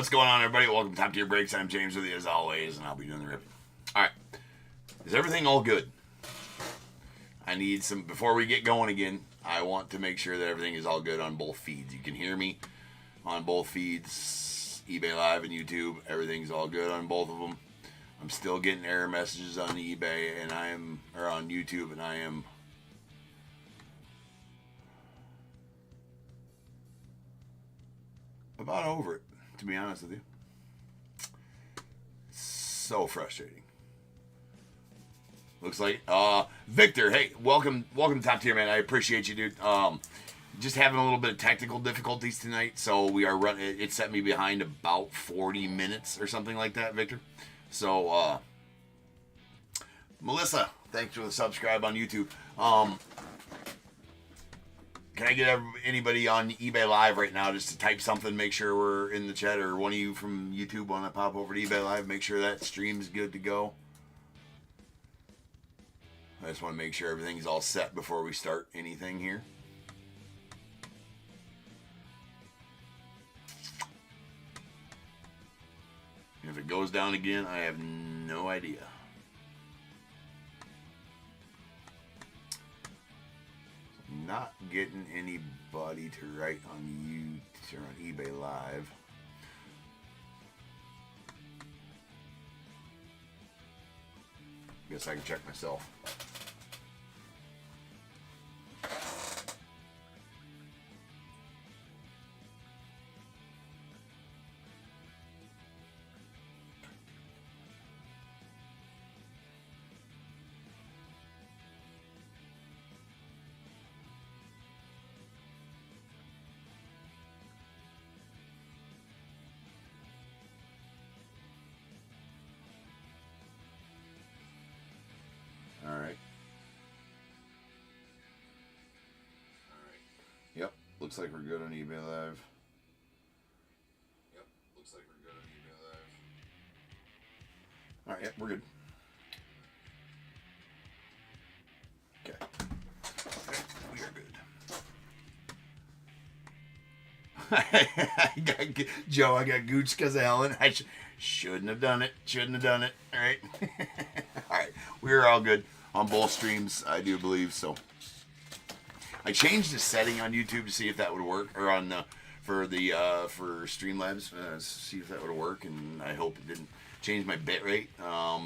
What's going on, everybody? Welcome to Top Tier Breaks. I'm James with you as always, and I'll be doing the ripping. All right. Is everything all good? I need some, before we get going again, I want to make sure that everything is all good on both feeds. You can hear me on both feeds, eBay Live and YouTube. Everything's all good on both of them. I'm still getting error messages on eBay or on YouTube, and I am about over it, to be honest with you. So frustrating. Looks like Victor, hey, welcome to Top Tier, man. I appreciate you, dude. Just having a little bit of technical difficulties tonight, so we are running. It set me behind about 40 minutes or something like that, Victor. So Melissa, thanks for the subscribe on YouTube. Can I get anybody on eBay Live right now just to type something, make sure we're in the chat, or one of you from YouTube want to pop over to eBay Live, make sure that stream's good to go. I just want to make sure everything's all set before we start anything here. And if it goes down again, I have no idea. Not getting anybody to write on YouTube or on eBay Live. Guess I can check myself. Looks like we're good on eBay Live. Yep, looks like we're good on eBay Live. Alright, yep, we're good. Okay. We are good. Joe, I got Gooch because of Helen. I shouldn't have done it. Shouldn't have done it. Alright. Alright, we're all good on both streams, I do believe, so. I changed the setting on YouTube to see if that would work, or on for Streamlabs, see if that would work, and I hope it didn't change my bit rate. Yeah,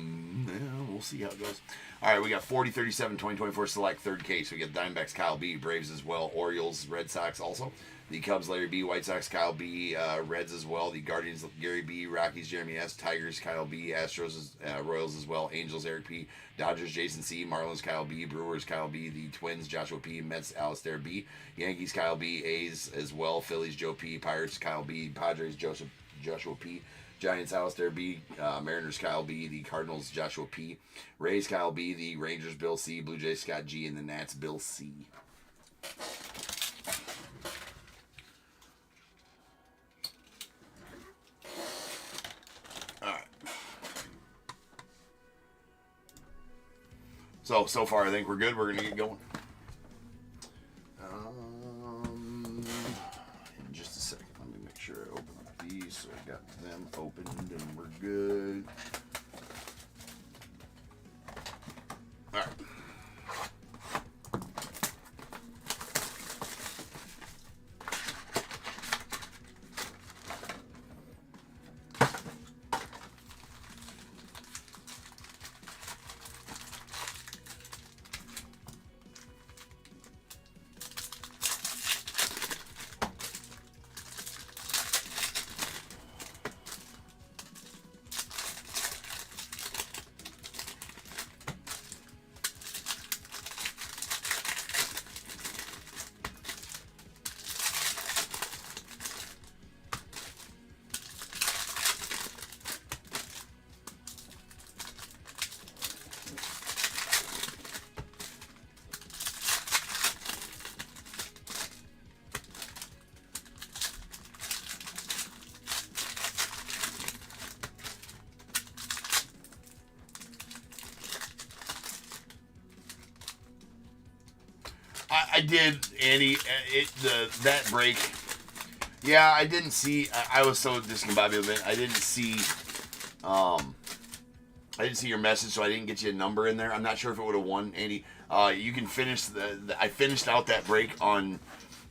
we'll see how it goes. All right, we got 40, 37, 20, 24 select third case. We got Diamondbacks, Kyle B, Braves as well, Orioles, Red Sox also. The Cubs, Larry B, White Sox, Kyle B, Reds as well. The Guardians, Gary B, Rockies, Jeremy S, Tigers, Kyle B, Astros, Royals as well. Angels, Eric P, Dodgers, Jason C, Marlins, Kyle B, Brewers, Kyle B, the Twins, Joshua P, Mets, Alistair B, Yankees, Kyle B, A's as well. Phillies, Joe P, Pirates, Kyle B, Padres, Joshua P, Giants, Alistair B, Mariners, Kyle B, the Cardinals, Joshua P, Rays, Kyle B, the Rangers, Bill C, Blue Jays, Scott G, and the Nats, Bill C. So far, I think we're good. We're going to get going. In just a second, let me make sure I open up these. So I got them opened and we're good. All right. I did, Andy. That break, Yeah, I didn't see. I was so discombobulated. I didn't see. Um, I didn't see your message, so I didn't get you a number in there. I'm not sure if it would have won, Andy. You can finish I finished out that break on.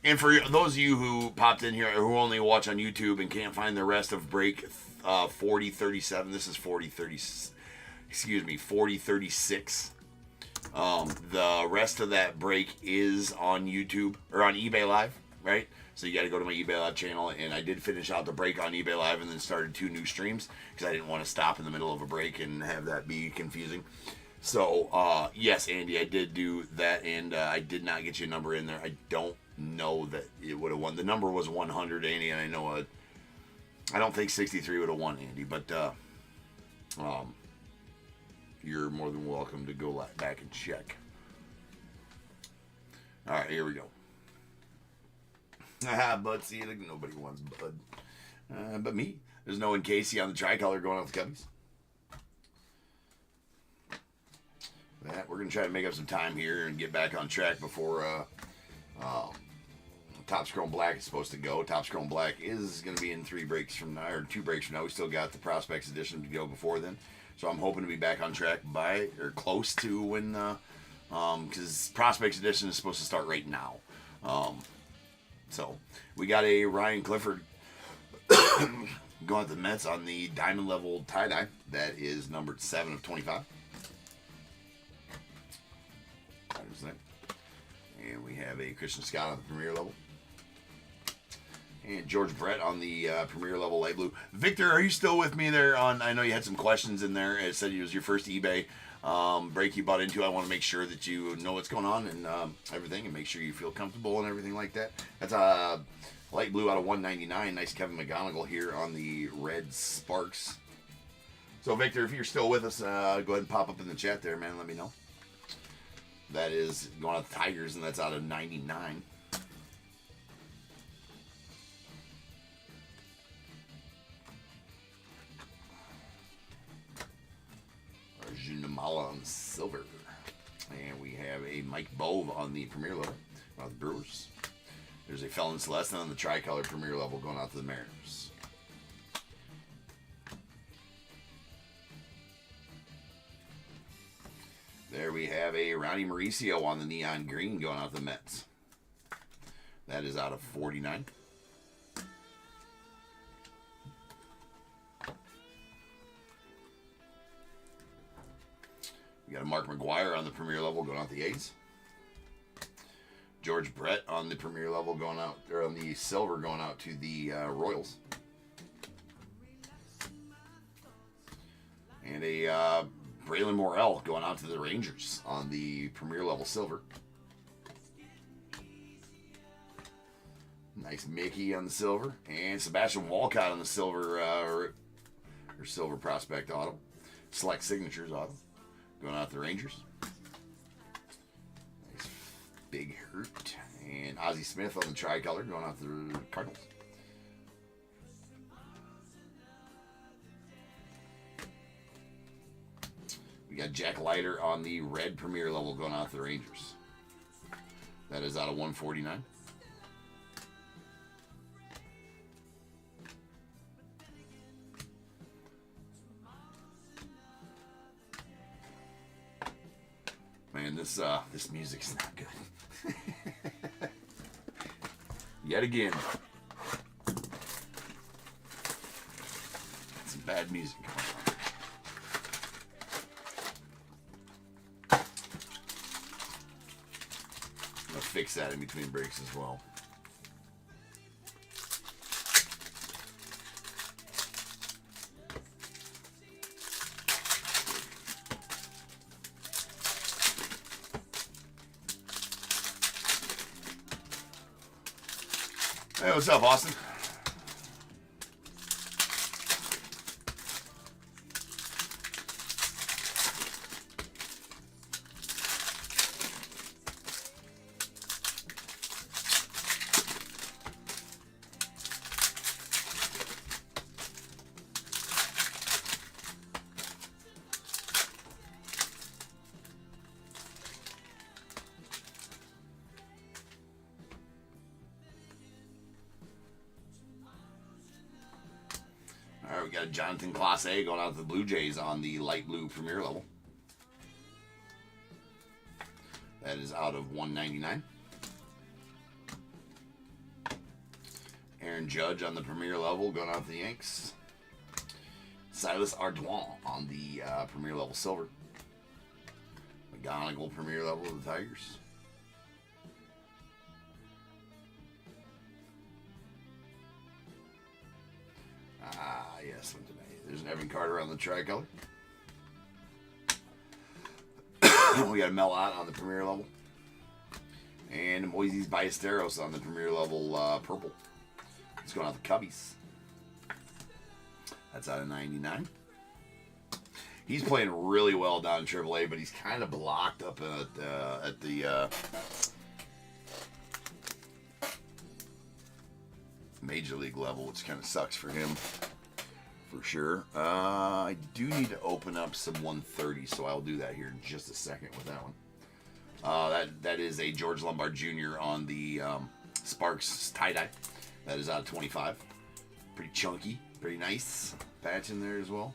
And for those of you who popped in here, who only watch on YouTube and can't find the rest of break 4037, this is 4030. Excuse me, 4036. The rest of that break is on YouTube or on eBay Live, right? So you got to go to my eBay Live channel, and I did finish out the break on eBay Live and then started 2 new streams because I didn't want to stop in the middle of a break and have that be confusing. So, yes, Andy, I did do that, and I did not get you a number in there. I don't know that it would have won. The number was 100, Andy, and I know I don't think 63 would have won, Andy, but you're more than welcome to go back and check. All right, here we go. Bud, see, nobody wants Bud. But me. There's no Casey on the tricolor going off the Cubbies. We're going to try to make up some time here and get back on track before Topps Chrome Black is supposed to go. Topps Chrome Black is going to be in 3 breaks from now, or 2 breaks from now. We still got the Prospects edition to go before then. So I'm hoping to be back on track by, or close to when, because Prospects edition is supposed to start right now. So we got a Ryan Clifford going at the Mets on the diamond level tie-dye. That is numbered 7 of 25. And we have a Christian Scott on the premier level. And George Brett on the premier level light blue. Victor, are you still with me there? I know you had some questions in there. It said it was your first eBay break you bought into. I want to make sure that you know what's going on and everything, and make sure you feel comfortable and everything like that. That's a light blue out of 199. Nice Kevin McGonigal here on the red Sparks. So Victor, if you're still with us, go ahead and pop up in the chat there, man. Let me know. That is going out to Tigers, and that's out of 99. Junimala on the silver. And we have a Mike Bove on the premier level, out the Brewers. There's a Felon Celestin on the tricolor premier level going out to the Mariners. There we have a Ronnie Mauricio on the neon green going out to the Mets. That is out of 49. We got a Mark McGwire on the premier level going out the A's. George Brett on the premier level going out, or on the silver going out to the Royals. And a Braylon Morrell going out to the Rangers on the premier level silver. Nice Mickey on the silver. And Sebastian Walcott on the silver, or silver prospect auto. Select signatures auto. Going out to the Rangers. Nice Big Hurt. And Ozzie Smith on the tricolor going out to the Cardinals. We got Jack Leiter on the red premier level going out to the Rangers. That is out of 149. Man, this music's not good. Yet again. Some bad music going on. I'm gonna fix that in between breaks as well. Hey, what's up, Austin? got a Jonathan Class A going out to the Blue Jays on the light blue premier level. That is out of 199. Aaron Judge on the premier level going out to the Yanks. Silas Ardoin on the premier level silver. McGonigal premier level of the Tigers. Yes, there's an Evan Carter on the tricolor. We got a Mel Ott on the premier level. And Moises Ballesteros on the premier level purple. It's going out the Cubbies. That's out of 99. He's playing really well down in AAA, but he's kind of blocked up at the Major League level, which kind of sucks for him, for sure. I do need to open up some 130, so I'll do that here in just a second with that one. That is a George Lombard Jr. on the Sparks tie-dye. That is out of 25. Pretty chunky, pretty nice patch in there as well.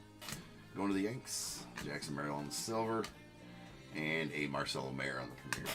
Going to the Yanks. Jackson Merrill on the silver. And a Marcelo Mayer on the premier.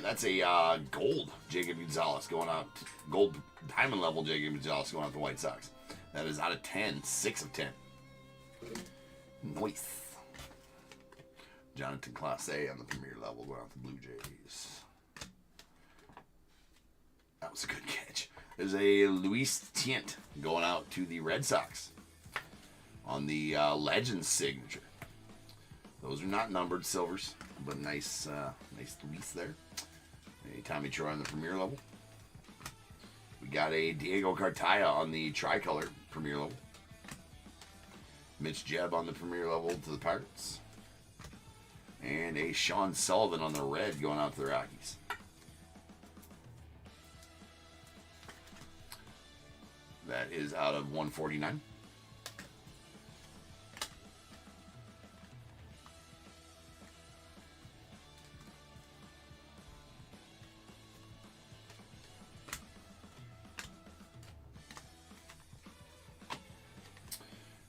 That's a gold Jacob Gonzalez going out. Gold diamond level Jacob Gonzalez going out the White Sox. That is out of 10. 6 of 10. Nice. Jonathan Class A on the premier level going out the Blue Jays. That was a good catch. There's a Luis Tient going out to the Red Sox on the Legends signature. Those are not numbered silvers, but nice Luis there. A Tommy Troy on the premier level. We got a Diego Cartaya on the tricolor premier level. Mitch Jebb on the premier level to the Pirates. And a Sean Sullivan on the red going out to the Rockies. That is out of 149.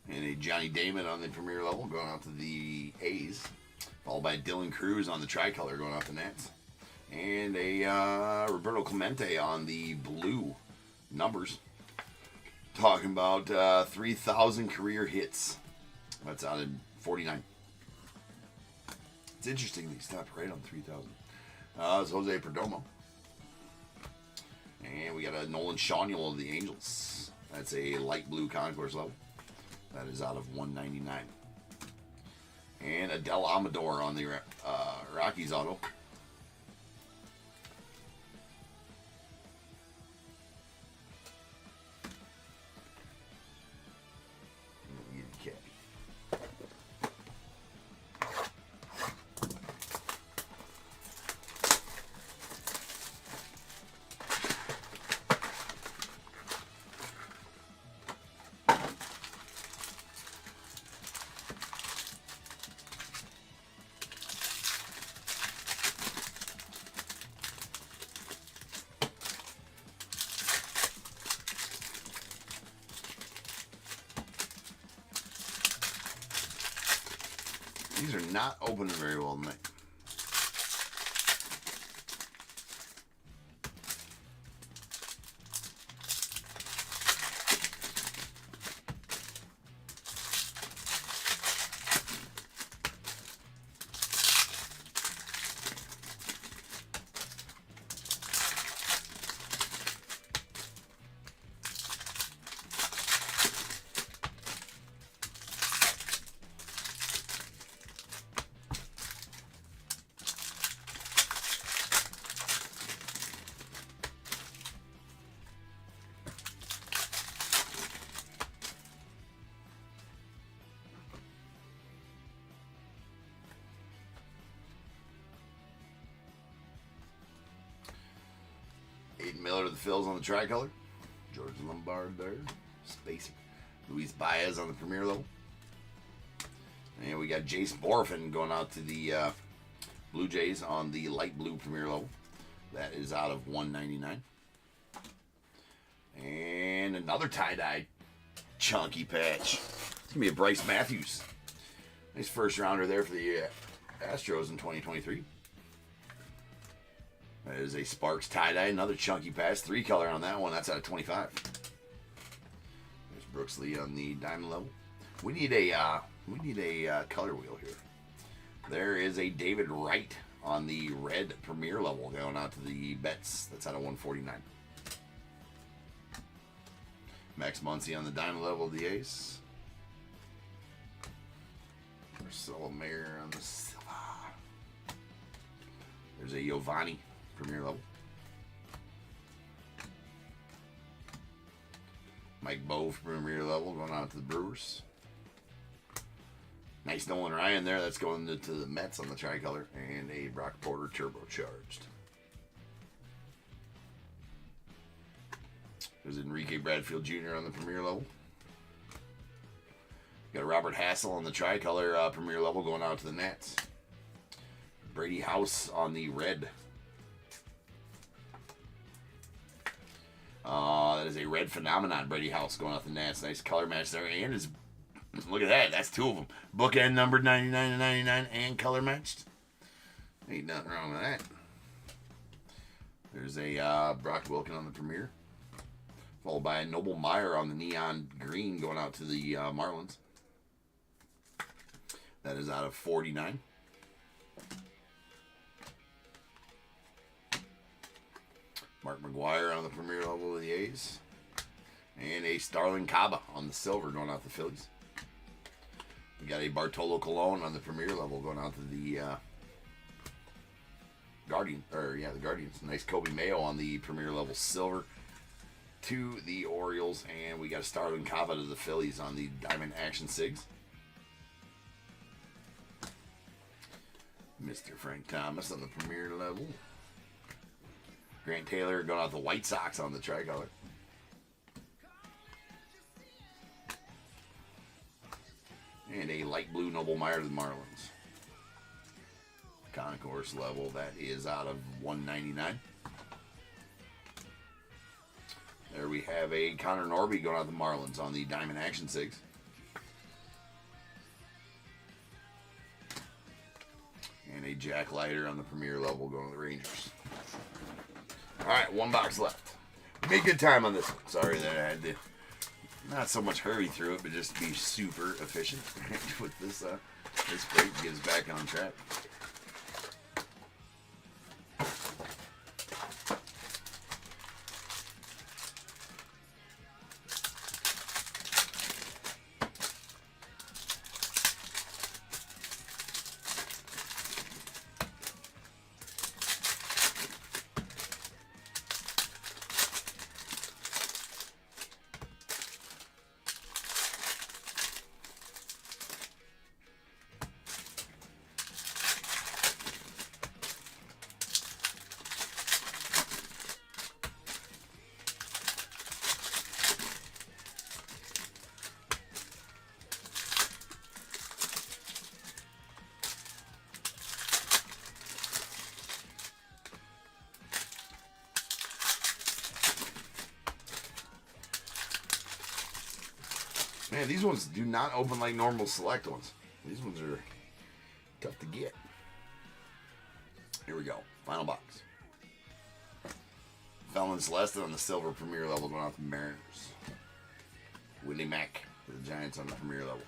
And a Johnny Damon on the premier level going out to the A's. Followed by Dylan Cruz on the tricolor going out to Nats. And a Roberto Clemente on the blue numbers. Talking about 3,000 career hits. That's out of 49. It's interesting they stopped right on 3,000. It's Jose Perdomo. And we got a Nolan Shawniel of the Angels. That's a light blue concourse level. That is out of 199. And Adele Amador on the Rockies auto. These are not opening very well tonight. Miller to the fills on the tricolor. George Lombard there. Spacer. Luis Baez on the premier level. And we got Jace Borfin going out to the Blue Jays on the light blue premier level. That is out of 199. And another tie-dye chunky patch. It's going to be a Bryce Matthews. Nice first rounder there for the Astros in 2023. That is a Sparks tie-dye. Another chunky patch. 3-color on that one. That's out of 25. There's Brooks Lee on the diamond level. We need a color wheel here. There is a David Wright on the red premier level going out to the Bets. That's out of 149. Max Muncy on the diamond level of the ace. Marcelo Mayer on the silver. There's a Giovanni premier level. Mike Bove premier level going out to the Brewers. Nice Nolan Ryan there. That's going to the Mets on the tricolor. And a Brock Porter turbocharged. There's Enrique Bradfield Jr. on the premier level. Got a Robert Hassel on the tricolor premier level going out to the Nats. Brady House on the red. That is a red phenomenon. Brady House going out to the Nats. Nice color match there. And is, look at that. That's 2 of them. Bookend numbered 99 to 99 and color matched. Ain't nothing wrong with that. There's a Brock Wilken on the premier. Followed by a Noble Meyer on the neon green going out to the Marlins. That is out of 49. Mark McGuire on the premier level of the A's. And a Starlin Caba on the silver going out to the Phillies. We got a Bartolo Colon on the premier level going out to the the Guardians. Nice Kobe Mayo on the premier level silver to the Orioles, and we got a Starlin Cava to the Phillies on the Diamond Action Sigs. Mr. Frank Thomas on the premier level. Grant Taylor going out the White Sox on the tricolor. And a light blue Noble Meyer to the Marlins. Concourse level, that is out of 199. There we have a Connor Norby going out the Marlins on the Diamond Action Sigs. And a Jack Leiter on the premier level going to the Rangers. Alright, 1 box left. Made good time on this one. Sorry that I had to not so much hurry through it, but just be super efficient with this break to get us back on track. Man, these ones do not open like normal select ones. These ones are tough to get. Here we go. Final box. Felon Celeste on the silver premier level going out to the Mariners. Willie Mack for the Giants on the premier level.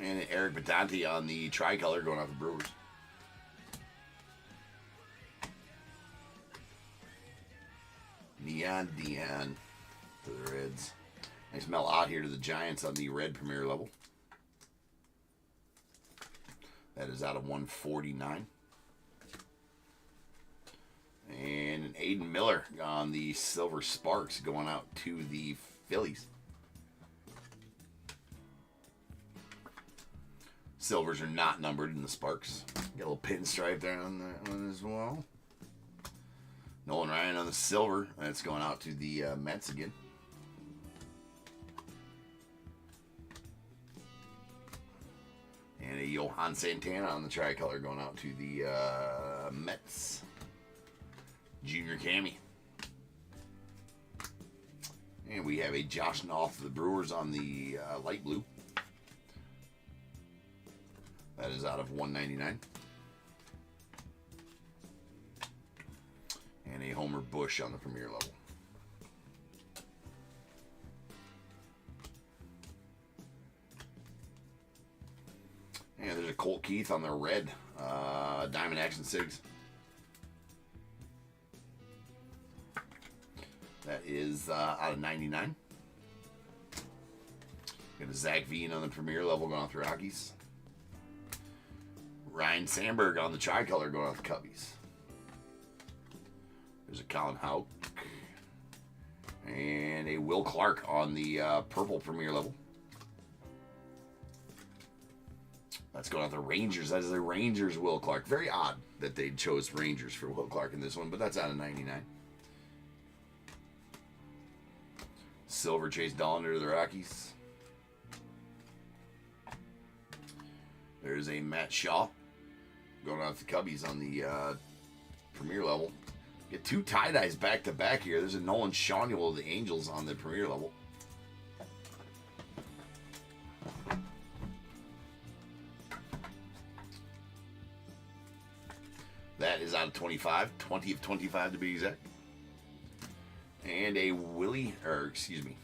And Eric Batanti on the tricolor going out to the Brewers. Neon Dion to the Reds. Nice Mel Ott here to the Giants on the red premier level. That is out of 149. And an Aiden Miller on the silver Sparks going out to the Phillies. Silvers are not numbered in the Sparks. Got a little pinstripe there on that one as well. Nolan Ryan on the silver. That's going out to the Mets again. And a Johan Santana on the tricolor going out to the Mets. Junior Cammy. And we have a Josh Noth of the Brewers on the light blue. That is out of 199. And a Homer Bush on the premier level. And there's a Colt Keith on the red Diamond Action Sigs. That is out of 99. Got a Zach Veen on the premier level going off the Rockies. Ryan Sandberg on the tricolor going off the Cubbies. There's a Colin Houck. And a Will Clark on the purple premier level. That's going out the Rangers. That is the Rangers Will Clark. Very odd that they chose Rangers for Will Clark in this one, but that's out of 99. Silver Chase Dollander to the Rockies. There's a Matt Shaw going out the Cubbies on the premier level. Get two tie-dyes back-to-back here. There's a Nolan Shawnee of the Angels on the premier level. That is out of 25. 20 of 25 to be exact. And a Willie, or excuse me.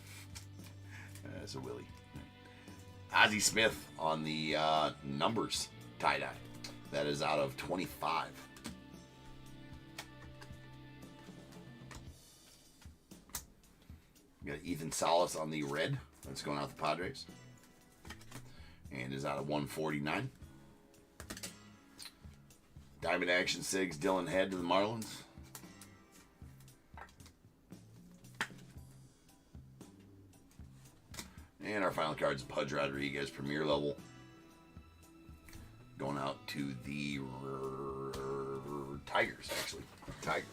That's a Willie. Ozzie Smith on the numbers tie-dye. That is out of 25. We got Ethan Salas on the red. That's going out the Padres. And is out of 149. Diamond Action Sigs, Dylan Head to the Marlins. And our final card is Pudge Rodriguez, premier level. Going out to the Tigers, actually. Tigers.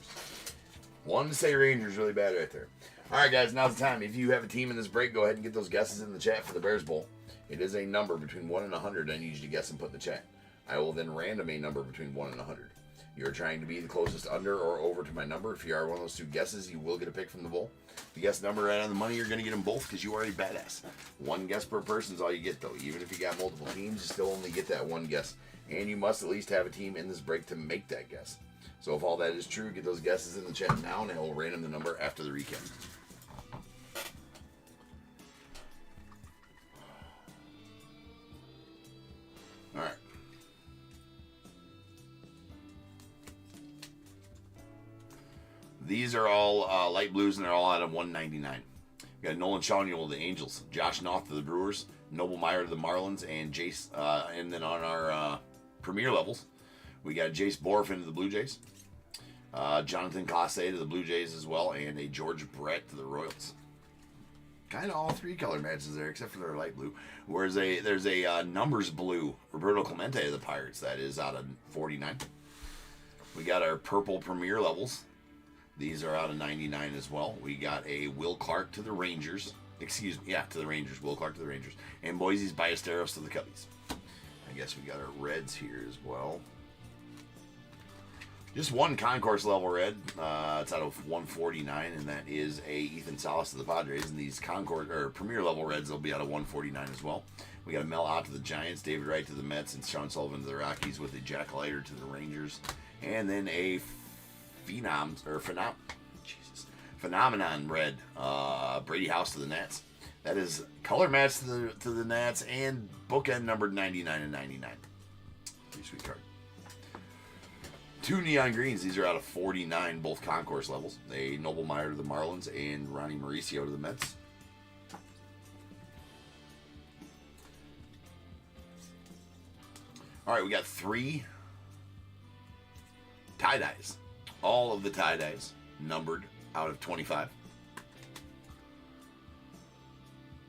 Wanted to say Rangers really bad right there. All right, guys, now's the time. If you have a team in this break, go ahead and get those guesses in the chat for the Bears Bowl. It is a number between 1 and 100 I need you to guess and put in the chat. I will then random a number between 1 and 100. You're trying to be the closest under or over to my number. If you are one of those two guesses, you will get a pick from the bowl. If you guess number right on the money, you're going to get them both because you are a badass. One guess per person is all you get, though. Even if you got multiple teams, you still only get that one guess. And you must at least have a team in this break to make that guess. So if all that is true, get those guesses in the chat now, and I will random the number after the recap. All right. These are all light blues, and they're all out of 199. We got Nolan Shawnee of the Angels, Josh Noth of the Brewers, Noble Meyer of the Marlins, and Jace. And then on our premier levels, we got Jace Borfin of the Blue Jays, Jonathan Clase to the Blue Jays as well, and a George Brett to the Royals. Kind of all three color matches there, except for their light blue. Whereas there's a numbers blue, Roberto Clemente of the Pirates. That is out of 49. We got our purple premier levels. These are out of 99 as well. We got a Will Clark to the Rangers. Excuse me, yeah, to the Rangers. Will Clark to the Rangers. And Boise's Ballesteros to the Cubbies. I guess we got our reds here as well. Just one concourse level red. It's out of 149, and that is a Ethan Salas to the Padres. And these concourse or premier level reds will be out of 149 as well. We got a Mel Ott to the Giants, David Wright to the Mets, and Sean Sullivan to the Rockies with a Jack Leiter to the Rangers, and then a Phenomenon red, Brady House to the Nats. That is color match to the Nats and bookend numbered 99 and 99. Pretty sweet card. Two neon greens. These are out of 49, both concourse levels. A Noble Meyer to the Marlins and Ronnie Mauricio to the Mets. All right, we got three tie-dyes. All of the tie-dyes numbered out of 25.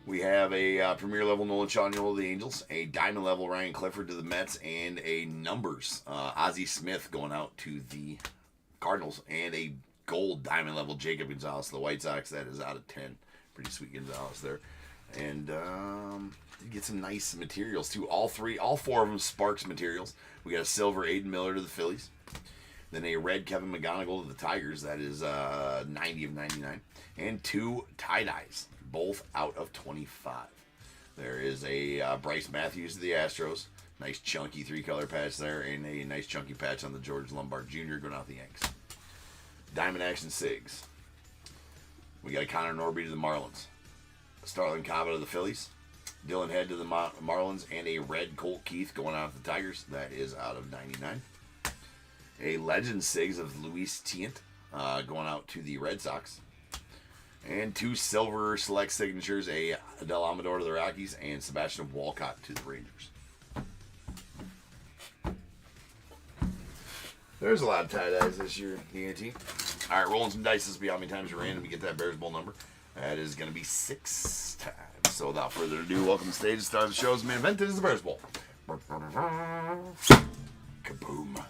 We have a premier level Nolan Shawnee of the Angels, a diamond level Ryan Clifford to the Mets, and a numbers Ozzie Smith going out to the Cardinals, and a gold diamond level Jacob Gonzalez, the White Sox. That is out of 10. Pretty sweet Gonzalez there. And you get some nice materials too. All four of them Sparks materials. We got a silver Aiden Miller to the Phillies. Then a red Kevin McGonigal to the Tigers. That is 90 of 99. And 2 tie-dyes, both out of 25. There is a Bryce Matthews to the Astros. Nice chunky 3-color patch there. And a nice chunky patch on the George Lombard Jr. going out the Yanks. Diamond Action Sigs. We got a Connor Norby to the Marlins. Starlin Cava to the Phillies. Dylan Head to the Marlins. And a red Colt Keith going out to the Tigers. That is out of 99. A Legend Sigs of Luis Tient going out to the Red Sox. And 2 silver select signatures, a Adel Amador to the Rockies and Sebastian Walcott to the Rangers. There's a lot of tie-dyes this year, DNT. All right, rolling some dice. This will be how many times you're random to get that Bears Bowl number. That is going to be 6 times. So without further ado, welcome to the stage. The star of the show's main event is the Bears Bowl. Kaboom.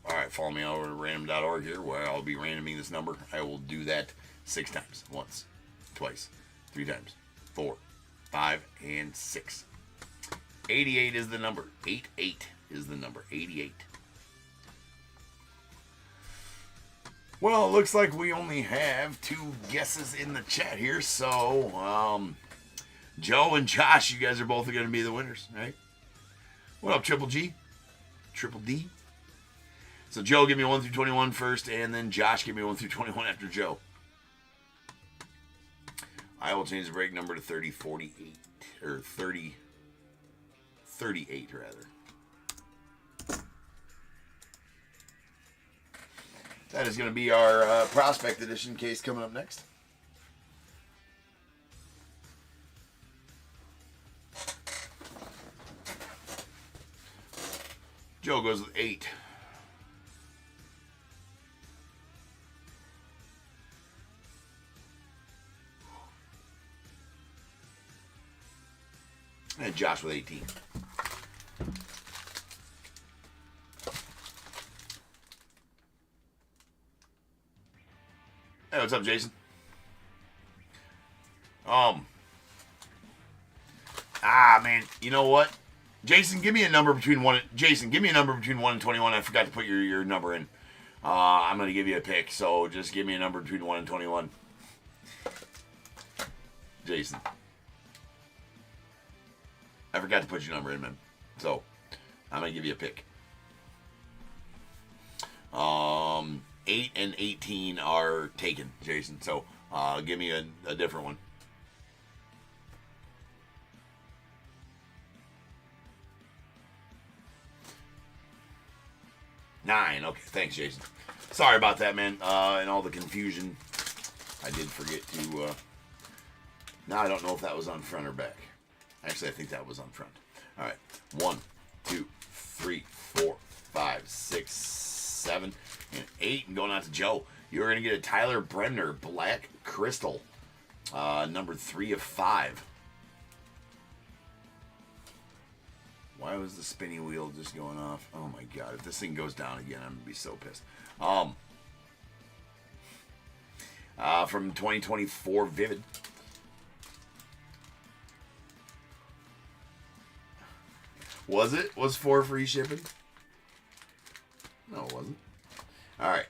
Alright, follow me over to random.org here where I'll be randoming this number. I will do that 6 times. Once, twice, 3 times, 4, 5, and 6. 88 is the number. 88 is the number. 88. Well, it looks like we only have 2 guesses in the chat here. So, Joe and Josh, you guys are both going to be the winners, right? What up, Triple G? Triple D? So Joe, give me 1 through 21 first, and then Josh, give me 1 through 21 after Joe. I will change the break number to 3048, or 38 rather. That is going to be our Prospect Edition case coming up next. Joe goes with 8. And Josh with 18. Hey, what's up, Jason? Man, you know what? Jason, give me a number between 1 and 21. I forgot to put your number in. I'm going to give you a pick, so just give me a number between 1 and 21. Jason. I forgot to put your number in, man. So, I'm going to give you a pick. 8 and 18 are taken, Jason. So, give me a different one. 9. Okay, thanks, Jason. Sorry about that, man. And all the confusion. I did forget to... Now I don't know if that was on front or back. Actually, I think that was on front. All right. 1, 2, 3, 4, 5, 6, 7, and 8. And going out to Joe. You're going to get a Tyler Bremner Black Crystal. Number 3 of 5. Why was the spinny wheel just going off? Oh my god. If this thing goes down again, I'm going to be so pissed. From 2024 Vivid. Was it? Was 4 free shipping? No, it wasn't. Alright.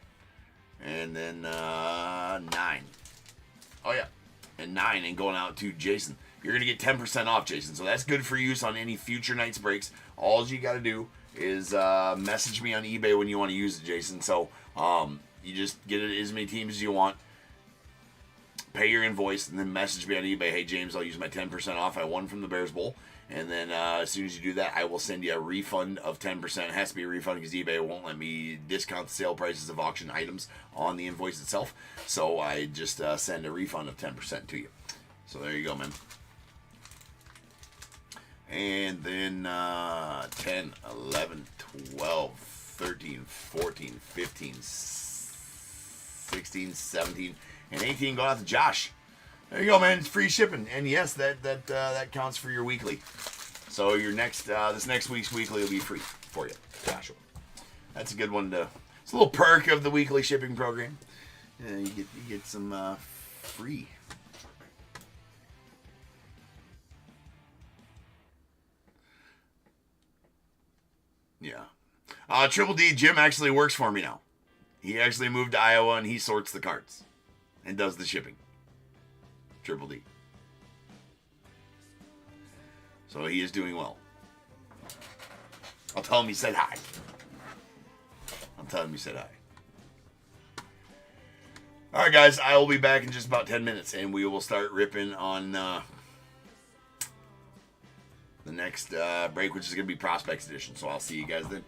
And then 9. Oh yeah. And 9 and going out to Jason. You're going to get 10% off, Jason. So that's good for use on any future Night's Breaks. All you got to do is message me on eBay when you want to use it, Jason. So you just get it as many teams as you want. Pay your invoice and then message me on eBay. Hey, James, I'll use my 10% off. I won from the Bears Bowl. And then as soon as you do that, I will send you a refund of 10%. It has to be a refund because eBay won't let me discount the sale prices of auction items on the invoice itself. So I just send a refund of 10% to you. So there you go, man. And then 10, 11, 12, 13, 14, 15, 16, 17, and 18 going out to Josh. There you go, man. It's free shipping. And yes, that counts for your weekly. So your next this next week's weekly will be free for you, Joshua. That's a good one to. It's a little perk of the weekly shipping program. You get some free. Yeah. Triple D Jim actually works for me now. He actually moved to Iowa and he sorts the carts and does the shipping. Triple D. So he is doing well. I'll tell him he said hi. I'll tell him he said hi. All right, guys. I will be back in just about 10 minutes, and we will start ripping on the next break, which is going to be Prospects Edition. So I'll see you guys then.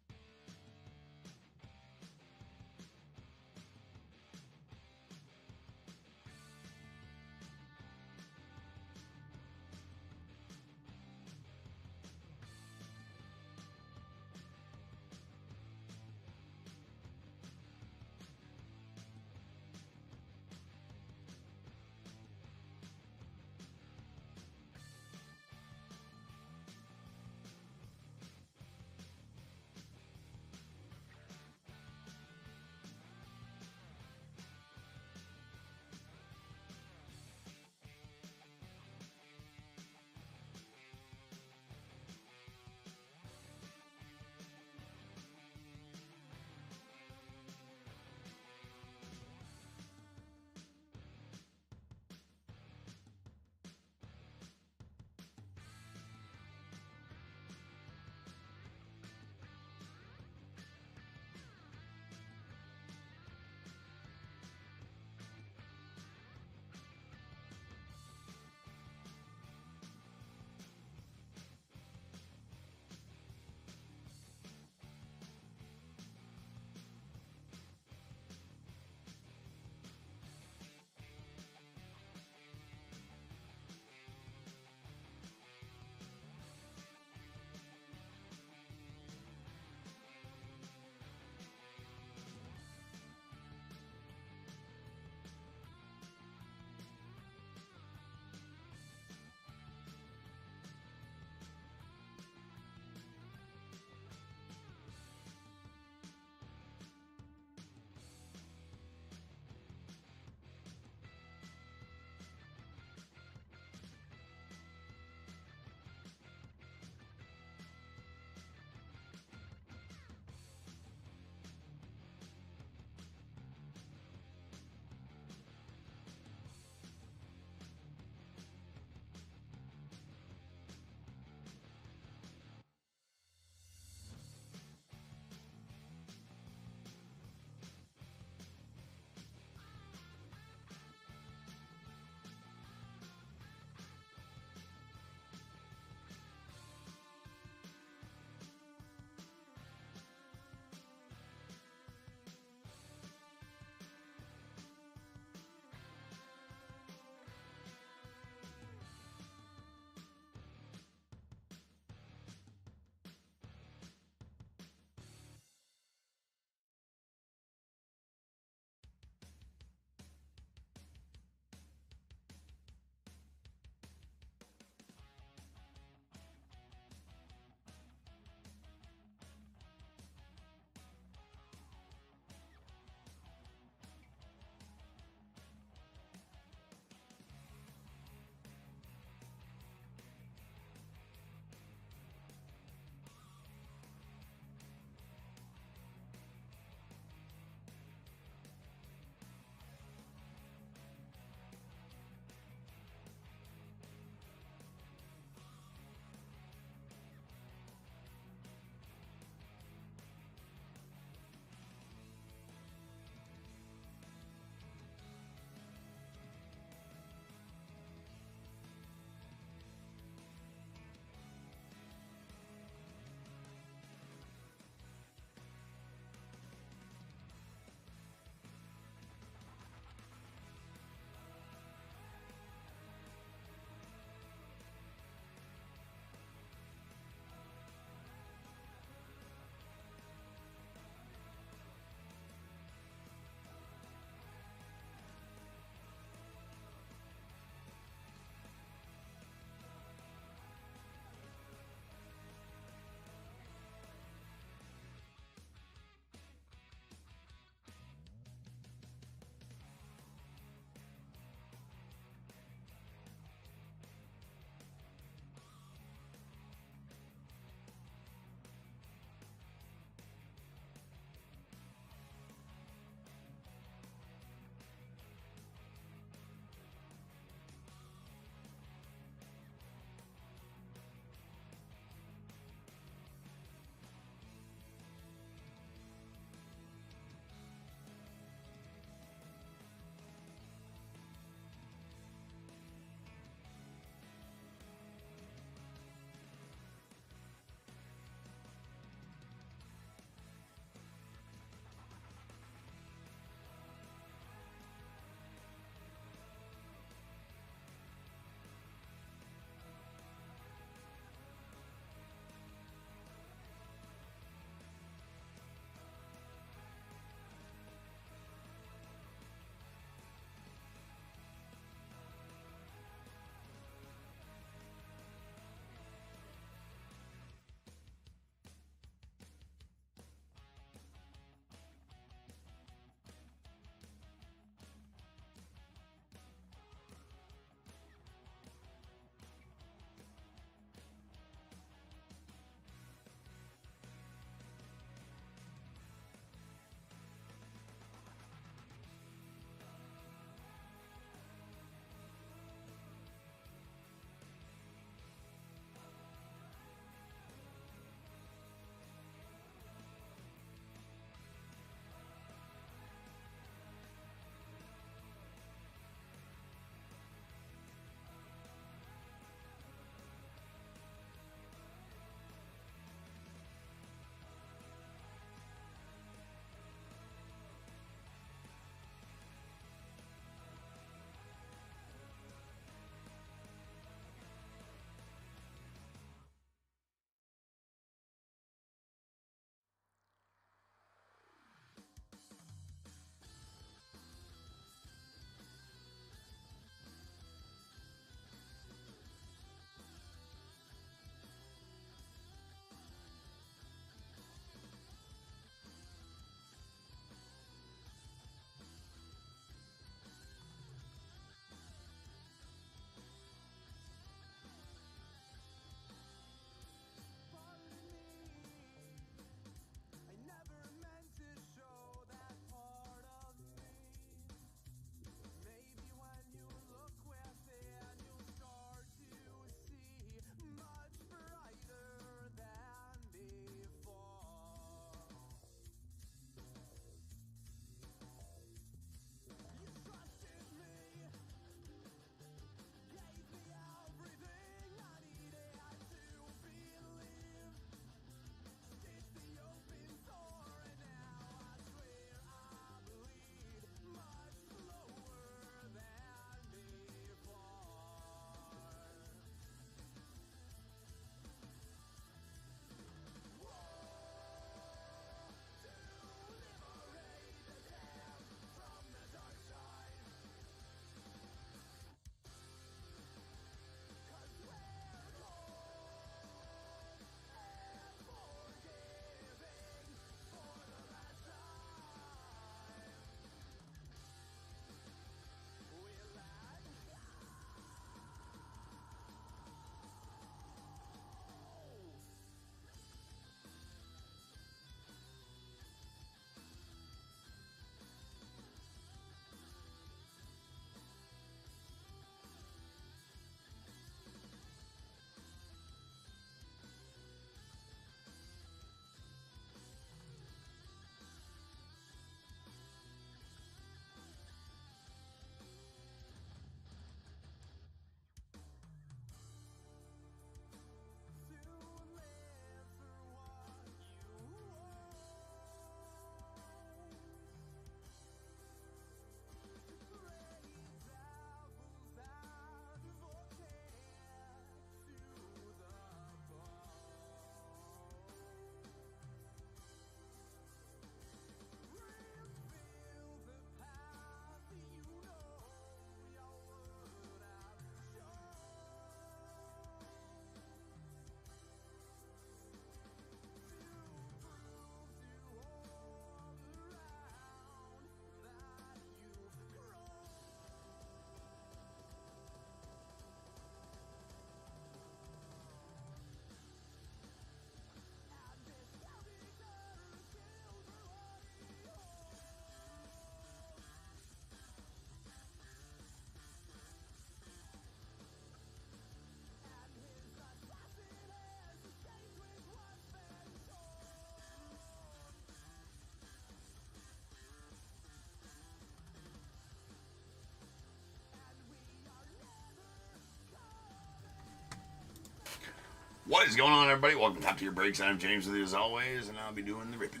What is going on, everybody? Welcome to Top Tier Breaks. I'm James with you as always, and I'll be doing the ripping.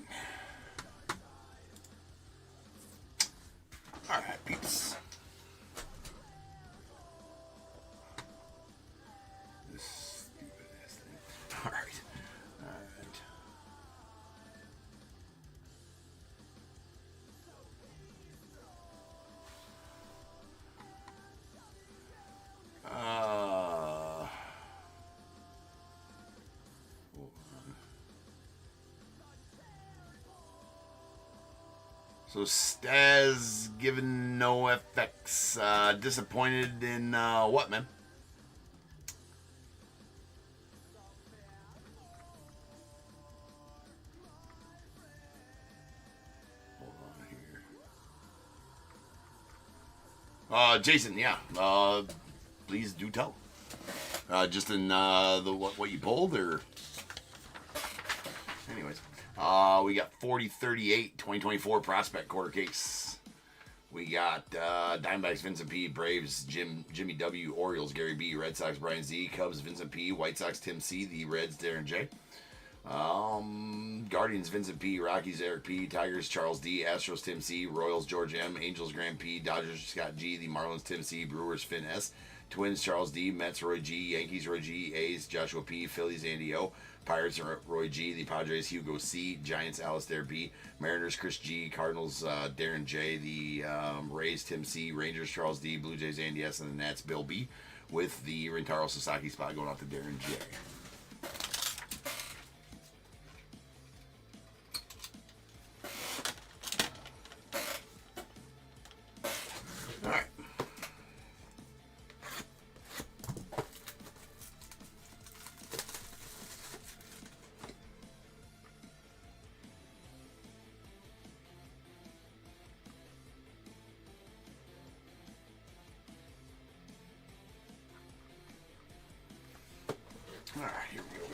Alright, peeps. This stupid ass thing. Alright. So Staz given no FX. Disappointed in what, man? Hold on here. Jason, yeah. Please do tell. Just in the what you pulled, or anyways. We got 4038 2024 prospect quarter case. We got Diamondbacks Vincent P, Braves Jimmy W, Orioles Gary B, Red Sox Brian Z, Cubs Vincent P, White Sox Tim C, the Reds Darren J, Guardians Vincent P, Rockies Eric P, Tigers Charles D, Astros Tim C, Royals George M, Angels Graham P, Dodgers Scott G, the Marlins Tim C, Brewers Finn S, Twins Charles D, Mets Roy G, Yankees Roy G, A's Joshua P, Phillies Andy O, Pirates Roy G, the Padres Hugo C, Giants Alistair B, Mariners Chris G, Cardinals Darren J, the Rays Tim C, Rangers Charles D, Blue Jays Andy S, and the Nats Bill B, with the Rintaro Sasaki spot going out to Darren J. Alright, here we go.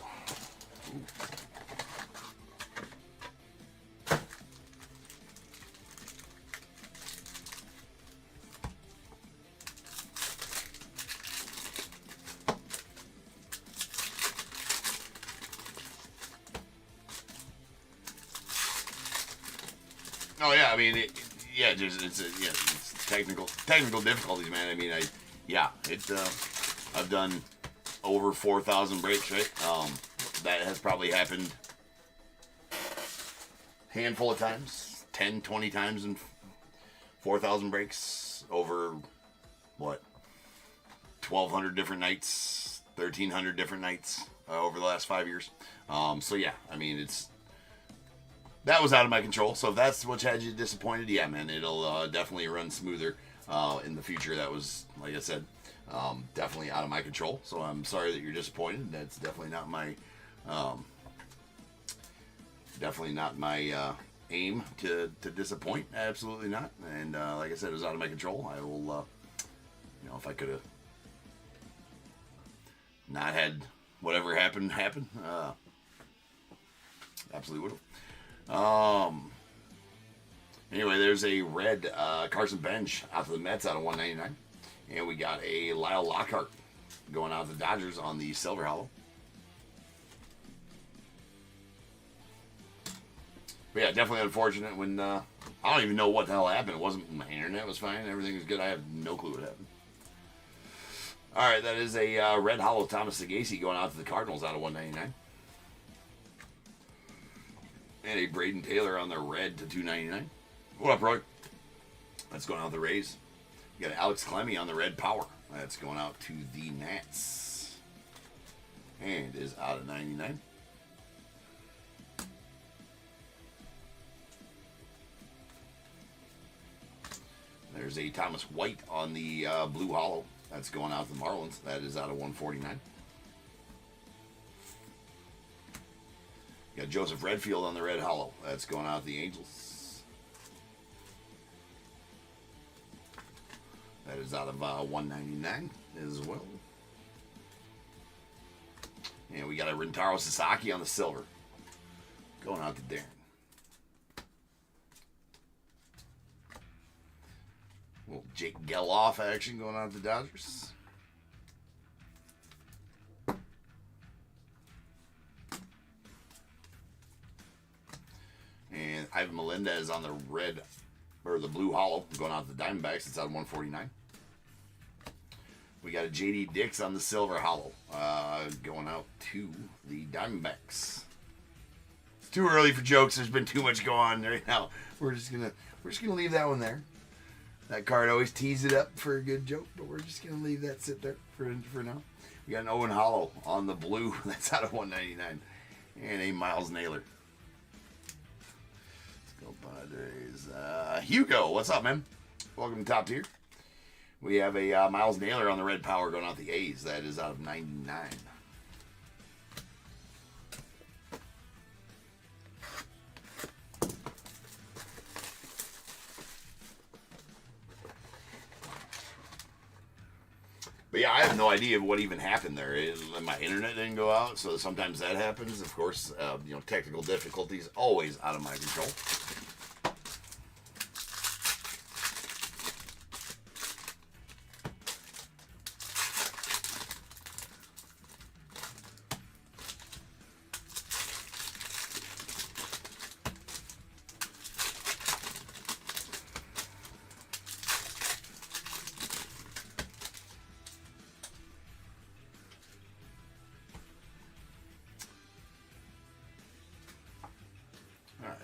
Oh yeah, I mean, it's technical difficulties, man. I mean, I've done over 4,000 breaks, right? That has probably happened a handful of times, 10, 20 times in 4,000 breaks over, what, 1,200 different nights, 1,300 different nights over the last 5 years. So yeah, I mean, that was out of my control. So if that's what had you disappointed, yeah, man, it'll definitely run smoother in the future. That was, like I said, definitely out of my control. So I'm sorry that you're disappointed. That's definitely not my aim to disappoint. Absolutely not. And like I said, it was out of my control. I will, if I could have not had whatever happen, absolutely would have. Anyway, there's a red Carson Bench out to the Mets out of 199. And we got a Lyle Lockhart going out to the Dodgers on the Silver Hollow. But yeah, definitely unfortunate when I don't even know what the hell happened. It wasn't, my internet was fine. Everything was good. I have no clue what happened. All right, that is a red hollow Thomas Sagasi going out to the Cardinals out of 199. And a Braden Taylor on the red to 299. What up, Roy? That's going out to the Rays. You got Alex Clemmy on the red power. That's going out to the Nats. And is out of 99. There's a Thomas White on the blue hollow. That's going out to the Marlins. That is out of 149. You got Joseph Redfield on the red hollow. That's going out to the Angels. That is out of 199 as well. And we got a Rintaro Sasaki on the silver. Going out to Darren. Little Jake Geloff action going on to the Dodgers. Ivan Melendez on the red, or the blue hollow, going out to the Diamondbacks. It's out of 149. We got a J.D. Dix on the silver hollow, going out to the Diamondbacks. It's too early for jokes. There's been too much going on right now. We're just gonna leave that one there. That card always tees it up for a good joke, but we're just gonna leave that sit there for now. We got an Owen Hollow on the blue. That's out of 199, and a Miles Naylor. Let's go Padres. Hugo, what's up, man? Welcome to Top Tier. We have a Miles Naylor on the red power going out the A's. That is out of 99. But yeah, I have no idea what even happened there. My internet didn't go out, so sometimes that happens. Of course, technical difficulties always out of my control.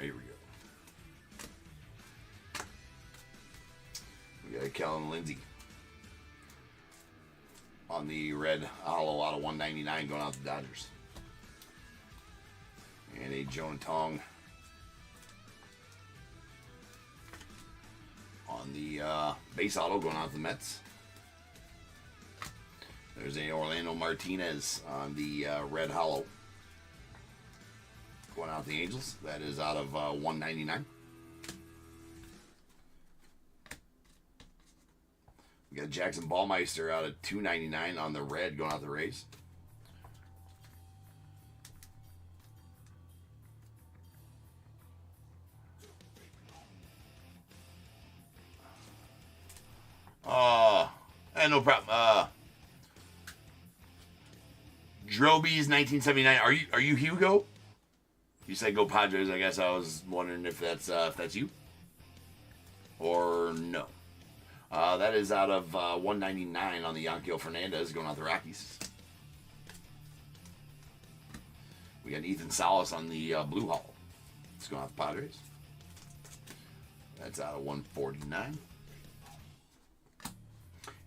Here we go. We got Kellen Lindsay on the red hollow out of 199 going out to the Dodgers. And a Jonah Tong on the base auto going out to the Mets. There's a Orlando Martinez on the red hollow going out the Angels. That is out of 199. We got Jackson Ballmeister out of 299 on the red going out the Rays. No problem. Drobies 1979. Are you Hugo? You said go Padres. I guess I was wondering if that's you or no. That is out of 199 on the Yanquiel Fernandez going out the Rockies. We got Ethan Salas on the blue hollow. It's going out the Padres. That's out of 149.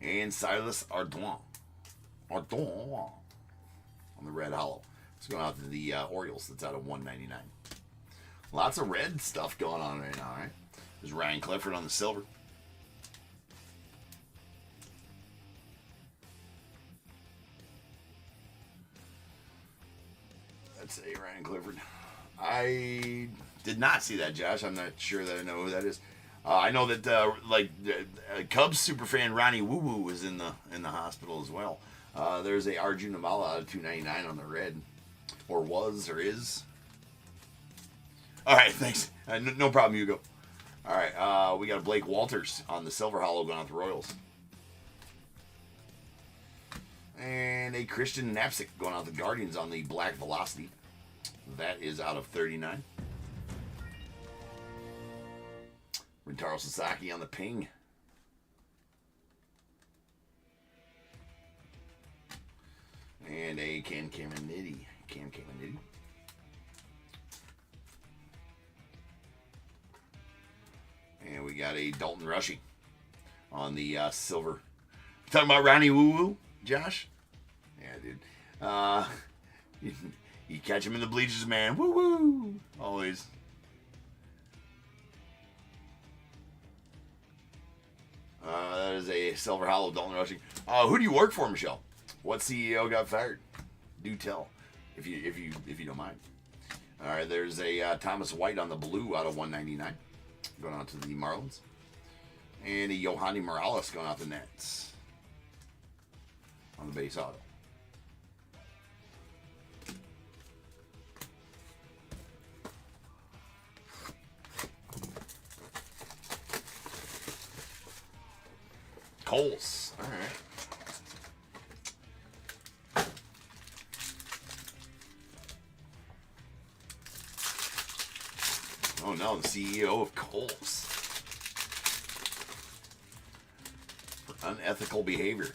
And Silas Ardouin on the red hollow. It's going out to the Orioles. That's out of 199. Lots of red stuff going on right now, right? There's Ryan Clifford on the silver. That's a Ryan Clifford. I did not see that, Josh. I'm not sure that I know who that is. I know that Cubs superfan Ronnie Woo Woo was in the hospital as well. There's a Arjun Navala out of 299 on the red. Or was, or is. All right, thanks. No problem, Hugo. All right, we got Blake Walters on the silver hollow going out the Royals. And a Christian Knapsick going out the Guardians on the black Velocity. That is out of 39. Rintaro Sasaki on the ping. And a Cam Caminiti. And we got a Dalton Rushing on the silver. Talking about Ronnie Woo Woo, Josh? Yeah, dude. You catch him in the bleachers, man. Woo woo. Always. That is a silver hollow Dalton Rushing. Who do you work for, Michelle? What CEO got fired? Do tell, if you don't mind. All right, there's a Thomas White on the blue out of 199, going out to the Marlins, and a Yohani Morales going out the Nets on the base auto. Coles. All right. Oh no, the CEO of Kohl's. For unethical behavior.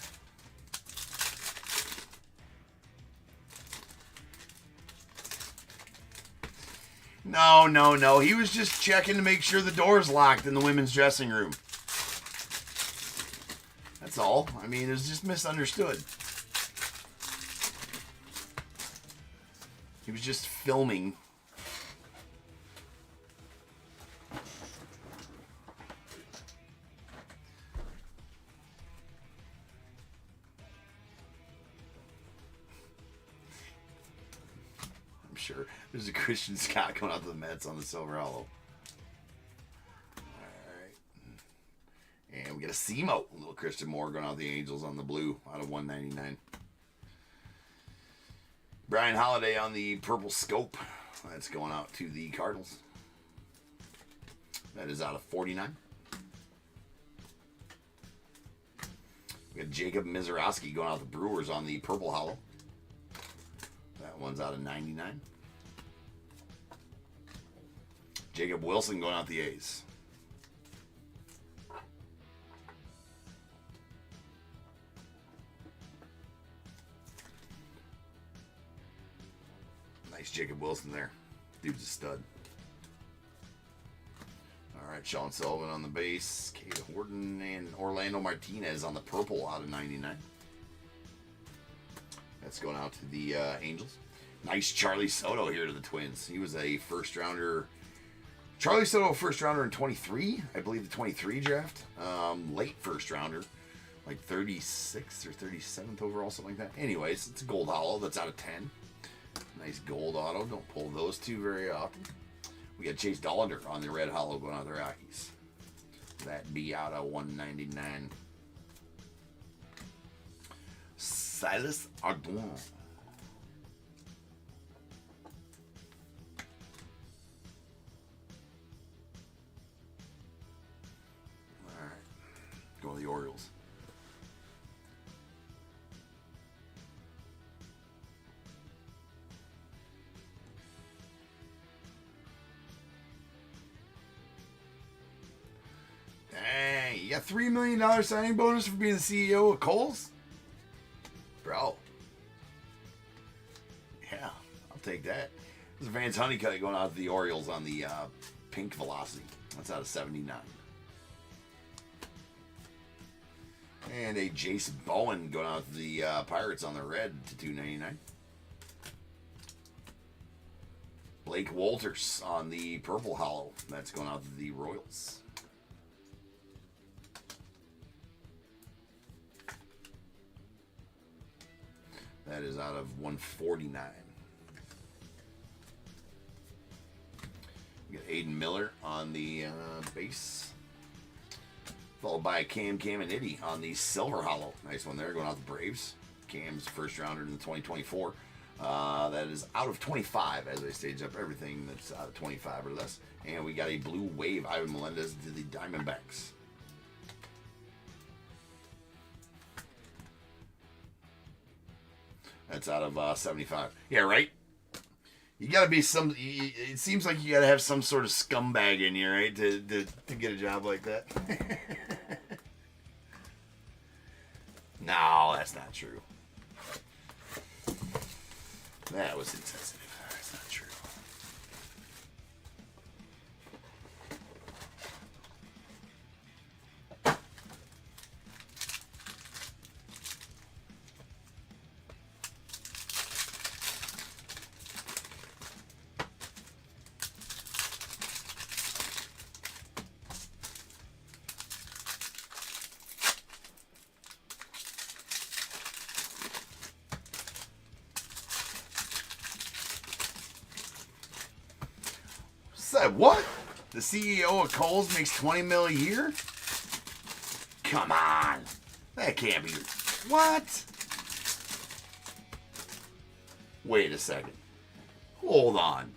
No, no, no. He was just checking to make sure the door's locked in the women's dressing room. That's all. I mean, it was just misunderstood. He was just filming. I'm sure there's a Christian Scott going out to the Mets on the Silver Hollow. And we got a SEMO, little Christian Moore going out the Angels on the blue out of 199. Brian Holiday on the purple scope. That's going out to the Cardinals. That is out of 49. We got Jacob Mizorowski going out the Brewers on the purple hollow. That one's out of 99. Jacob Wilson going out the A's. Nice Jacob Wilson there. Dude's a stud. All right, Sean Sullivan on the base. Cade Horton and Orlando Martinez on the purple out of 99. That's going out to the Angels. Nice Charlie Soto here to the Twins. He was a first rounder. Charlie Soto, first rounder in 23. I believe the 23 draft. Late first rounder. Like 36th or 37th overall, something like that. Anyways, it's a gold hollow. That's out of 10. Nice gold auto. Don't pull those two very often. We got Chase Dollander on the red hollow going out the Rockies. That be out of 199. Silas Ardouin. All right. Go to the Orioles. Dang, you got $3 million signing bonus for being the CEO of Kohl's? Bro. Yeah, I'll take that. This is Vance Honeycutt going out to the Orioles on the pink velocity. That's out of 79. And a Jason Bowen going out to the Pirates on the red to 299. Blake Walters on the purple hollow. That's going out to the Royals. That is out of 149. We got Aiden Miller on the base. Followed by Cam Caminiti on the silver hollow. Nice one there, going out the Braves. Cam's first rounder in the 2024. That is out of 25 as I stage up everything that's out of 25 or less. And we got a blue wave, Ivan Melendez to the Diamondbacks. That's out of 75. Yeah, right? You gotta be some. It seems like you gotta have some sort of scumbag in you, right? To get a job like that. No, that's not true. That was insensitive. That's not true. Said what? The CEO of Kohl's makes $20 million a year? Come on, that can't be. What? Wait a second. Hold on.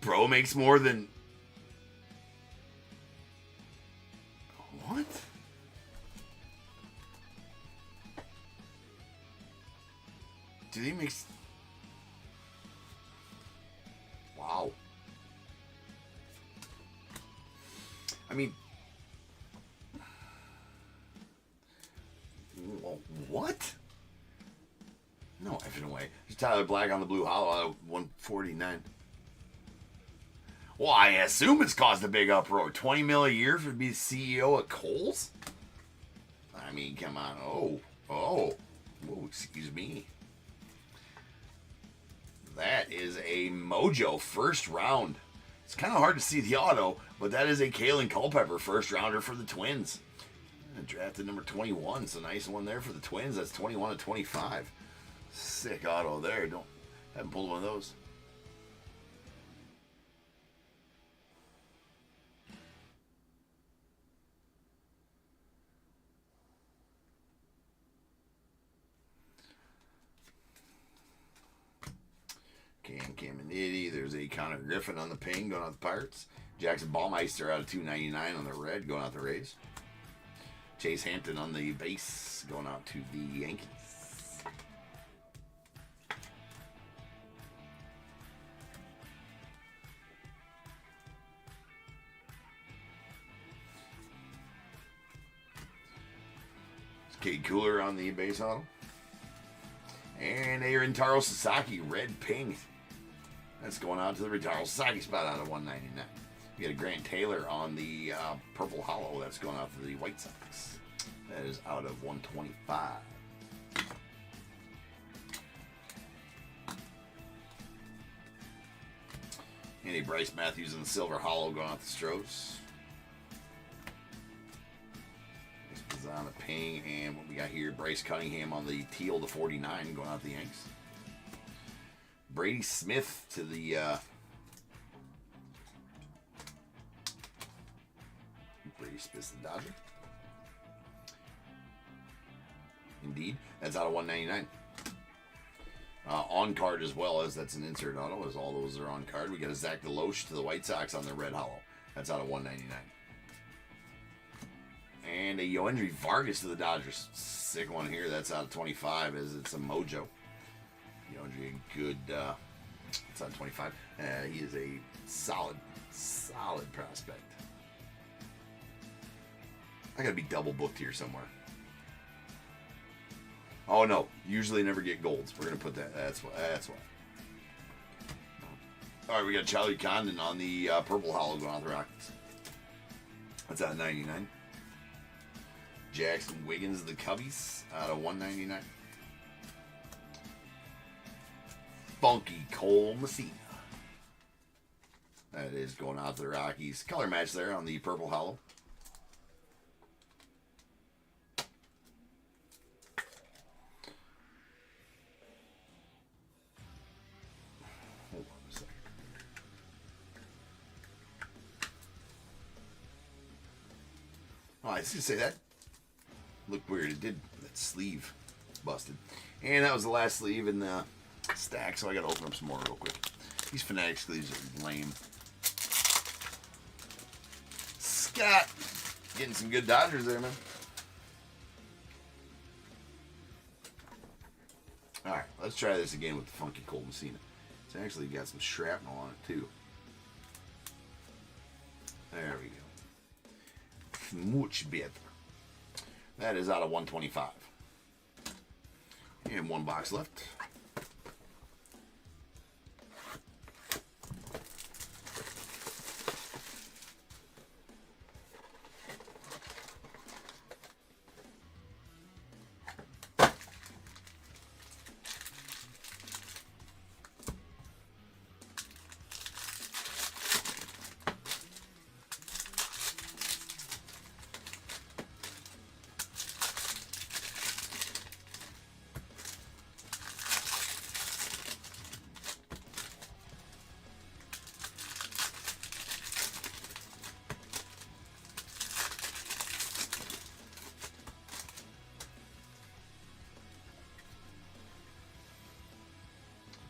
Bro makes more than. What? Dude, he makes. Wow. I mean, what? No effing way. There's Tyler Black on the blue hollow out of 149. Well, I assume it's caused a big uproar. 20 mil a year for to be the CEO of Kohl's? I mean, come on. Oh, excuse me. That is a Mojo first round. It's kind of hard to see the auto, but that is a Kalen Culpepper first rounder for the Twins. Drafted number 21, so nice one there for the Twins. That's 21 to 25. Sick auto there. Haven't pulled one of those. Cam Caminiti. There's a Connor Griffin on the ping going out the Pirates. Jackson Ballmeister out of 299 on the red going out the Rays. Chase Hampton on the base going out to the Yankees. Cade Cooler on the base auto. And a Rintaro Sasaki red ping. That's going out to the Rintaro Sasaki spot out of 199. We got a Grant Taylor on the purple hollow. That's going out to the White Sox. That is out of 125. And a Bryce Matthews in the silver hollow going out to Stros. On the ping, and what we got here, Bryce Cunningham on the teal to 49 going out the Yanks. Brady Smith to the Brady Smith's the Dodger. Indeed, that's out of 199. On card as well, as that's an insert auto, as all those are on card. We got a Zach DeLoach to the White Sox on the red hollow. That's out of 199. And a Yoendry Vargas to the Dodgers. Sick one here. That's out of 25 as it's a Mojo. Yoendry, a good, it's out of 25. He is a solid prospect. I got to be double booked here somewhere. Oh, no. Usually never get golds. We're going to put that. That's why. All right, we got Charlie Condon on the purple hollow going on the Rockets. That's out of 99. Jackson Wiggins, the Cubbies, out of 199. Funky Cole Messina. That is going out to the Rockies. Color match there on the purple hollow. Hold on a second. Oh, I was going to say that. Looked weird. It did. That sleeve busted. And that was the last sleeve in the stack, so I got to open up some more real quick. These Fanatic sleeves are lame. Scott getting some good Dodgers there, man. All right, let's try this again with the Funky Cole Messina. It's actually got some shrapnel on it, too. There we go. Much better. That is out of 125. And one box left.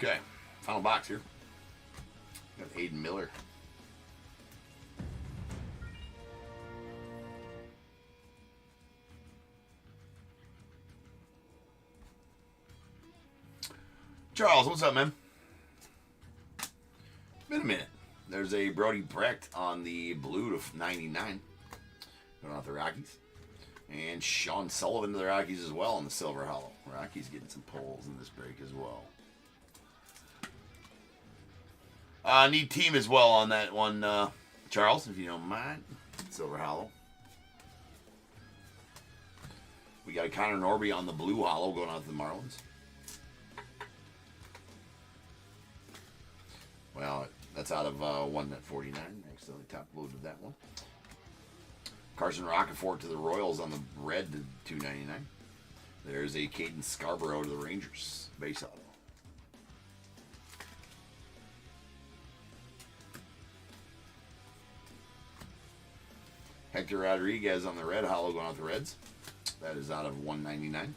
Okay, final box here. Got Aiden Miller. Charles, what's up, man? Been a minute. There's a Brody Brecht on the blue to 99. going out the Rockies. And Sean Sullivan to the Rockies as well in the Silver Hollow. Rockies getting some pulls in this break as well. Need team as well on that one, Charles, if you don't mind. Silver Hollow. We got a Connor Norby on the Blue Hollow going out to the Marlins. Well, that's out of 1.49. Accidentally top loaded that one. Carson Roccaforte to the Royals on the red to $2.99. There's a Caden Scarborough to the Rangers. Base auto. Hector Rodriguez on the red hollow going out the Reds. That is out of $1.99.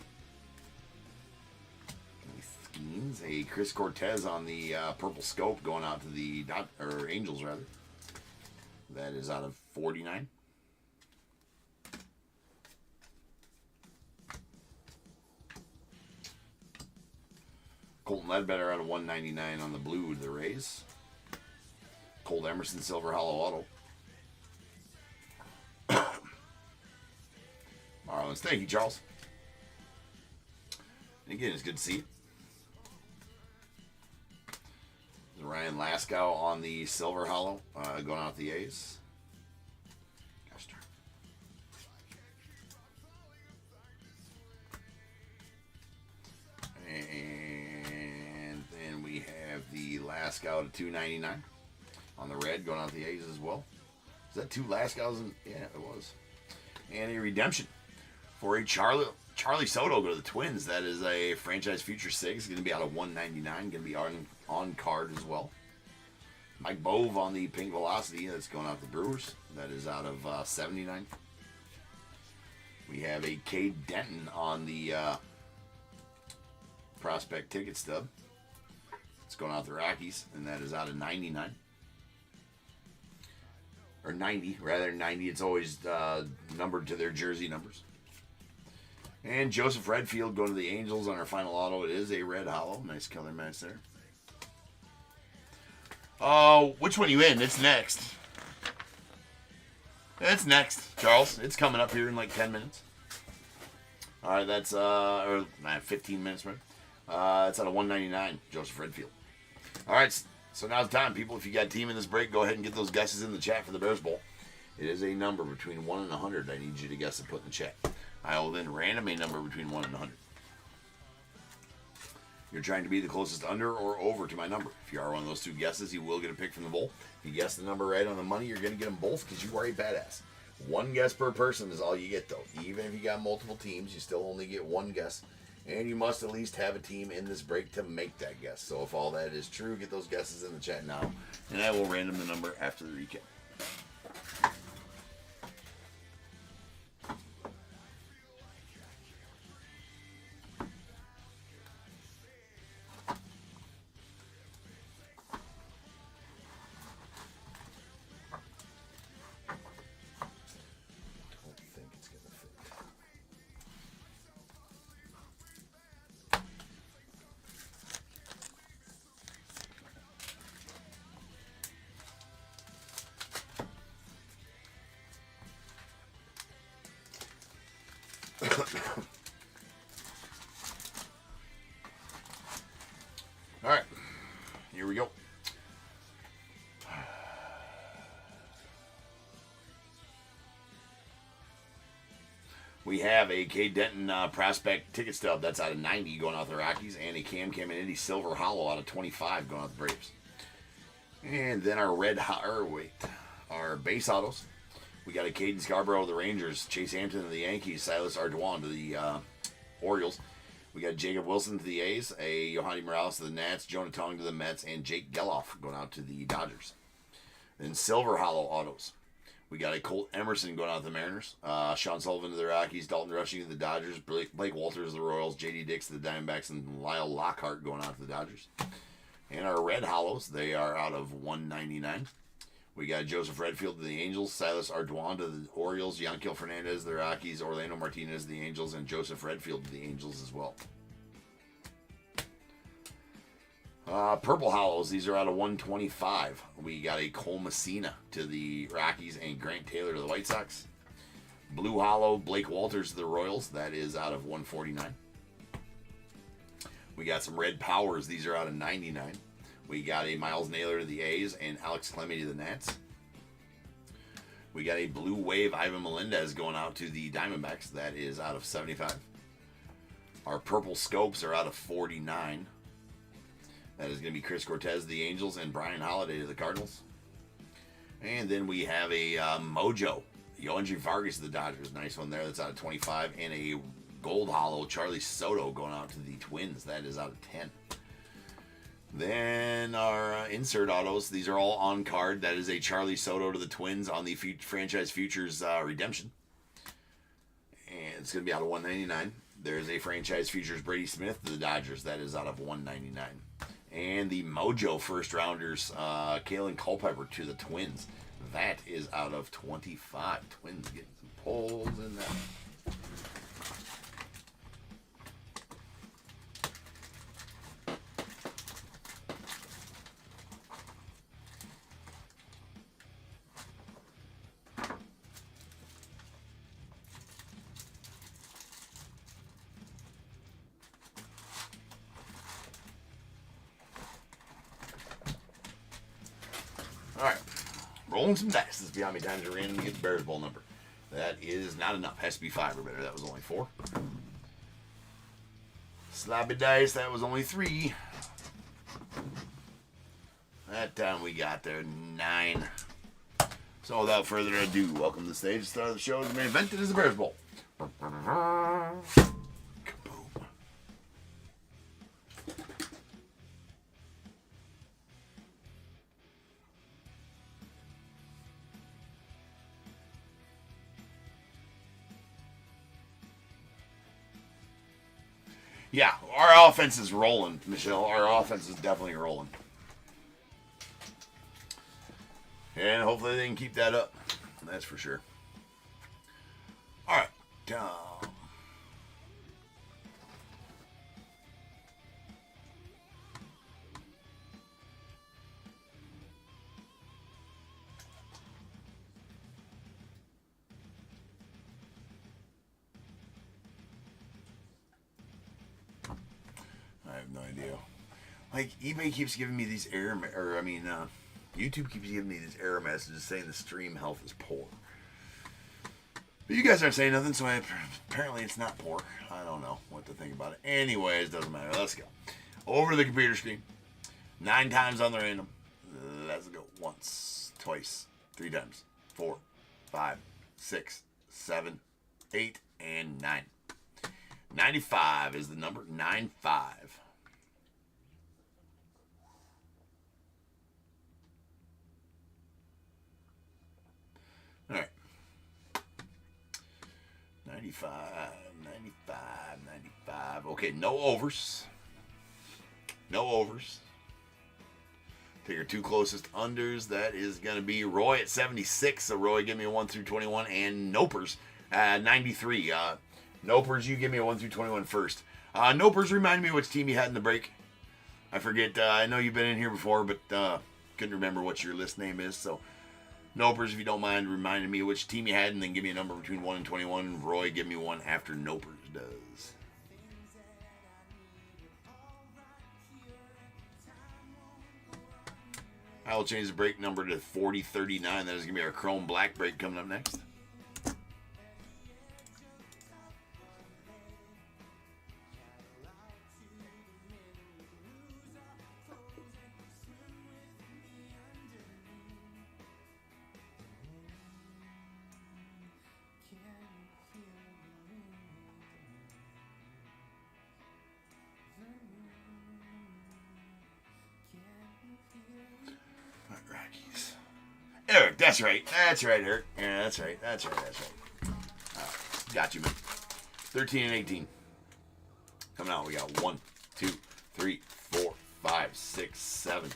Schemes. A Chris Cortez on the purple scope going out to the Angels rather. That is out of $49. Colton Ledbetter out of $1.99 on the blue to the Rays. Colt Emerson Silver Hollow Auto. Marlins. Thank you, Charles. And again, it's good to see you. Ryan Laskow on the Silver Hollow, going out the A's. Gosh darn. And then we have the Laskow to $2.99 on the red, going out the A's as well. Is that two Laskows? Yeah, it was. And a redemption for a Charlie Soto go to the Twins. That is a franchise future 6. Going to be out of $1.99. Going to be on card as well. Mike Bove on the Pink Velocity. That's going out the Brewers. That is out of $79. We have a Cade Denton on the prospect ticket stub. It's going out the Rockies, and that is out of $99. Or 90, rather 90. It's always numbered to their jersey numbers. And Joseph Redfield going to the Angels on our final auto. It is a red hollow. Nice color match there. Oh, which one are you in? It's next. It's next, Charles. It's coming up here in like 10 minutes. All right, that's or 15 minutes, right? It's out of $1.99. Joseph Redfield. All right, so now's the time, people. If you got a team in this break, go ahead and get those guesses in the chat for the Bears Bowl. It is a number between 1 and 100. I need you to guess and put in the chat. I will then random a number between 1 and 100. You're trying to be the closest under or over to my number. If you are one of those two guesses, you will get a pick from the bowl. If you guess the number right on the money, you're going to get them both because you are a badass. One guess per person is all you get, though. Even if you got multiple teams, you still only get one guess. And you must at least have a team in this break to make that guess. So if all that is true, get those guesses in the chat now. And I will random the number after the recap. All right, here we go. We have a Cade Denton prospect ticket stub. That's out of 90 going out the Rockies. And a Cam Caminiti Silver Hollow out of 25 going out the Braves. And then our our base autos. We got a Caden Scarborough of the Rangers, Chase Hampton of the Yankees, Silas Ardoin to the Orioles. We got Jacob Wilson to the A's, a Yohani Morales to the Nats, Jonah Tong to the Mets, and Jake Geloff going out to the Dodgers. Then Silver Hollow autos. We got a Colt Emerson going out to the Mariners, Sean Sullivan to the Rockies, Dalton Rushing to the Dodgers, Blake Walters to the Royals, J.D. Dix to the Diamondbacks, and Lyle Lockhart going out to the Dodgers. And our red hollows, they are out of $1.99. We got Joseph Redfield to the Angels, Silas Ardoin to the Orioles, Yanquiel Fernandez to the Rockies, Orlando Martinez to the Angels, and Joseph Redfield to the Angels as well. Purple hollows, these are out of $125. We got a Cole Messina to the Rockies and Grant Taylor to the White Sox. Blue Hollow, Blake Walters of the Royals. That is out of 149. We got some Red Powers. These are out of 99. We got a Miles Naylor to the A's and Alex Clemente to the Nats. We got a Blue Wave Ivan Melendez going out to the Diamondbacks. That is out of 75. Our Purple Scopes are out of 49. That is going to be Chris Cortez to the Angels and Brian Holiday to the Cardinals. And then we have a Mojo. Yoandre Vargas to the Dodgers. Nice one there. That's out of 25. And a Gold Hollow Charlie Soto going out to the Twins. That is out of 10. Then our insert autos. These are all on card. That is a Charlie Soto to the Twins on the Franchise Futures Redemption. And it's going to be out of 199. There's a Franchise Futures Brady Smith to the Dodgers. That is out of 199. And the Mojo first rounders, Kalen Culpepper to the Twins. That is out of 25. Twins getting some pulls in that. Alright, rolling some dice. This is Beyond Me Times to random to get the Bears Bowl number. That is not enough. Has to be 5 or better. That was only 4. Sloppy dice. That was only 3. That time we got there 9. So without further ado, welcome to the stage. The start of the show is the main event. It is the Bears Bowl. Yeah, our offense is rolling, Michelle. Our offense is definitely rolling. And hopefully they can keep that up. That's for sure. All right. I have no idea. Like, eBay keeps giving me these YouTube keeps giving me these error messages saying the stream health is poor. But you guys aren't saying nothing, so apparently it's not poor. I don't know what to think about it. Anyways, doesn't matter. Let's go. Over to the computer screen. 9 times on the random. Let's go. Once, twice, 3 times, 4, 5, 6, 7, 8, and 9. 95 is the number. 95. All right. 95, 95, 95. Okay, no overs. No overs. Take our 2 closest unders. That is going to be Roy at 76. So Roy, give me a 1 through 21. And Nopers at 93. Nopers, you give me a 1 through 21 first. Nopers, remind me which team you had in the break. I forget. I know you've been in here before, but couldn't remember what your list name is. So, Nopers, if you don't mind reminding me which team you had, and then give me a number between 1 and 21. Roy, give me one after Nopers does. I will change the break number to 4039. That is going to be our Chrome Black break coming up next. Eric, that's right. That's right, Eric. Yeah, that's right. That's right. That's right. Got you, man. 13 and 18. Coming out, we got 1, 2, 3, 4, 5, 6, 7,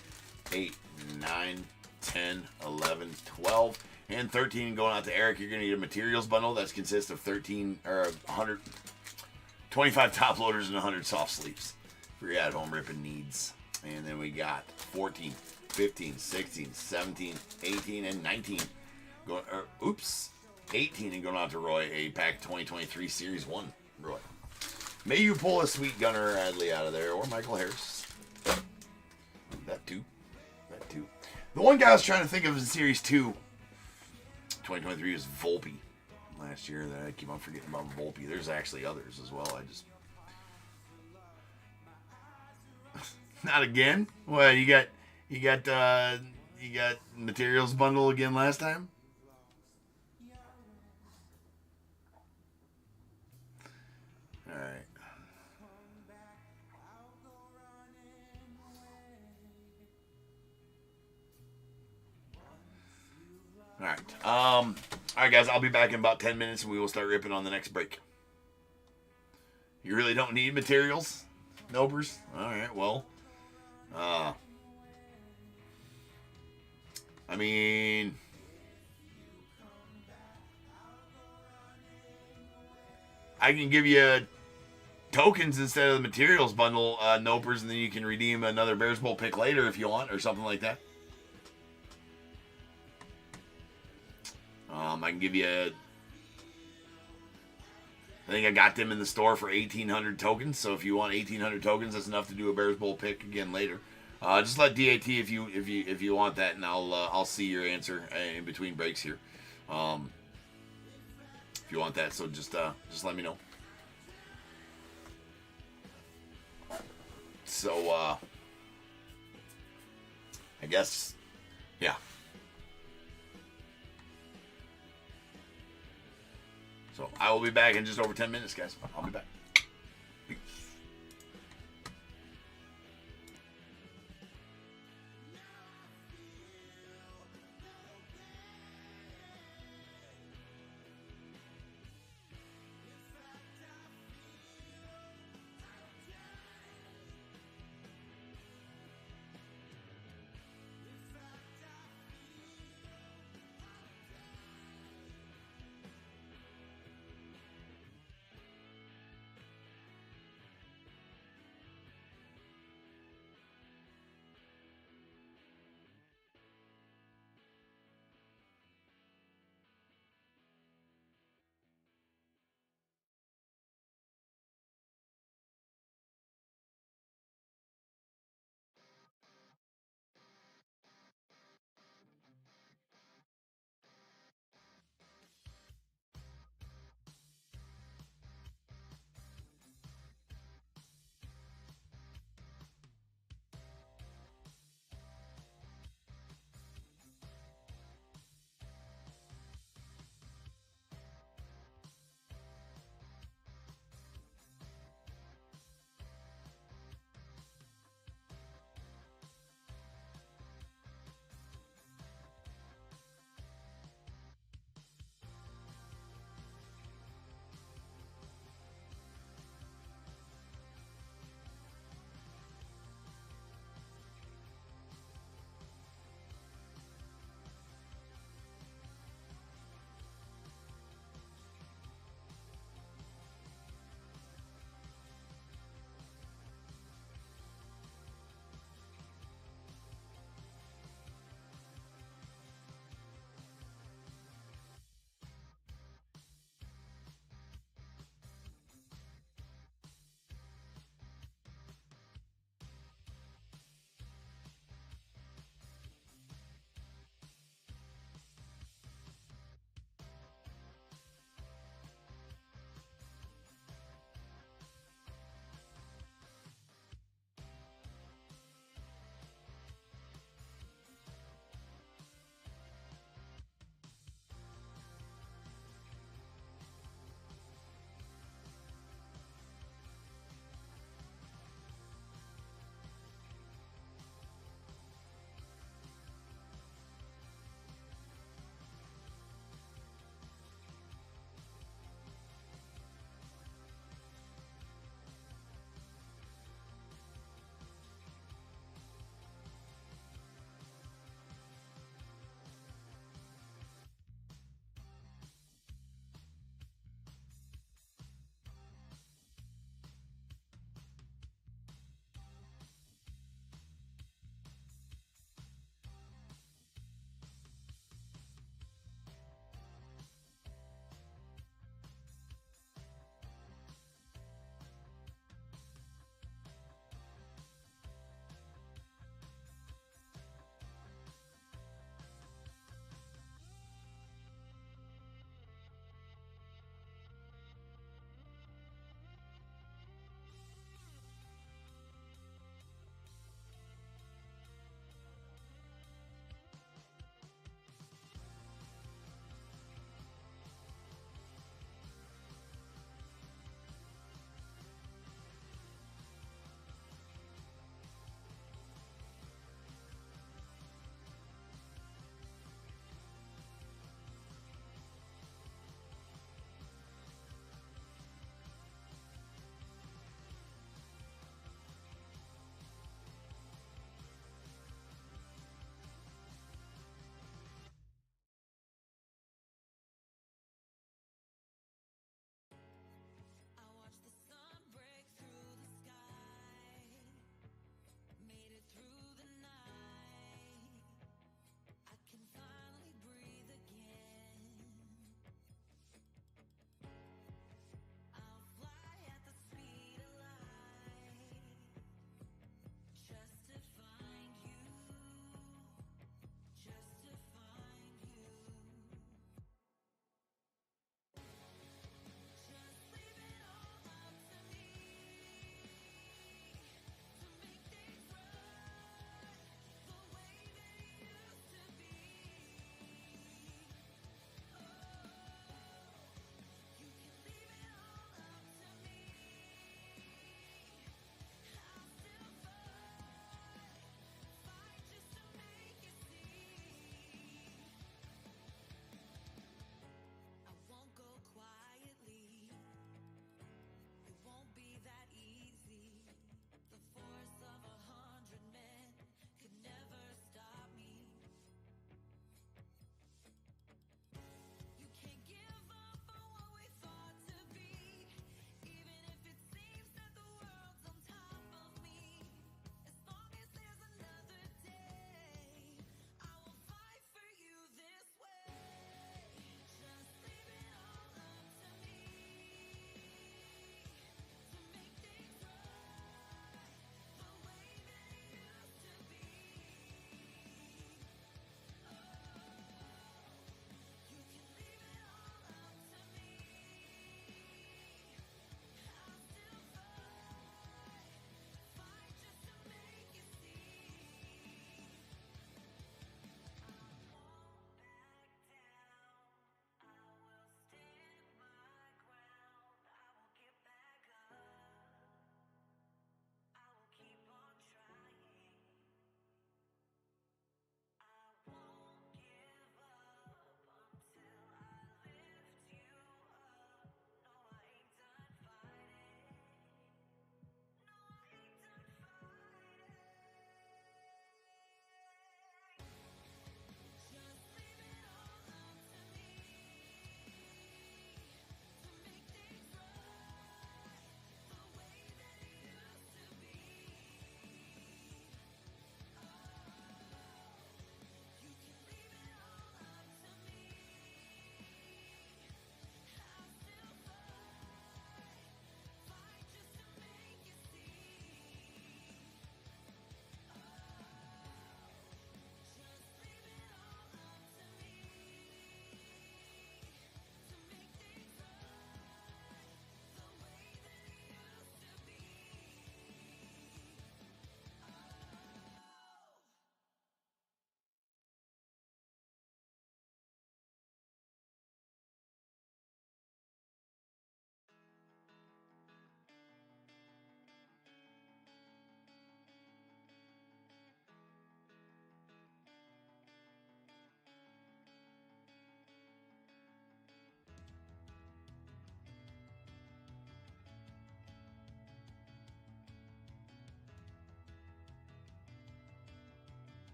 8, 9, 10, 11, 12, and 13 going out to Eric. You're going to need a materials bundle that consists of 25 top loaders and 100 soft sleeves for your at-home ripping needs. And then we got 14, 15, 16, 17, 18, and 19. 18 and going out to Roy, a pack 2023 Series 1. Roy. May you pull a sweet Gunnar Adley out of there, or Michael Harris. That too. That too. The one guy I was trying to think of in Series 2, 2023, was Volpe. Last year, that I keep on forgetting about Volpe. There's actually others as well. I just... Not again? Well, you got materials bundle again last time? Alright. Alright, guys, I'll be back in about 10 minutes and we will start ripping on the next break. You really don't need materials? Nopers? Alright, well. I mean... I can give you tokens instead of the materials bundle, Nopers, and then you can redeem another Bears Bowl pick later if you want, or something like that. I can give you... I think I got them in the store for 1,800 tokens, so if you want 1,800 tokens, that's enough to do a Bears Bowl pick again later. Just let DAT if you want that, and I'll see your answer in between breaks here. If you want that, so just let me know. So I guess, yeah. So I will be back in just over 10 minutes, guys. I'll be back. Peace.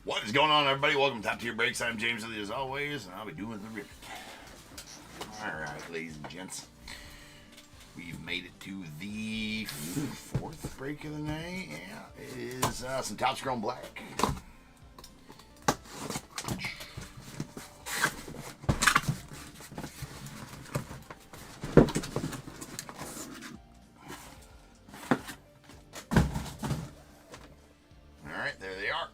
What is going on, everybody? Welcome to Top Tier Breaks. I'm James Lee, as always, and I'll be doing the rip. Alright, ladies and gents. We've made it to the fourth break of the night. Yeah, it is some Topps Chrome Black. Alright, there they are.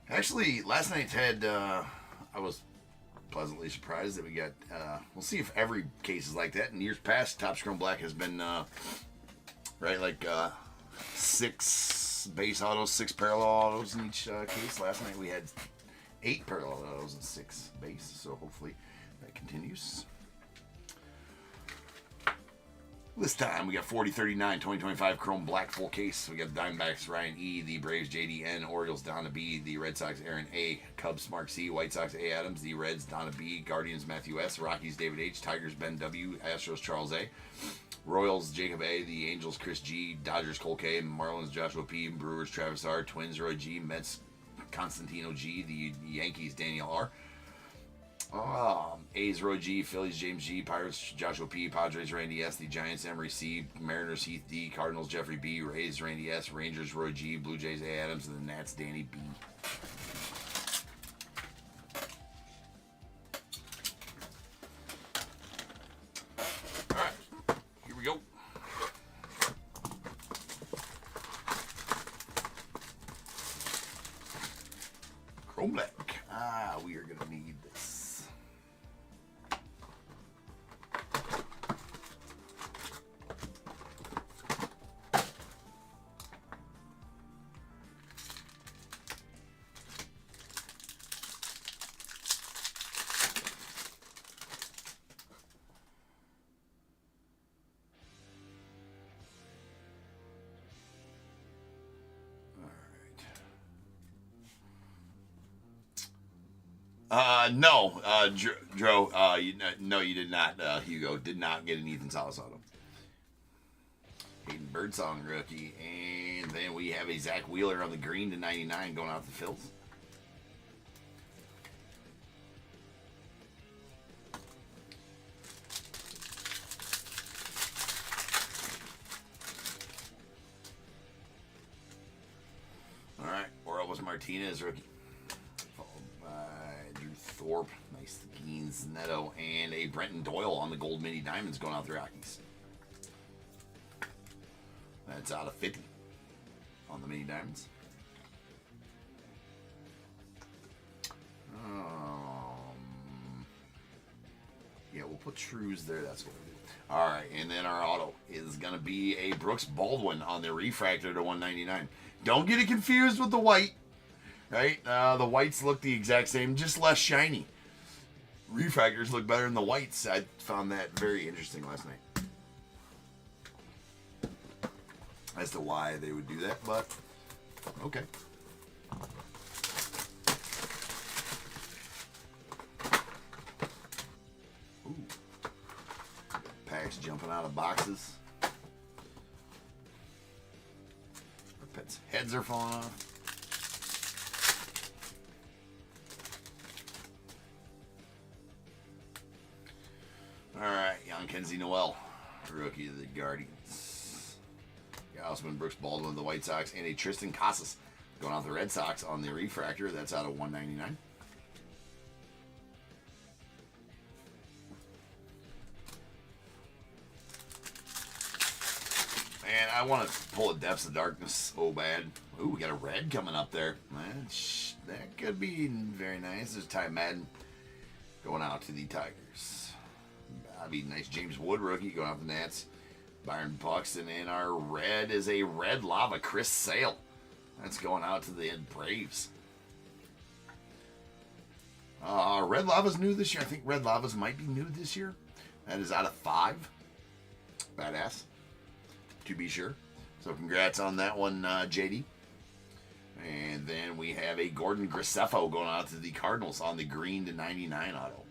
Actually, last night's had, I was pleasantly surprised that we got, we'll see if every case is like that. In years past, Topps Chrome Black has been, right, like 6 base autos, 6 parallel autos in each case. Last night we had 8 parallel autos and 6 base, so hopefully that continues. This time we got 4039 2025 Chrome Black full case. We got the Diamondbacks Ryan E, the Braves JDN, Orioles Donna B, the Red Sox Aaron A, Cubs Mark C, White Sox A Adams, the Reds Donna B, Guardians Matthew S, Rockies David H, Tigers Ben W, Astros Charles A, Royals Jacob A, the Angels Chris G, Dodgers Cole K, Marlins Joshua P, Brewers Travis R, Twins Roy G, Mets Constantino G, the Yankees Daniel R. A's Roy G, Phillies James G, Pirates Joshua P, Padres Randy S, the Giants Emery C, Mariners Heath D, Cardinals Jeffrey B, Rays Randy S, Rangers Roy G, Blue Jays A Adams, and the Nats Danny B. Alright, here we go. Chrome Black. We are going to need this. No, Dro, no, you did not. Hugo did not get an Ethan Salas auto. Hayden Birdsong rookie, and then we have a Zach Wheeler on the green to 99 going out the Phils. All right, Orelvis Martinez rookie. Thorpe, nice Geens, Neto, and a Brenton Doyle on the gold mini diamonds going out the Rockies. That's out of 50 on the mini diamonds. Yeah, we'll put Trues there. That's what we'll do. All right, and then our auto is going to be a Brooks Baldwin on the refractor to 199. Don't get it confused with the white. Right? The whites look the exact same, just less shiny. Refractors look better than the whites. I found that very interesting last night. As to why they would do that, but okay. Ooh. Packs jumping out of boxes. Our pets' heads are falling off. Alright, young Kenzie Noel, rookie of the Guardians. Osman Brooks Baldwin of the White Sox, and a Tristan Casas going out the Red Sox on the refractor. That's out of 199. And I want to pull a Depths of Darkness so bad. Ooh, we got a red coming up there. That could be very nice. There's Ty Madden going out to the Tigers. That'd be nice. James Wood rookie going off the Nats. Byron Buxton, and our red is a Red Lava Chris Sale. That's going out to the Braves. Red Lava's new this year. I think Red Lava's might be new this year. That is out of 5. Badass, to be sure. So congrats on that one, JD. And then we have a Gordon Graceffo going out to the Cardinals on the green to 99 auto.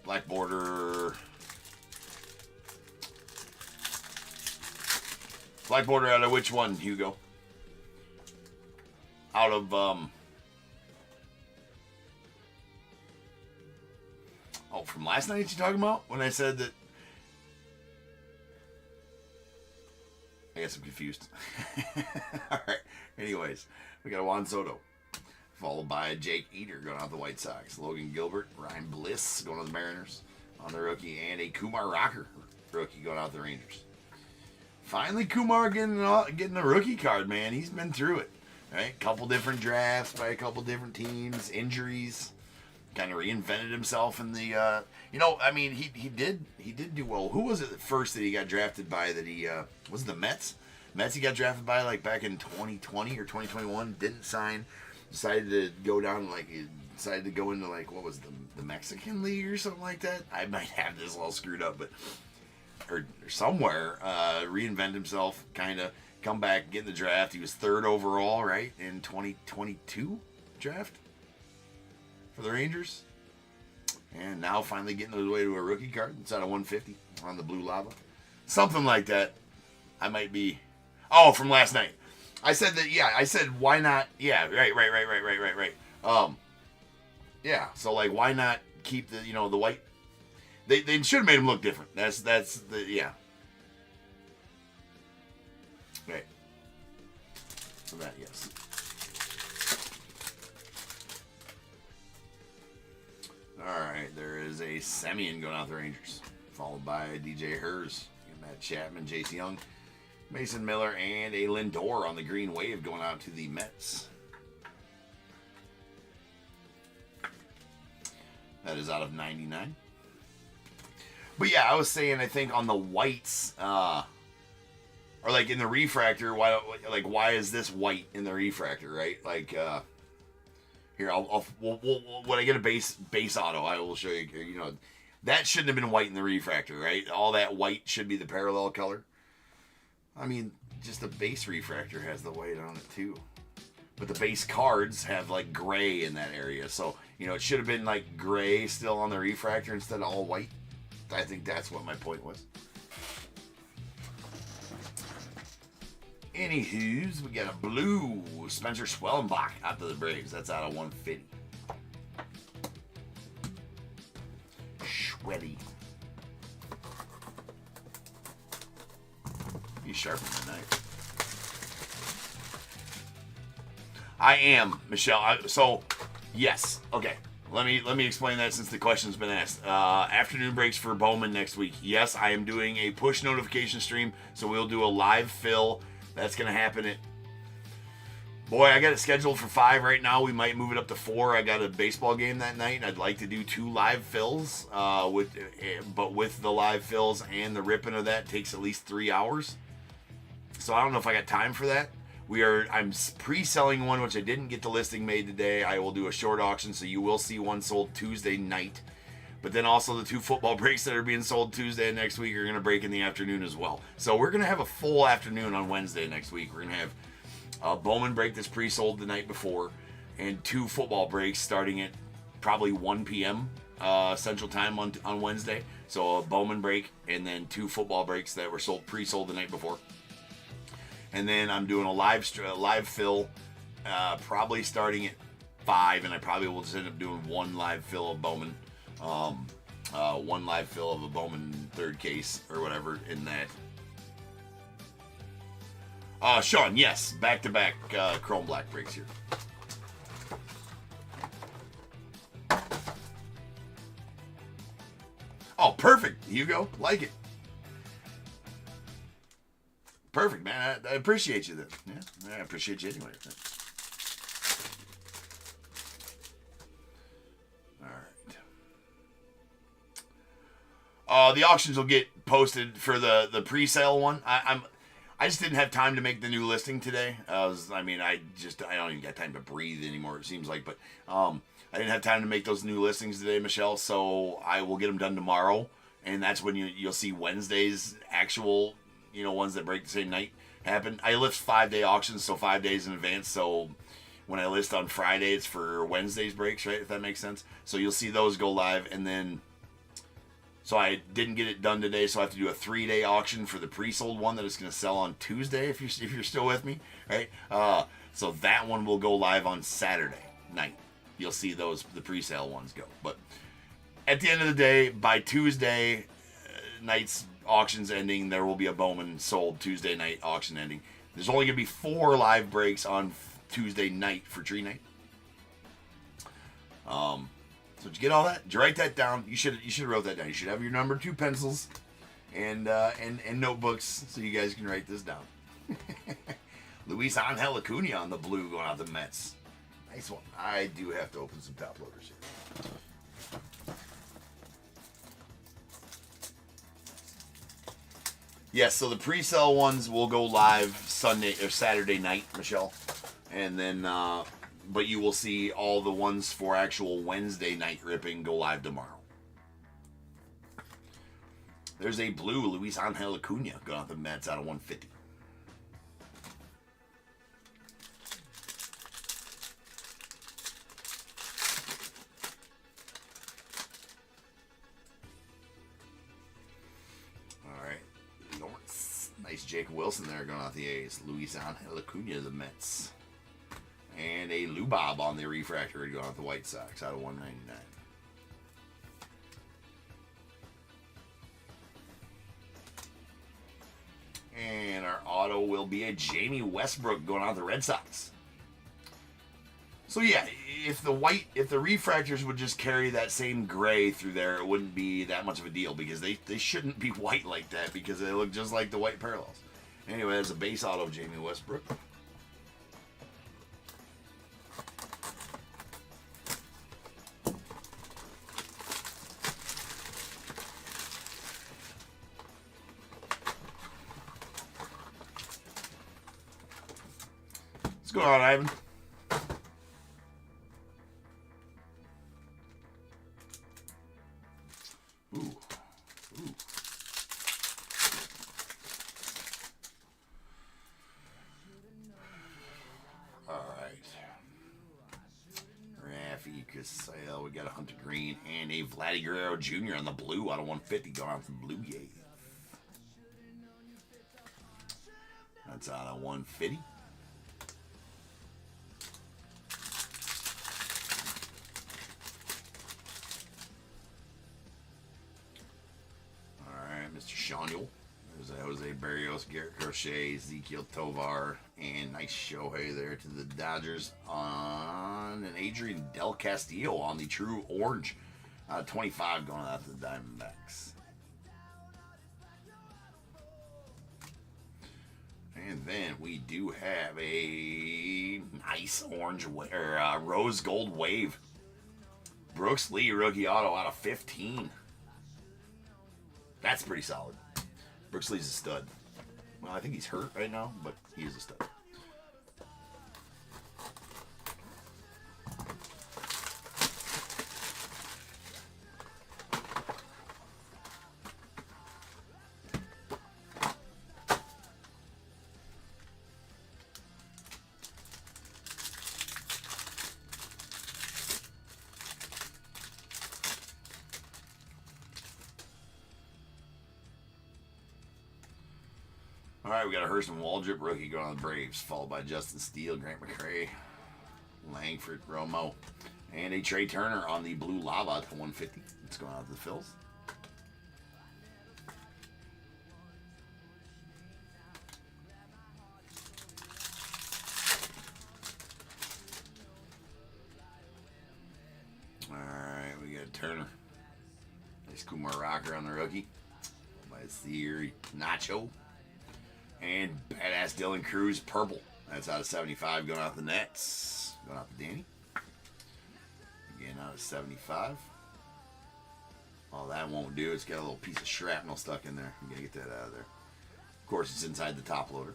Black border. Black border out of which one, Hugo? Out of, oh, from last night you talking about? When I said that... I guess I'm confused. Alright, anyways. We got a Juan Soto. Followed by Jake Eater going out the White Sox. Logan Gilbert, Ryan Bliss going to the Mariners on the rookie. And a Kumar Rocker rookie going out the Rangers. Finally, Kumar getting a rookie card, man. He's been through it. Right? Couple different drafts by a couple different teams. Injuries. Kind of reinvented himself in the... I mean, he did do well. Who was it at first that he got drafted by that he... was it the Mets? Mets he got drafted by like back in 2020 or 2021. Didn't sign. Decided to go down decided to go into like, what was the Mexican League or something like that? I might have this all screwed up, but or somewhere, reinvent himself, kind of come back, get in the draft. He was 3rd overall, right, in 2022 draft for the Rangers. And now finally getting his way to a rookie card. It's out of 150 on the Blue Lava. Something like that. I might be... Oh, from last night. I said that, yeah, I said, why not? Yeah, right. Yeah, so, like, why not keep the, the white... They should have made him look different. That's the, yeah. Right. So that, yes. Alright, there is a Semien going out the Rangers. Followed by DJ Hers, Matt Chapman, Jace Young, Mason Miller, and a Lindor on the Green Wave going out to the Mets. That is out of 99. But yeah, I was saying, I think on the whites, or like in the refractor, why is this white in the refractor, right? Like, here, when I get a base auto, I will show you, that shouldn't have been white in the refractor, right? All that white should be the parallel color. I mean, just the base refractor has the white on it too. But the base cards have like gray in that area. So, it should have been like gray still on the refractor instead of all white. I think that's what my point was. Anywho's, we got a blue Spencer Schwellenbach out to the Braves. That's out of 150. Schweddy. He's sharpening the knife. I am, Michelle. So, yes. Okay. Let me explain that since the question's been asked. Afternoon breaks for Bowman next week. Yes, I am doing a push notification stream, so we'll do a live fill. That's going to happen at... Boy, I got it scheduled for 5 right now. We might move it up to 4. I got a baseball game that night, and I'd like to do 2 live fills. But with the live fills and the ripping of that takes at least 3 hours. So I don't know if I got time for that. I'm pre-selling one, which I didn't get the listing made today. I will do a short auction, so you will see one sold Tuesday night. But then also the 2 football breaks that are being sold Tuesday and next week are going to break in the afternoon as well. So we're going to have a full afternoon on Wednesday next week. We're going to have a Bowman break that's pre-sold the night before and 2 football breaks starting at probably 1 p.m. Central Time on Wednesday. So a Bowman break and then 2 football breaks that were pre-sold the night before. And then I'm doing a live fill, probably starting at 5, and I probably will just end up doing 1 live fill of Bowman, 1 live fill of a Bowman 3rd case or whatever in that. Sean, yes, back-to-back chrome black breaks here. Oh, perfect, Hugo, like it. Perfect, man. I appreciate you then. Yeah, I appreciate you anyway. All right. The auctions will get posted for the pre-sale one. I just didn't have time to make the new listing today. I don't even got time to breathe anymore. It seems like, but I didn't have time to make those new listings today, Michelle. So I will get them done tomorrow, and that's when you'll see Wednesday's actual. Ones that break the same night happen. I list 5-day auctions, so 5 days in advance. So when I list on Friday, it's for Wednesday's breaks, right? If that makes sense. So you'll see those go live, and then So I didn't get it done today, so I have to do a 3-day auction for the pre-sold one that is going to sell on Tuesday. If you're still with me, right? So that one will go live on Saturday night. You'll see the pre-sale ones go. But at the end of the day, by Tuesday night's auctions ending, there will be a Bowman sold Tuesday night auction ending. There's only going to be 4 live breaks on Tuesday night for tree night. So did you get all that? Did you write that down? You should have wrote that down. You should have your number 2 pencils and notebooks so you guys can write this down. Luis Angel Acuna on the blue going out the Mets. Nice one. I do have to open some top loaders here. Yes, so the pre-sale ones will go live Sunday or Saturday night, Michelle, and then. But you will see all the ones for actual Wednesday night ripping go live tomorrow. There's a blue Luis Angel Acuna going out the Mets out of 150. All right. Nice Jake Wilson there going out the A's. Luis Angel Acuna, the Mets. And a Lubob on the refractor going out the White Sox out of 199. And our auto will be a Jamie Westbrook going out the Red Sox. So yeah, if the refractors would just carry that same gray through there, it wouldn't be that much of a deal because they shouldn't be white like that because they look just like the white parallels. Anyway, that's a base auto Jamie Westbrook. What's going on, Ivan? Ooh. All right. Raffy Casale, we got a Hunter Green and a Vladdy Guerrero Jr. on the blue out of 150 going out the Blue Jays. That's out of 150. Mr. Shaniel. There's Jose Barrios, Garrett Crochet, Ezekiel Tovar, and nice Shohei there to the Dodgers on an Adrian Del Castillo on the True Orange. 25 going out to the Diamondbacks. And then we do have a nice orange or rose gold wave. Brooks Lee rookie auto out of 15. That's pretty solid. Brooks Lee's a stud. Well, I think he's hurt right now, but he is a stud. All right, we got a Hurston Waldrop rookie going on the Braves, followed by Justin Steele, Grant McCray, Langford, Romo, and a Trey Turner on the blue lava to 150. It's going out to the Phils. All right, we got Turner. Nice Kumar Rocker on the rookie. By Theory Nacho. And badass Dylan Cruz, purple. That's out of 75, going out the Nets. Going out to Danny. Again, out of 75. All that won't do. It's got a little piece of shrapnel stuck in there. I'm going to get that out of there. Of course, it's inside the top loader.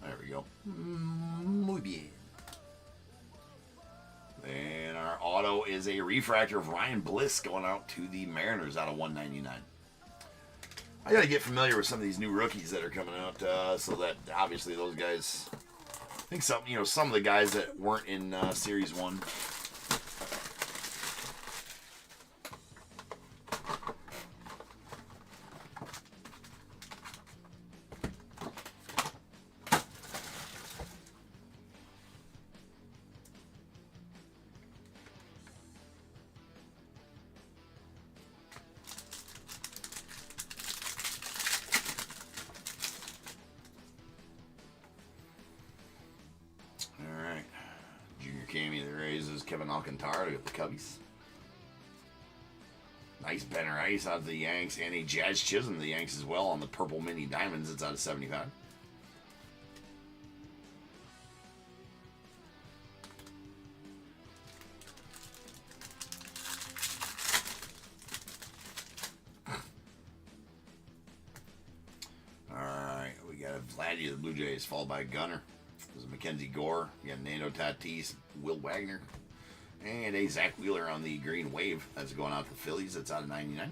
There we go. Muy bien. And our auto is a refractor of Ryan Bliss going out to the Mariners out of 199. I got to get familiar with some of these new rookies that are coming out, so that obviously those guys. I think some of the guys that weren't in Series 1 is Kevin Alcantara with the Cubbies. Nice Benner Ice out of the Yanks, and a Jazz Chisholm of the Yanks as well on the purple mini diamonds. It's out of 75. Alright, we got a Vladdy of the Blue Jays, followed by Gunner. There's a Mackenzie Gore. You got Nando Tatis, Will Wagner. And a Zach Wheeler on the green wave. That's going out to the Phillies. That's out of 99.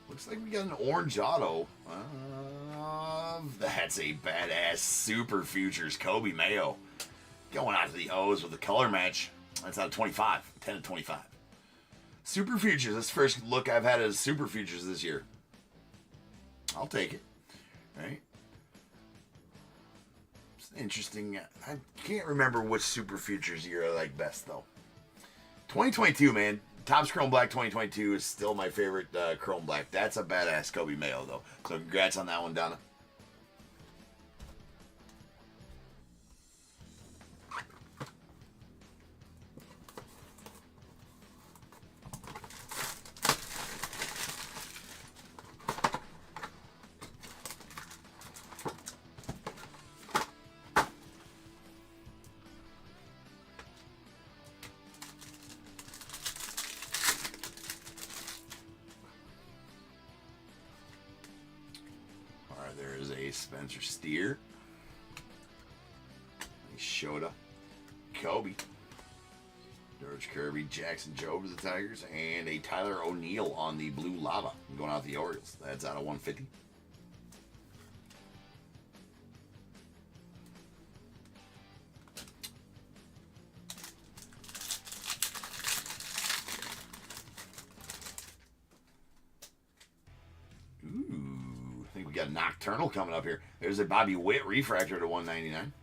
Looks like we got an orange auto. That's a badass Super Futures Kobe Mayo. Going out to the O's with the color match. That's out of 25. 10 to 25. Super Futures. That's the first look I've had at Super Futures this year. I'll take it. Right? Interesting. I can't remember which Super Futures year I like best, though. 2022, man. Topps Chrome Black 2022 is still my favorite Chrome Black. That's a badass Kobe Mayo, though. So congrats on that one, Donna. There is a Spencer Steer, a Shota, Kobe, George Kirby, Jackson Jobe to the Tigers, and a Tyler O'Neill on the Blue Lava going out the Orioles. That's out of 150. I think we got a Nocturnal coming up here. There's a Bobby Witt refractor to 199.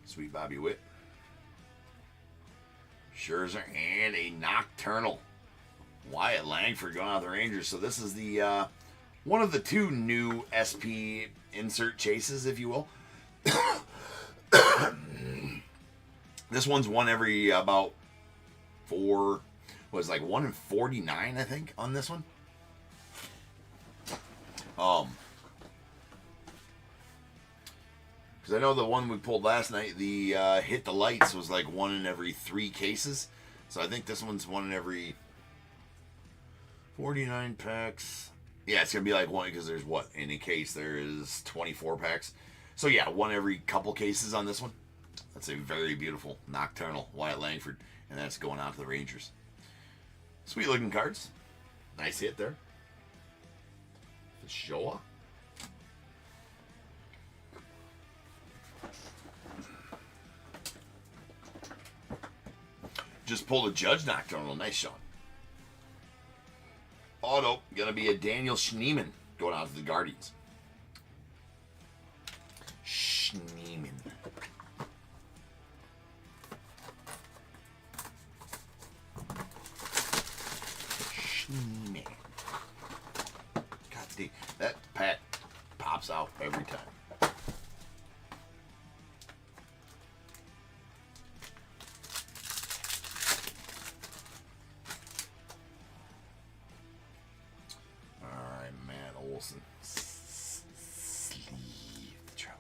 Sweet Bobby Witt. Scherzer and a Nocturnal. Wyatt Langford going out the Rangers. So this is the one of the two new SP insert chases, if you will. This one's one every about 1 in 49, I think, on this one. Because I know the one we pulled last night, the Hit the Lights, was like 1 in every 3 cases. So I think this one's 1 in every 49 packs. Yeah, it's going to be like 1, because there's what? In a case, there is 24 packs. So yeah, 1 every couple cases on this one. That's a very beautiful Nocturnal Wyatt Langford, and that's going out to the Rangers. Sweet looking cards. Nice hit there. The Showa. Just pulled a Judge Nocturnal. Nice shot. Auto. Gonna be a Daniel Schneemann going out to the Guardians. Schneemann. Man. God dang, that pack pops out every time. Alright, Matt Olson. Sleeve the trout.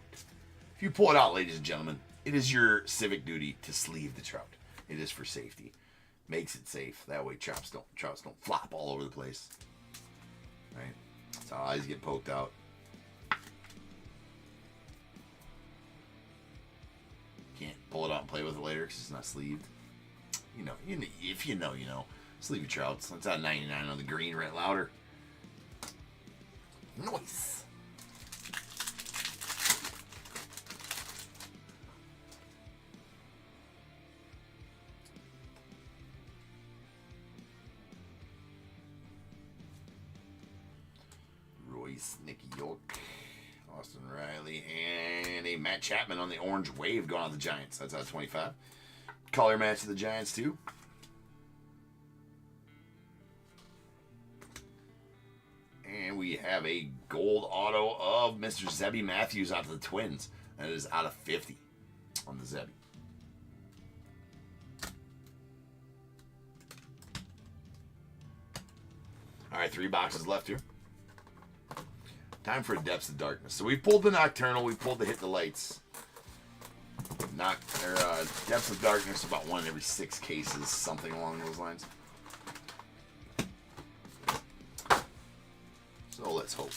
If you pull it out, ladies and gentlemen, it is your civic duty to sleeve the trout. It is for safety. Makes it safe. That way trouts don't flop all over the place. Right? That's how eyes get poked out. Can't pull it out and play with it later because it's not sleeved. You know, if you know, you know. Sleeve your trouts. That's out 99 on the green, Rhett Louder. Nice. Nicky York, Austin Riley, and a Matt Chapman on the orange wave going on the Giants. That's out of 25. Color match of the Giants, too. And we have a gold auto of Mr. Zebby Matthews out of the Twins. That is out of 50 on the Zebby. All right, 3 boxes left here. Time for Depths of Darkness. So we pulled the Nocturnal, we pulled the Hit the Lights. Depths of Darkness, about 1 in every 6 cases, something along those lines. So let's hope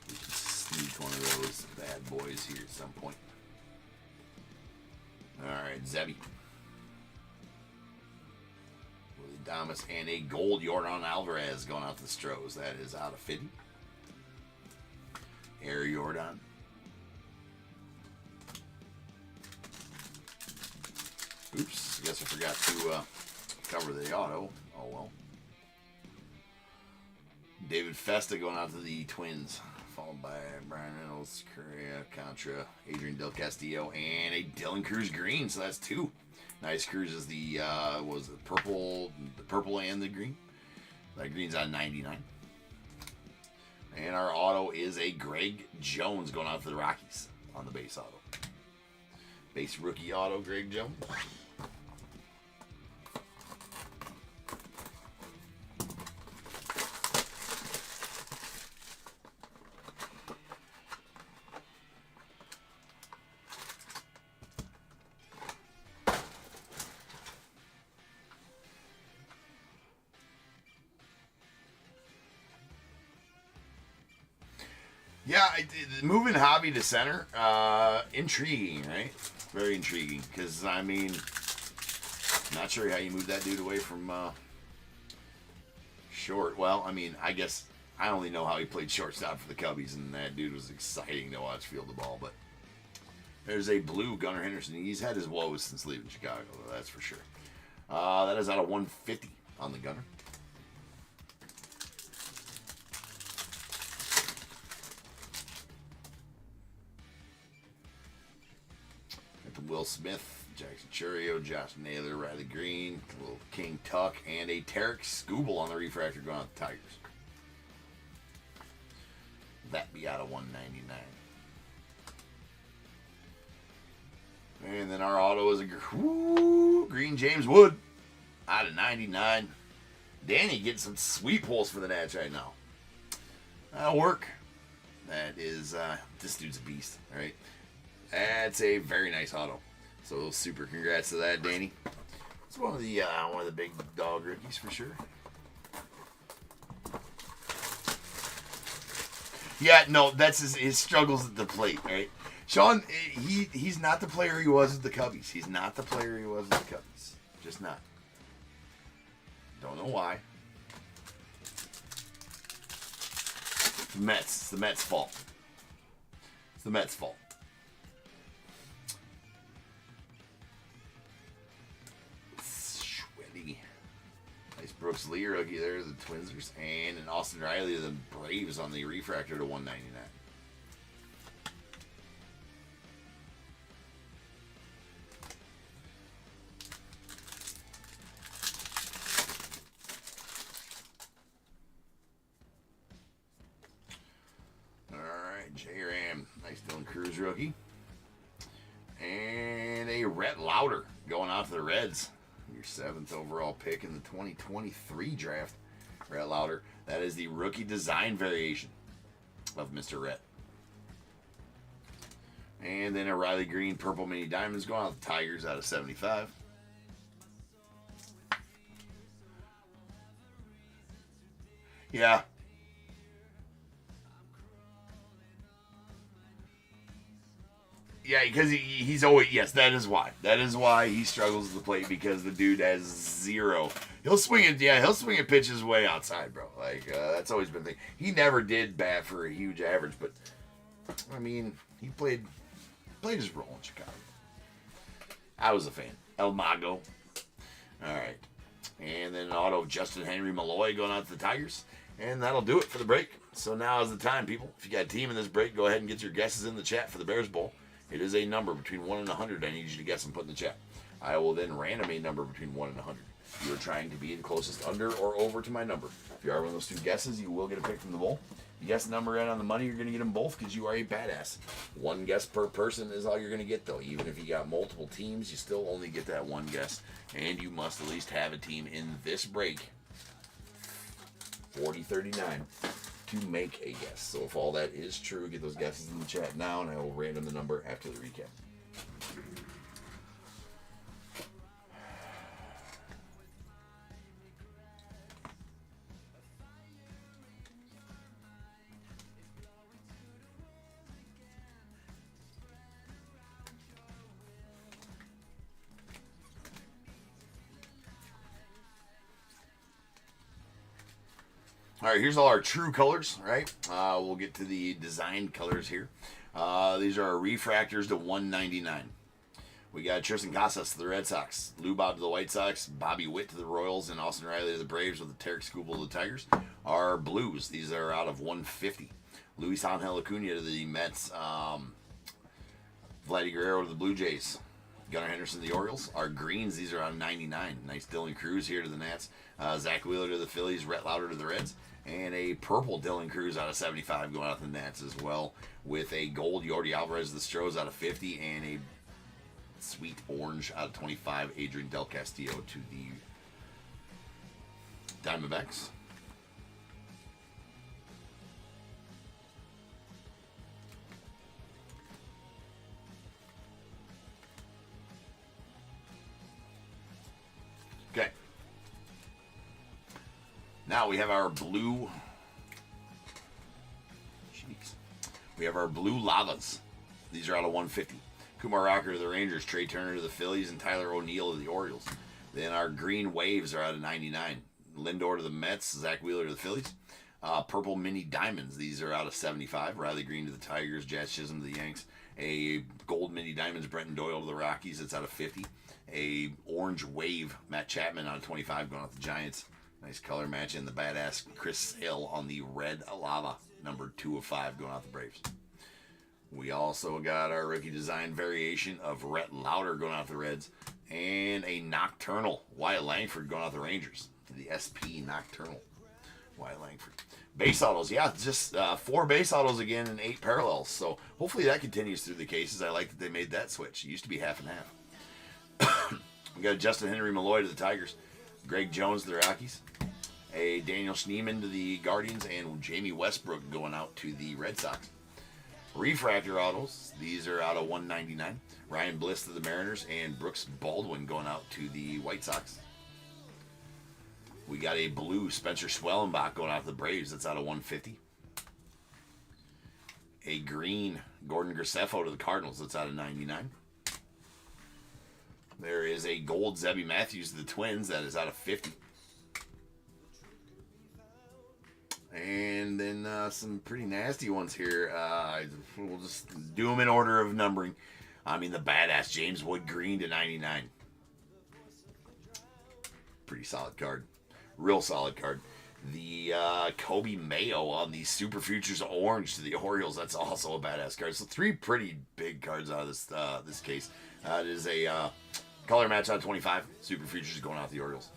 we can sneak one of those bad boys here at some point. Alright, Zebby. Willie Damas and a gold Yordan Alvarez going out to the Stros. That is out of 50. Air Yordan. Oops, I guess I forgot to cover the auto. Oh well. David Festa going out to the Twins, followed by Brian Reynolds, Correa, Contra, Adrian Del Castillo, and a Dylan Cruz green. So that's 2. Nice. Cruz is the purple and the green. That green's on 99. And our auto is a Greg Jones going out to the Rockies on the base auto. Base rookie auto, Greg Jones. Yeah, moving Hobby to center, intriguing, right? Very intriguing, because, I mean, not sure how you move that dude away from short. Well, I mean, I guess I only know how he played shortstop for the Cubbies, and that dude was exciting to watch field the ball. But there's a blue Gunnar Henderson. He's had his woes since leaving Chicago, that's for sure. That is out of 150 on the Gunnar. Will Smith, Jackson Churio, Josh Naylor, Riley Green, little King Tuck, and a Tarek Skubal on the refractor going out to the Tigers. That be out of 199. And then our auto is a green James Wood out of 99. Danny getting some sweet pulls for the Nats right now. That'll work. That is, this dude's a beast, right? That's a very nice auto. So super congrats to that, Danny. It's one of the big dog rookies for sure. Yeah, no, that's his struggles at the plate, right? Sean, he's not the player he was with the Cubbies. He's not the player he was with the Cubbies. Just not. Don't know why. It's the Mets. It's the Mets' fault. It's the Mets' fault. Nice Brooks Lee rookie there, the Twinsers, and an Austin Riley of the Braves on the refractor to 199. All right, J-Ram, nice Dylan Cruz rookie, and a Rhett Lauder going out to the Reds. Your 7th overall pick in the 2023 draft, Rhett Lauder. That is the rookie design variation of Mr. Rhett. And then a Riley Green purple mini diamonds going out the Tigers out of 75. Yeah. Yeah, because he's always, yes, that is why. That is why he struggles at the plate, because the dude has 0. He'll swing it pitches way outside, bro. Like, that's always been the thing. He never did bat for a huge average, but, I mean, he played his role in Chicago. I was a fan. El Mago. All right. And then an auto of Justin Henry Malloy going out to the Tigers. And that'll do it for the break. So now is the time, people. If you got a team in this break, go ahead and get your guesses in the chat for the Bears Bowl. It is a number between 1 and 100 I need you to guess and put in the chat. I will then random a number between 1 and 100. You're trying to be the closest under or over to my number. If you are one of those two guesses, you will get a pick from the bowl. You guess the number in on the money, you're going to get them both because you are a badass. One guess per person is all you're going to get, though. Even if you got multiple teams, you still only get that one guess. And you must at least have a team in this break, 40-39, to make a guess. So if all that is true, get those guesses in the chat now, and I will random the number after the recap. All right, here's all our true colors, right? We'll get to the designed colors here. These are our refractors to 199. We got Tristan Casas to the Red Sox, Lou Bob to the White Sox, Bobby Witt to the Royals, and Austin Riley to the Braves with the Tarek Skubal to the Tigers. Our blues, these are out of 150. Luis Angel Acuna to the Mets, Vladdy Guerrero to the Blue Jays, Gunnar Henderson to the Orioles. Our greens, these are out of 99. Nice Dylan Cruz here to the Nats, Zach Wheeler to the Phillies, Rhett Lauder to the Reds. And a purple Dylan Cruz out of 75 going out to the Nats as well, with a gold Yordi Alvarez to the Stros out of 50, and a sweet orange out of 25 Adrian Del Castillo to the Diamondbacks. Okay. Now we have our blue. Jeez. We have our blue lavas. These are out of 150. Kumar Rocker to the Rangers, Trey Turner to the Phillies, and Tyler O'Neill to the Orioles. Then our green waves are out of 99. Lindor to the Mets, Zach Wheeler to the Phillies. Purple mini diamonds. These are out of 75. Riley Green to the Tigers, Jazz Chisholm to the Yanks. A gold mini diamonds, Brenton Doyle to the Rockies. It's out of 50. A orange wave, Matt Chapman out of 25 going out the Giants. Nice color match, and the badass Chris Sale on the red lava, number 2 of 5 going out the Braves. We also got our rookie design variation of Rhett Lauder going out the Reds, and a Nocturnal Wyatt Langford going out the Rangers. The SP Nocturnal Wyatt Langford. Base autos, yeah, just 4 base autos again and 8 parallels. So hopefully that continues through the cases. I like that they made that switch. It used to be half and half. We got Justin Henry Malloy to the Tigers, Greg Jones to the Rockies, a Daniel Schneemann to the Guardians, and Jamie Westbrook going out to the Red Sox. Refractor autos, these are out of 199. Ryan Bliss to the Mariners, and Brooks Baldwin going out to the White Sox. We got a blue Spencer Schwellenbach going out to the Braves. That's out of 150. A green Gordon Graceffo to the Cardinals. That's out of 99. There is a gold Zebby Matthews to the Twins. That is out of 50. And then some pretty nasty ones here. We'll just do them in order of numbering. I mean, the badass James Wood Green to 99. Pretty solid card. Real solid card. The Kobe Mayo on the Super Futures Orange to the Orioles. That's also a badass card. So 3 pretty big cards out of this case. It is a color match out of 25. Super Futures going out to the Orioles.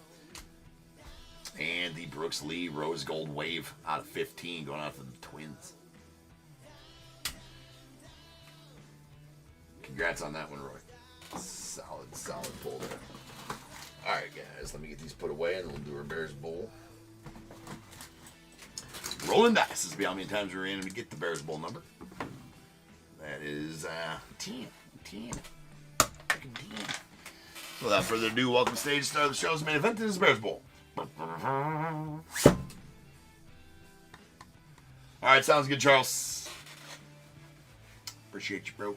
And the Brooks Lee Rose Gold Wave out of 15 going out to the Twins. Congrats on that one, Roy. Solid pull there. All right, guys, let me get these put away and we'll do our Bears Bowl. Rolling dice. This will be how many times we're in to get the Bears Bowl number. That is 10. 10. Freaking 10. Without further ado, welcome to stage start of the show's main event. This is Bears Bowl. All right, sounds good, Charles. Appreciate you, bro.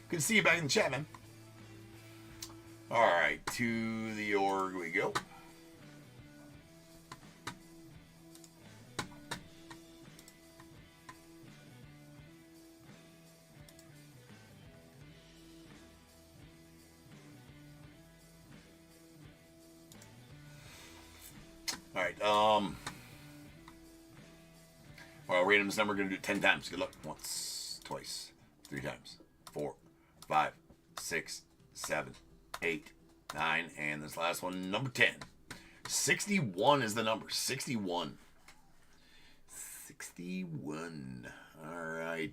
Good to see you back in the chat, man. All right, to the org we go. All right, well, random's number, going to do it 10 times. Good luck. Once, twice, 3 times, 4, 5, 6, 7, 8, 9, and this last one, number 10. 61 is the number. 61. 61. All right.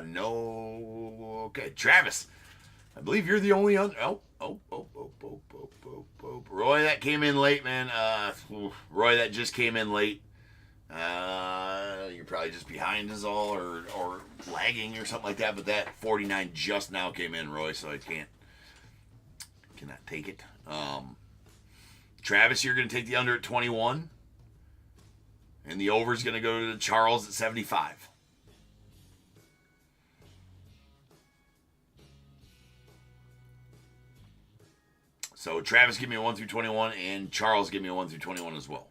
No. Okay, Travis. I believe you're the only other. Roy, that came in late, man. Roy, that just came in late. You're probably just behind us all, or lagging or something like that. But that 49 just now came in, Roy, so I cannot take it. Travis, you're going to take the under at 21. And the over is going to go to Charles at 75. So Travis, give me a 1 through 21, and Charles, give me a 1 through 21 as well.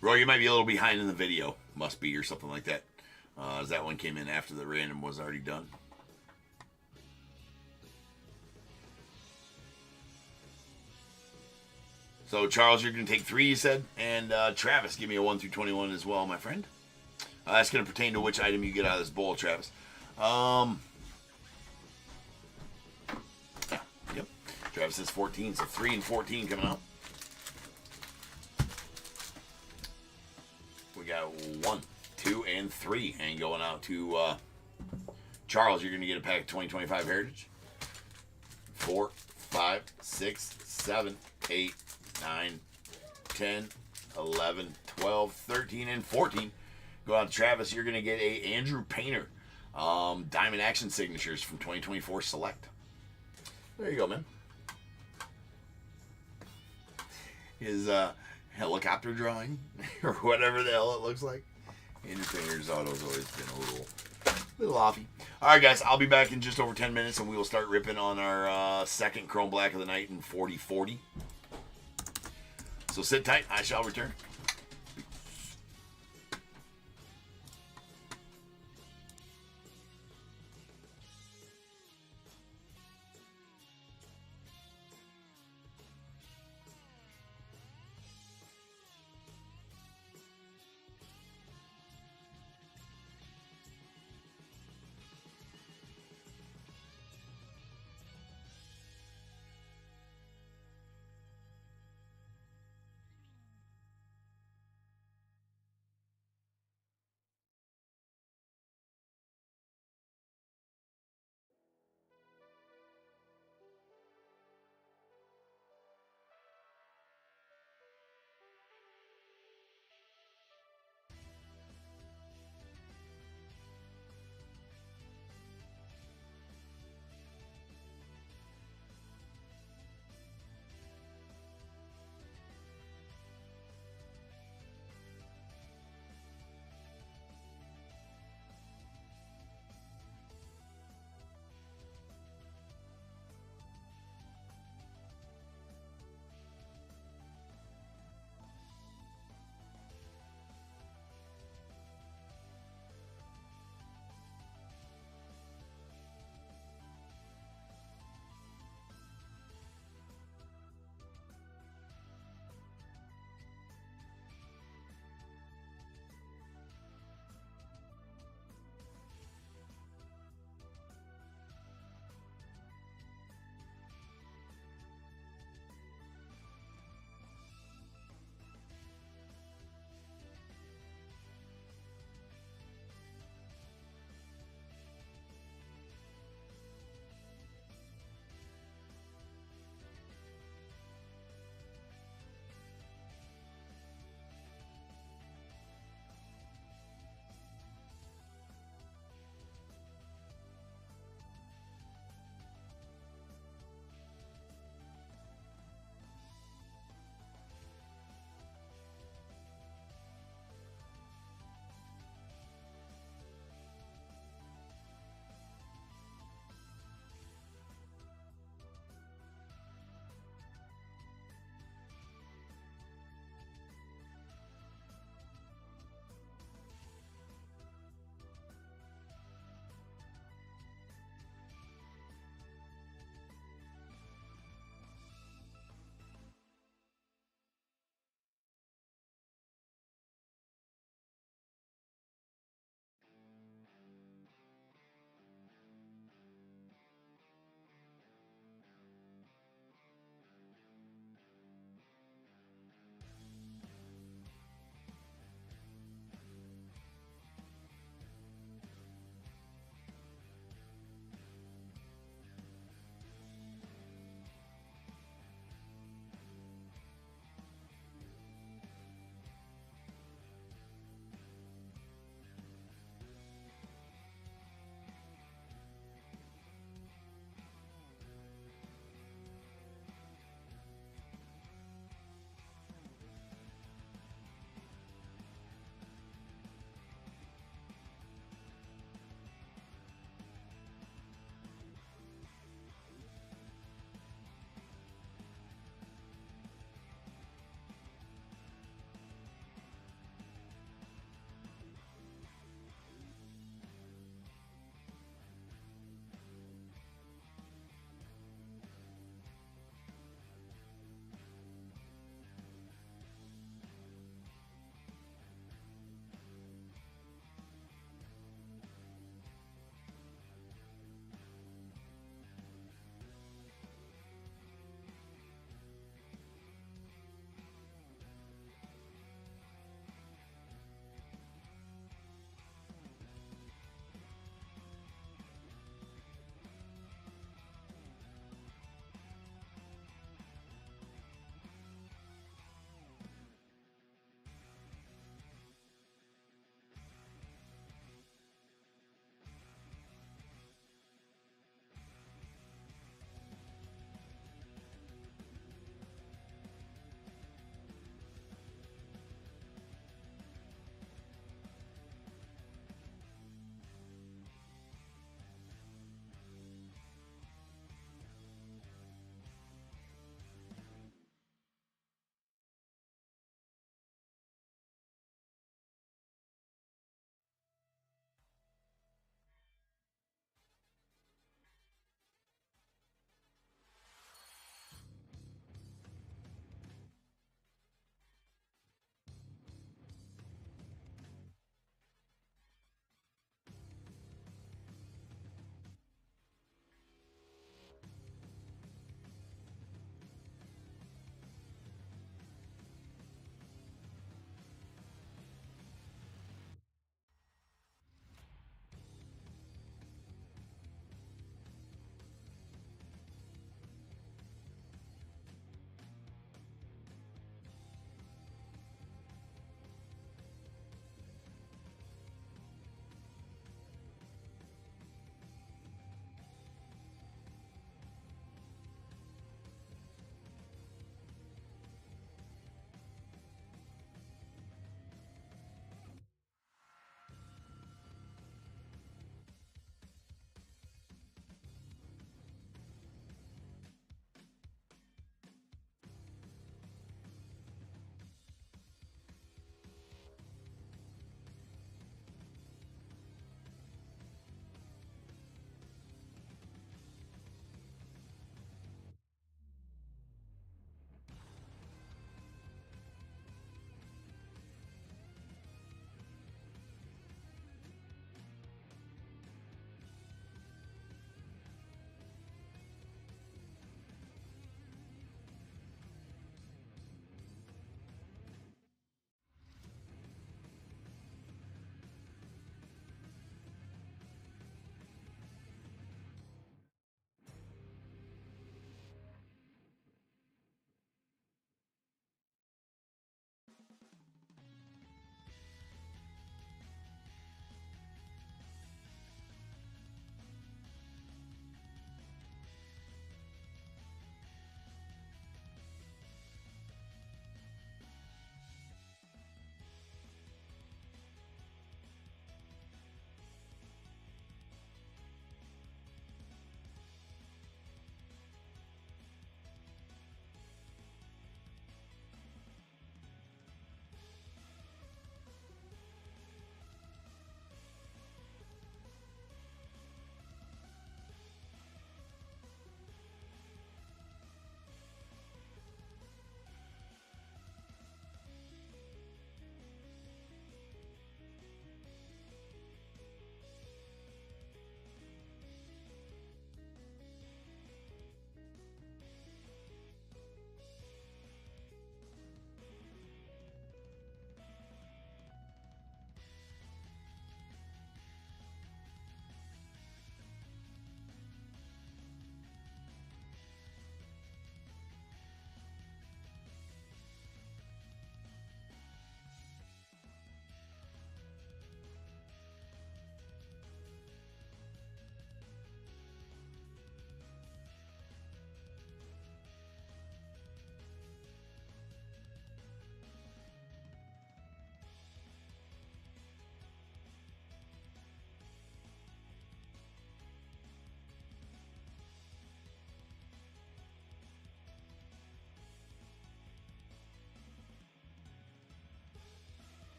Roy, you might be a little behind in the video. Must be, or something like that. As that one came in after the random was already done. So, Charles, you're going to take 3, you said. And Travis, give me a 1 through 21 as well, my friend. That's going to pertain to which item you get out of this bowl, Travis. Yeah, yep. Travis says 14, so 3 and 14 coming up. We got 1, 2, and 3. And going out to Charles, you're going to get a pack of 2025 Heritage. 4, 5, 6, 7, 8, 9, 10, 11, 12, 13, and 14. Go out to Travis. You're going to get a Andrew Painter Diamond Action Signatures from 2024 Select. There you go, man. His helicopter drawing, or whatever the hell it looks like. Andrew Painter's auto's always been a little offy. All right, guys. I'll be back in just over 10 minutes, and we will start ripping on our second Chrome Black of the night in 40-40. So sit tight. I shall return.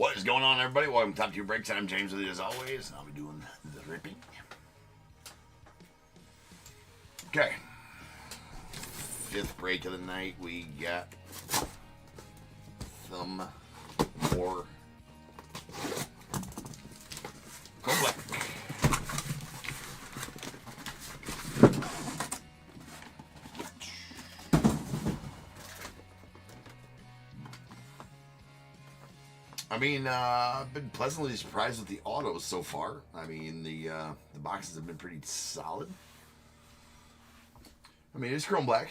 What is going on, everybody? Welcome to Top Tier Breaks. I'm James with you as always. I'll be doing the ripping. Okay. Fifth break of the night. We got some more Chrome Black. I mean, I've been pleasantly surprised with the autos so far. I mean, the boxes have been pretty solid. I mean, it's Chrome Black.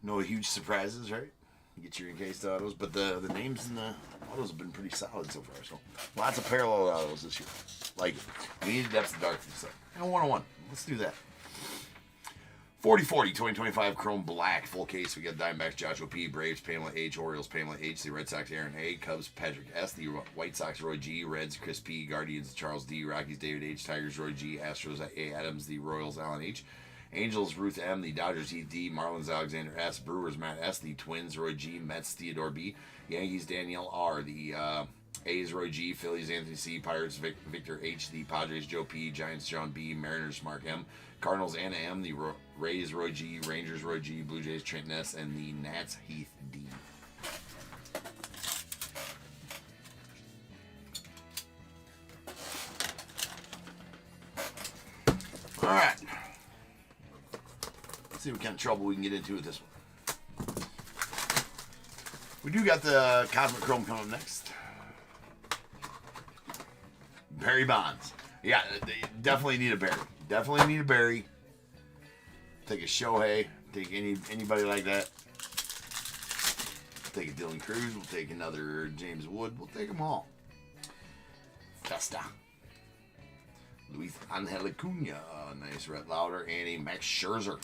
No huge surprises, right? You get your encased autos, but the names in the autos have been pretty solid so far. So lots of parallel autos this year. Like, we need depths of darkness. So, and 101. Let's do that. 40-40, 2025 Chrome Black. Full case. We got Diamondbacks, Joshua P. Braves, Pamela H. Orioles, Pamela H. The Red Sox, Aaron A. Cubs, Patrick S. The White Sox, Roy G. Reds, Chris P. Guardians, Charles D. Rockies, David H. Tigers, Roy G. Astros, A. Adams. The Royals, Alan H. Angels, Ruth M. The Dodgers, E. D. Marlins, Alexander S. Brewers, Matt S. The Twins, Roy G. Mets, Theodore B. Yankees, Danielle R. The A's, Roy G. Phillies, Anthony C. Pirates, Victor H. The Padres, Joe P. Giants, John B. Mariners, Mark M. Cardinals, Anna M. The Rays, Roy G. Rangers, Roy G. Blue Jays, Trent S. And the Nats, Heath D. All right. Let's see what kind of trouble we can get into with this one. We do got the Cosmic Chrome coming up next. Barry Bonds. Yeah, they definitely need a Barry. Definitely need a Barry. Take a Shohei. Take anybody like that. Take a Dylan Cruz. We'll take another James Wood. We'll take them all. Festa. Luis Angel Acuna. Nice Rhett Lauder. And a Max Scherzer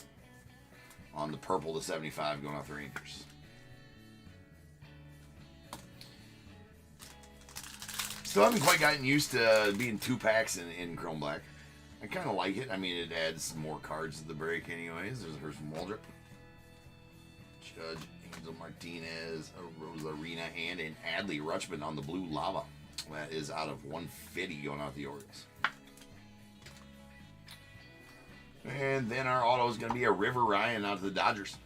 on the purple to 75 going off the Rangers. Still haven't quite gotten used to being 2-packs in Chrome Black. I kind of like it. I mean, it adds more cards to the break anyways. There's her from Waldrop. Judge, Angel Martinez, Rosarina, and an Adley Rutschman on the blue lava. That is out of 150 going out the Orioles. And then our auto is going to be a River Ryan out to the Dodgers.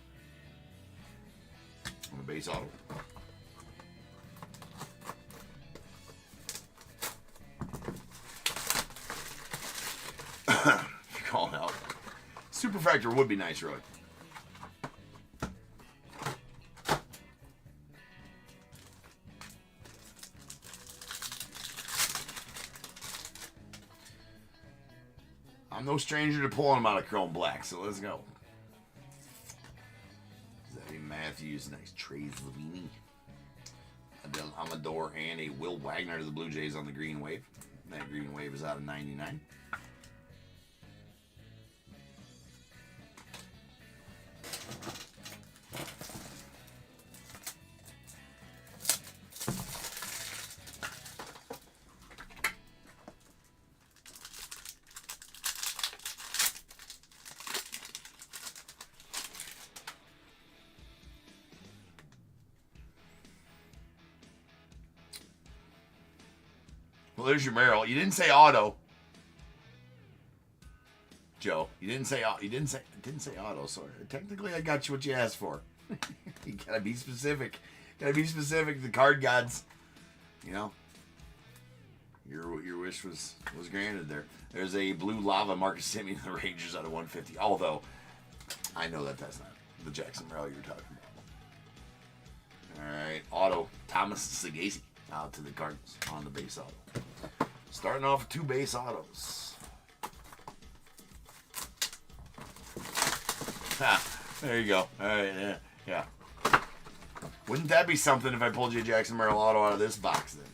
On the base auto. Calling out. Super Factor would be nice, really. I'm no stranger to pulling them out of Chrome Black, so let's go. Zebby Matthews, nice Trey Levine. Adel Amador, and a Will Wagner to the Blue Jays on the green wave. That green wave is out of 99. Well, there's your Merrill. You didn't say auto, Joe. You didn't say auto. So technically, I got you what you asked for. You gotta be specific. Gotta be specific. The card gods, you know. Your wish was granted there. There's a blue lava Marcus Semien, the Rangers out of 150. Although I know that's not the Jackson Merrill you're talking about. All right, auto Thomas Sagasi out to the Cardinals on the base auto. Starting off with 2 base autos. There you go. All right, yeah. Wouldn't that be something if I pulled you a Jackson Merrill auto out of this box then?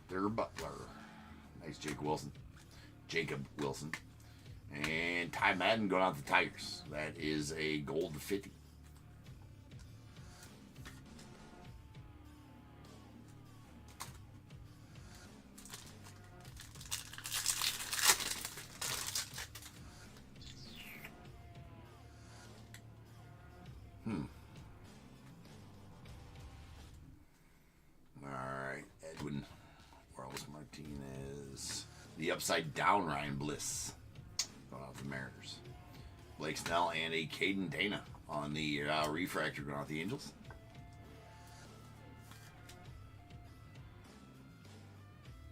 Mr. Butler. Nice Jacob Wilson. And Ty Madden going out to the Tigers. That is a gold 50. Edwin. Orles Martinez. The upside down Ryan Bliss. Going out the Mariners. Blake Snell and a Caden Dana on the refractor going out the Angels.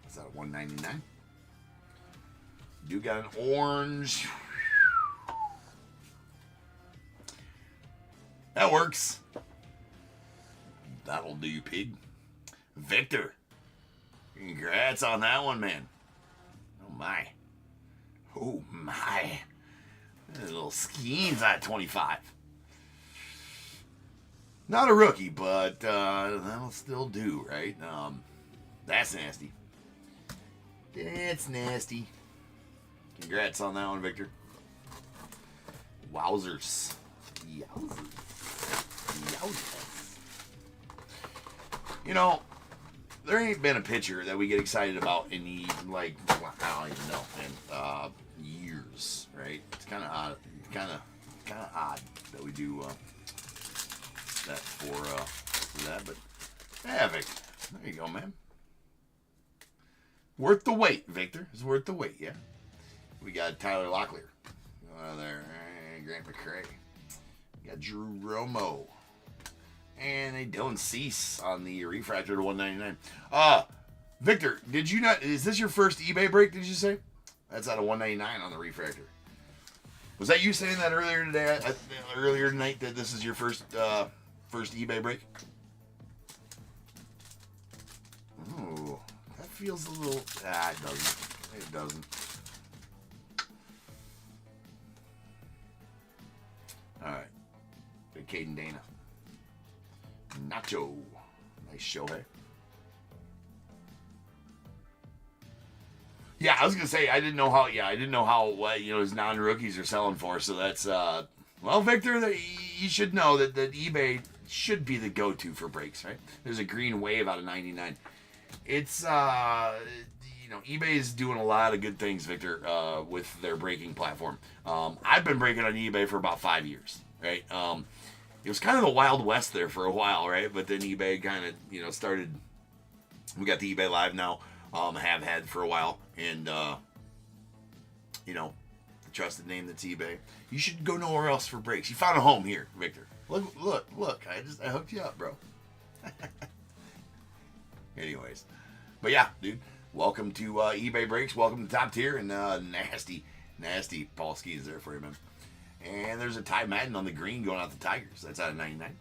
Is that a 199? Do got an orange. That works. That'll do, pig. Victor. Congrats on that one, man. Oh, my. Oh, my. Little schemes at 25. Not a rookie, but that'll still do, right? That's nasty. That's nasty. Congrats on that one, Victor. Wowzers. Yowzers. Yowzers. You know, there ain't been a pitcher that we get excited about in the, like, I don't even know, in years, right? It's kind of odd. Kind of odd that we do that for that, but yeah, Victor. There you go, man. Worth the wait, Victor. It's worth the wait, yeah. We got Tyler Locklear. There, Grant McCray. We got Drew Romo. And a Dylan Cease on the refractor to 199. Victor, did you not? Is this your first eBay break? Did you say? That's out of 199 on the refractor. Was that you saying that earlier today? Earlier tonight that this is your first eBay break? Ooh, that feels a little. It doesn't. It doesn't. All right, good Caden Dana. Nacho. Nice show, hey? Yeah, I was going to say, I didn't know how, his non-rookies are selling for, so that's, well, Victor, you should know that eBay should be the go-to for breaks, right? There's a green wave out of 99. It's, eBay is doing a lot of good things, Victor, with their breaking platform. I've been breaking on eBay for about 5 years, right? It was kind of the Wild West there for a while, right? But then eBay kind of, started. We got the eBay Live now. Have had for a while, and the trusted name that's eBay. You should go nowhere else for breaks. You found a home here, Victor. Look! I hooked you up, bro. Anyways, but yeah, dude. Welcome to eBay breaks. Welcome to Top Tier, and nasty Paul Ski is there for you, man. And there's a Ty Madden on the green going out the Tigers. That's out of 99.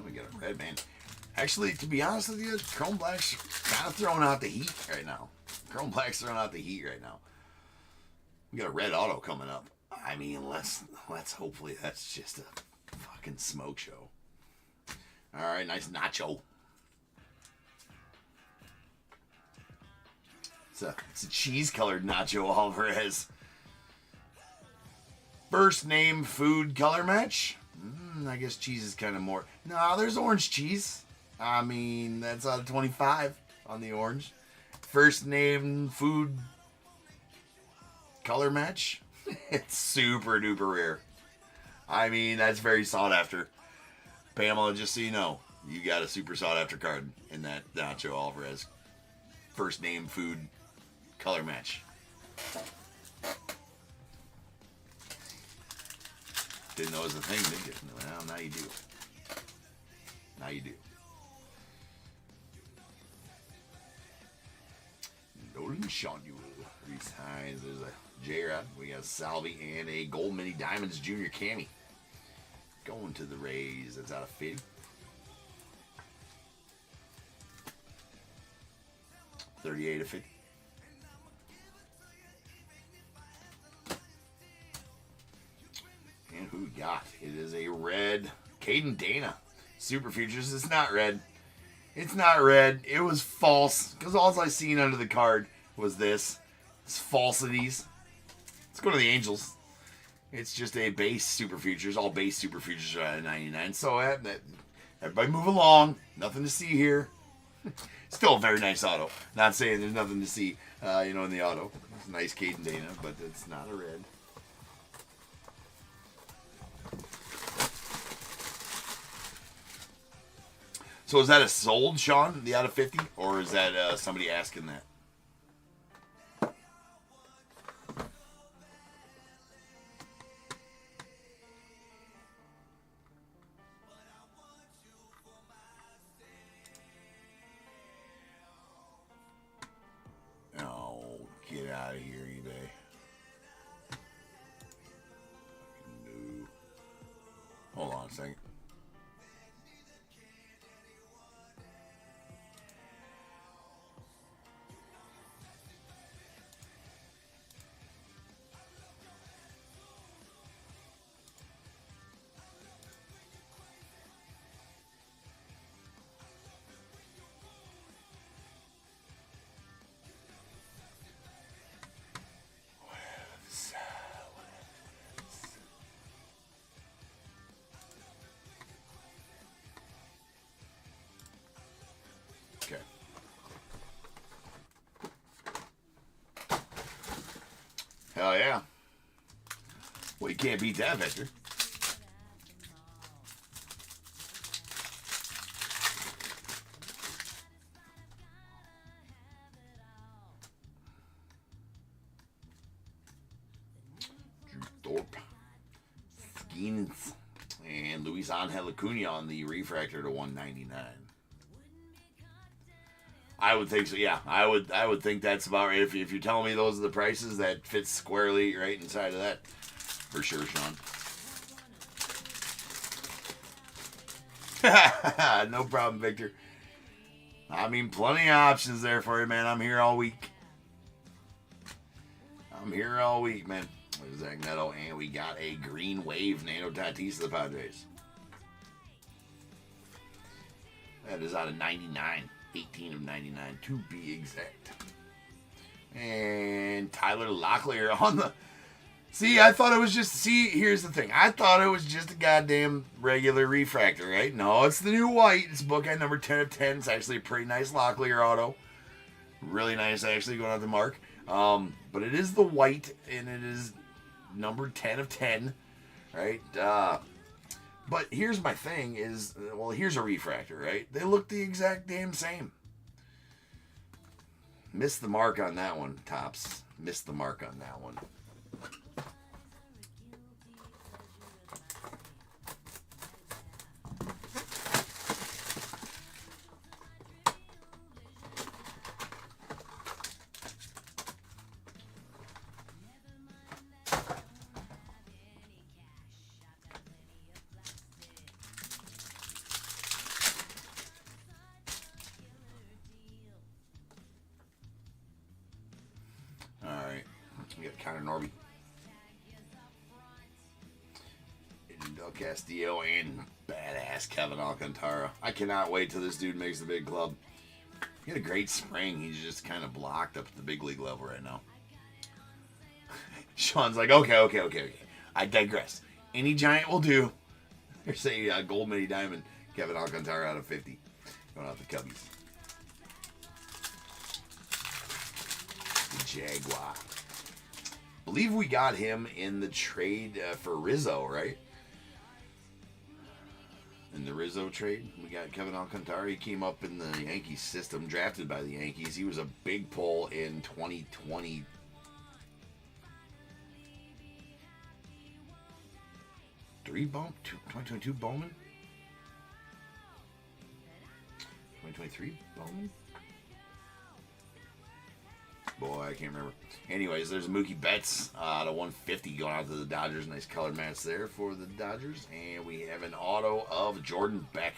We got a red man. Actually, to be honest with you, Chrome Black's kind of throwing out the heat right now. We got a red auto coming up. I mean, let's hopefully that's just a fucking smoke show. All right, nice nacho. It's a cheese-colored Nacho Alvarez. First name food color match. I guess cheese is kind of more. No, there's orange cheese. I mean, that's out of 25 on the orange. First name food color match. It's super duper rare. I mean, that's very sought after. Pamela, just so you know, you got a super sought after card in that Nacho Alvarez first name food color match. Didn't know it was a thing, did you? Well, now you do. Now you do. Nolan Shawnee, Reese Hines, there's a J-Rod, we got Salvi, and a Gold Mini Diamonds Junior Cammy. Going to the Rays, that's out of 50. 38 of 50. And who we got? It is a red Caden Dana Super Futures. It's not red. It's not red. It was false because all I seen under the card was this. It's falsities. Let's go to the Angels. It's just a base Super Futures. All base Super Futures are at 99. So everybody move along. Nothing to see here. Still a very nice auto. Not saying there's nothing to see, in the auto. It's a nice Caden Dana, but it's not a red. So is that a sold, Sean, the out of 50? Or is that somebody asking that? Oh, get out of here, eBay. No. Hold on a second. Okay. Hell yeah. Well, you can't beat that, Victor. Thorpe. Skeens. And Luis Angel Acuna on the refractor to 199. I would think so. Yeah, I would think that's about right. If you're telling me those are the prices, that fits squarely right inside of that, for sure, Sean. No problem, Victor. I mean, plenty of options there for you, man. I'm here all week. Man. There's Zach Neto, and we got a green wave Nano Tatis of the Padres. That is out of 99. 18 of 99 to be exact. And Tyler Locklear on the... See, I thought it was just... See, here's the thing. I thought it was just a goddamn regular refractor, right? No, it's the new white. It's Bookeye number 10 of 10. It's actually a pretty nice Locklear auto. Really nice, actually, going out to Mark. But it is the white, and it is number 10 of 10, right? But here's my thing is, well, here's a refractor, right? They look the exact damn same. Missed the mark on that one, Tops. Missed the mark on that one. We got Connor Norby, Del Castillo, and badass Kevin Alcantara. I cannot wait till this dude makes the big club. He had a great spring. He's just kind of blocked up at the big league level right now. Sean's like, okay. I digress. Any Giant will do. Here's a gold mini diamond. Kevin Alcantara out of 50. Going out the Cubbies. The Jaguar. Believe we got him in the trade for Rizzo, right? In the Rizzo trade, we got Kevin Alcantara. He came up in the Yankees system, drafted by the Yankees. He was a big pull in 2020. Bump? 2022 Bowman? 2023 Bowman? Boy, I can't remember. Anyways, there's Mookie Betts out of 150 going out to the Dodgers. Nice color match there for the Dodgers. And we have an auto of Jordan Beck.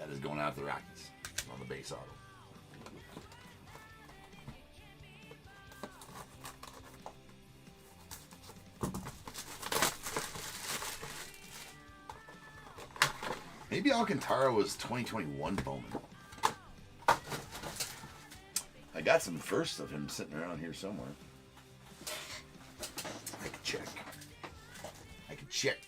That is going out to the Rockies on the base auto. Maybe Alcantara was 2021 Bowman. I got some firsts of him sitting around here somewhere. I can check. Check.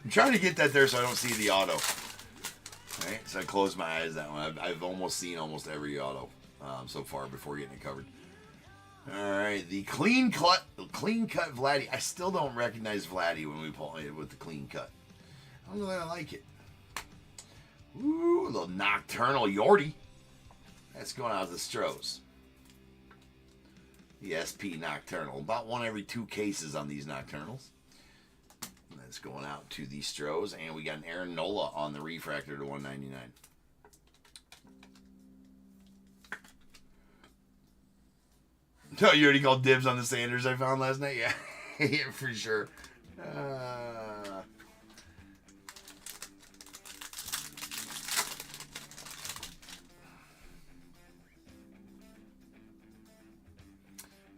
I'm trying to get that there so I don't see the auto. All right, so I close my eyes that one. I've almost seen almost every auto so far before getting it covered. All right, the clean cut Vladdy. I still don't recognize Vladdy when we pull it with the clean cut. I don't know that I like it. Ooh, a little Nocturnal Yordi. That's going out of the Stros. The SP Nocturnal. About one every 2 cases on these Nocturnals. And that's going out to the Stros. And we got an Aaron Nola on the refractor to 199. Oh, you already called dibs on the Sanders I found last night? Yeah, yeah, for sure.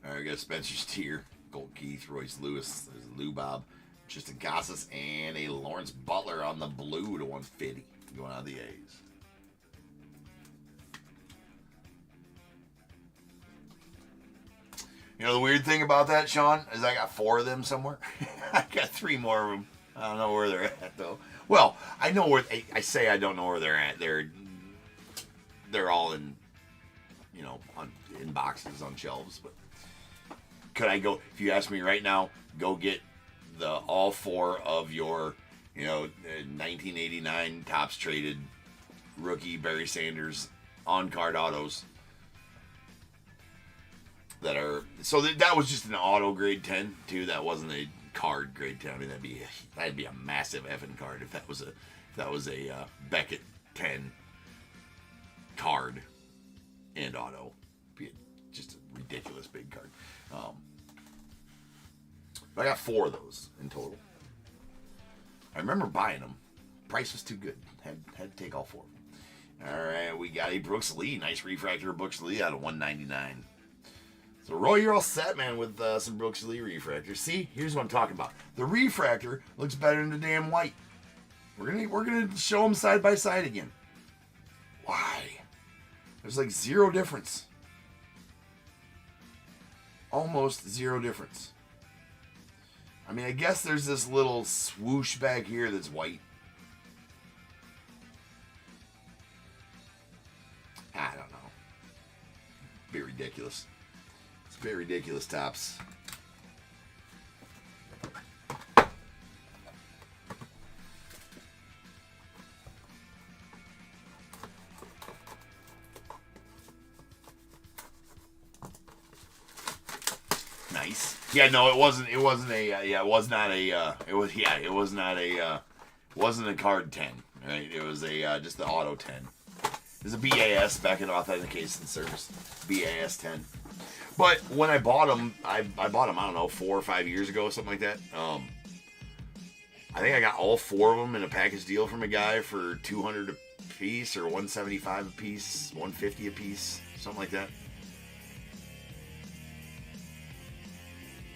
All right, we got Spencer Steer, Gold Keith, Royce Lewis, there's Lou Bob, Tristan Casas, and a Lawrence Butler on the blue to 150 going out of the A's. You know the weird thing about that, Sean, is I got 4 of them somewhere. I got 3 more of them. I don't know where they're at, though. Well, I know where, I say I don't know where they're at. They're all in, you know, in boxes on shelves, but could I go, if you ask me right now, go get all 4 of your, you know, 1989 Topps traded rookie Barry Sanders on-card autos that are, so that was just an auto grade 10 too. That wasn't a card grade 10. I mean, that'd be a massive effing card if that was a Beckett 10 card and auto. Be just a ridiculous big card. I got 4 of those in total. I remember buying them. Price was too good. Had to take all 4 of them. All right, we got a Brooks Lee. Nice refractor of Brooks Lee out of 199. So, Roy, you're all set, man, with some Brooks Lee refractors. See, here's what I'm talking about. The refractor looks better than the damn white. We're gonna show them side by side again. Why? There's like 0 difference. Almost 0 difference. I mean, I guess there's this little swoosh back here that's white. I don't know. Be ridiculous. It's very ridiculous, Topps. Nice. Yeah, no, it wasn't a card 10, right? It was just the auto 10. It was a BAS, back in authentication service. BAS 10. But when I bought them, I bought them, I don't know, 4 or 5 years ago, something like that. I think I got all 4 of them in a package deal from a guy for $200 a piece, or $175 a piece, $150 a piece, something like that.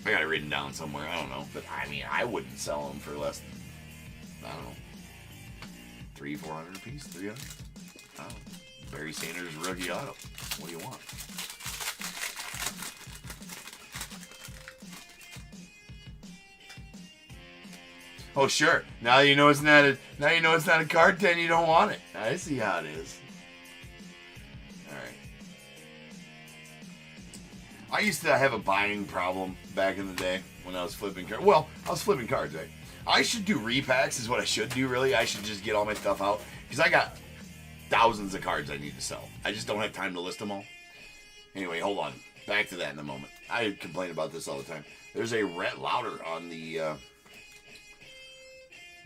I got it written down somewhere, I don't know. But I mean, I wouldn't sell them for less than, I don't know, $300-400 a piece, $300. I don't know. Barry Sanders rookie auto. What do you want? Oh sure. Now you know it's not a card 10. You don't want it. I see how it is. All right. I used to have a buying problem back in the day when I was flipping cards. Well, I was flipping cards, right? I should do repacks is what I should do, really. I should just get all my stuff out. Because I got thousands of cards I need to sell. I just don't have time to list them all. Anyway, hold on. Back to that in a moment. I complain about this all the time. There's a Rhett Lauder on the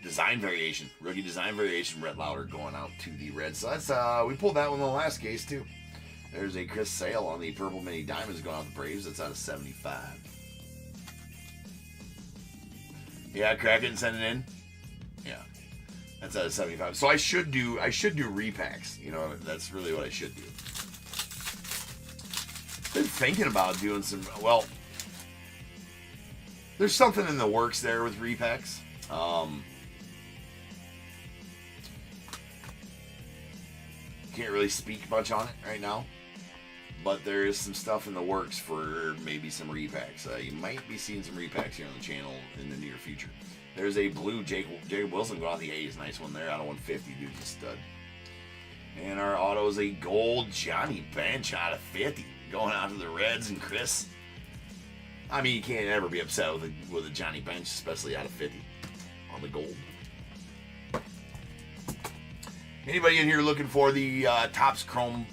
design variation. Rookie design variation Rhett Lauder going out to the Reds. So that's, we pulled that one in the last case, too. There's a Chris Sale on the Purple Mini Diamonds going out the Braves. That's out of 75. Yeah, crack it and send it in. Yeah, that's out of 75. So I should do repacks. You know, that's really what I should do. Been thinking about doing some. Well, there's something in the works there with repacks. Can't really speak much on it right now. but there is some stuff in the works for maybe some repacks. You might be seeing some repacks here on the channel in the near future. There's a blue Jacob Wilson going out the A's. Nice one there out of 150. Dude's a stud. And our auto is a gold Johnny Bench out of 50. Going out to the Reds and Chris. I mean, you can't ever be upset with a Johnny Bench, especially out of 50 on the gold. Anybody in here looking for the Topps Chrome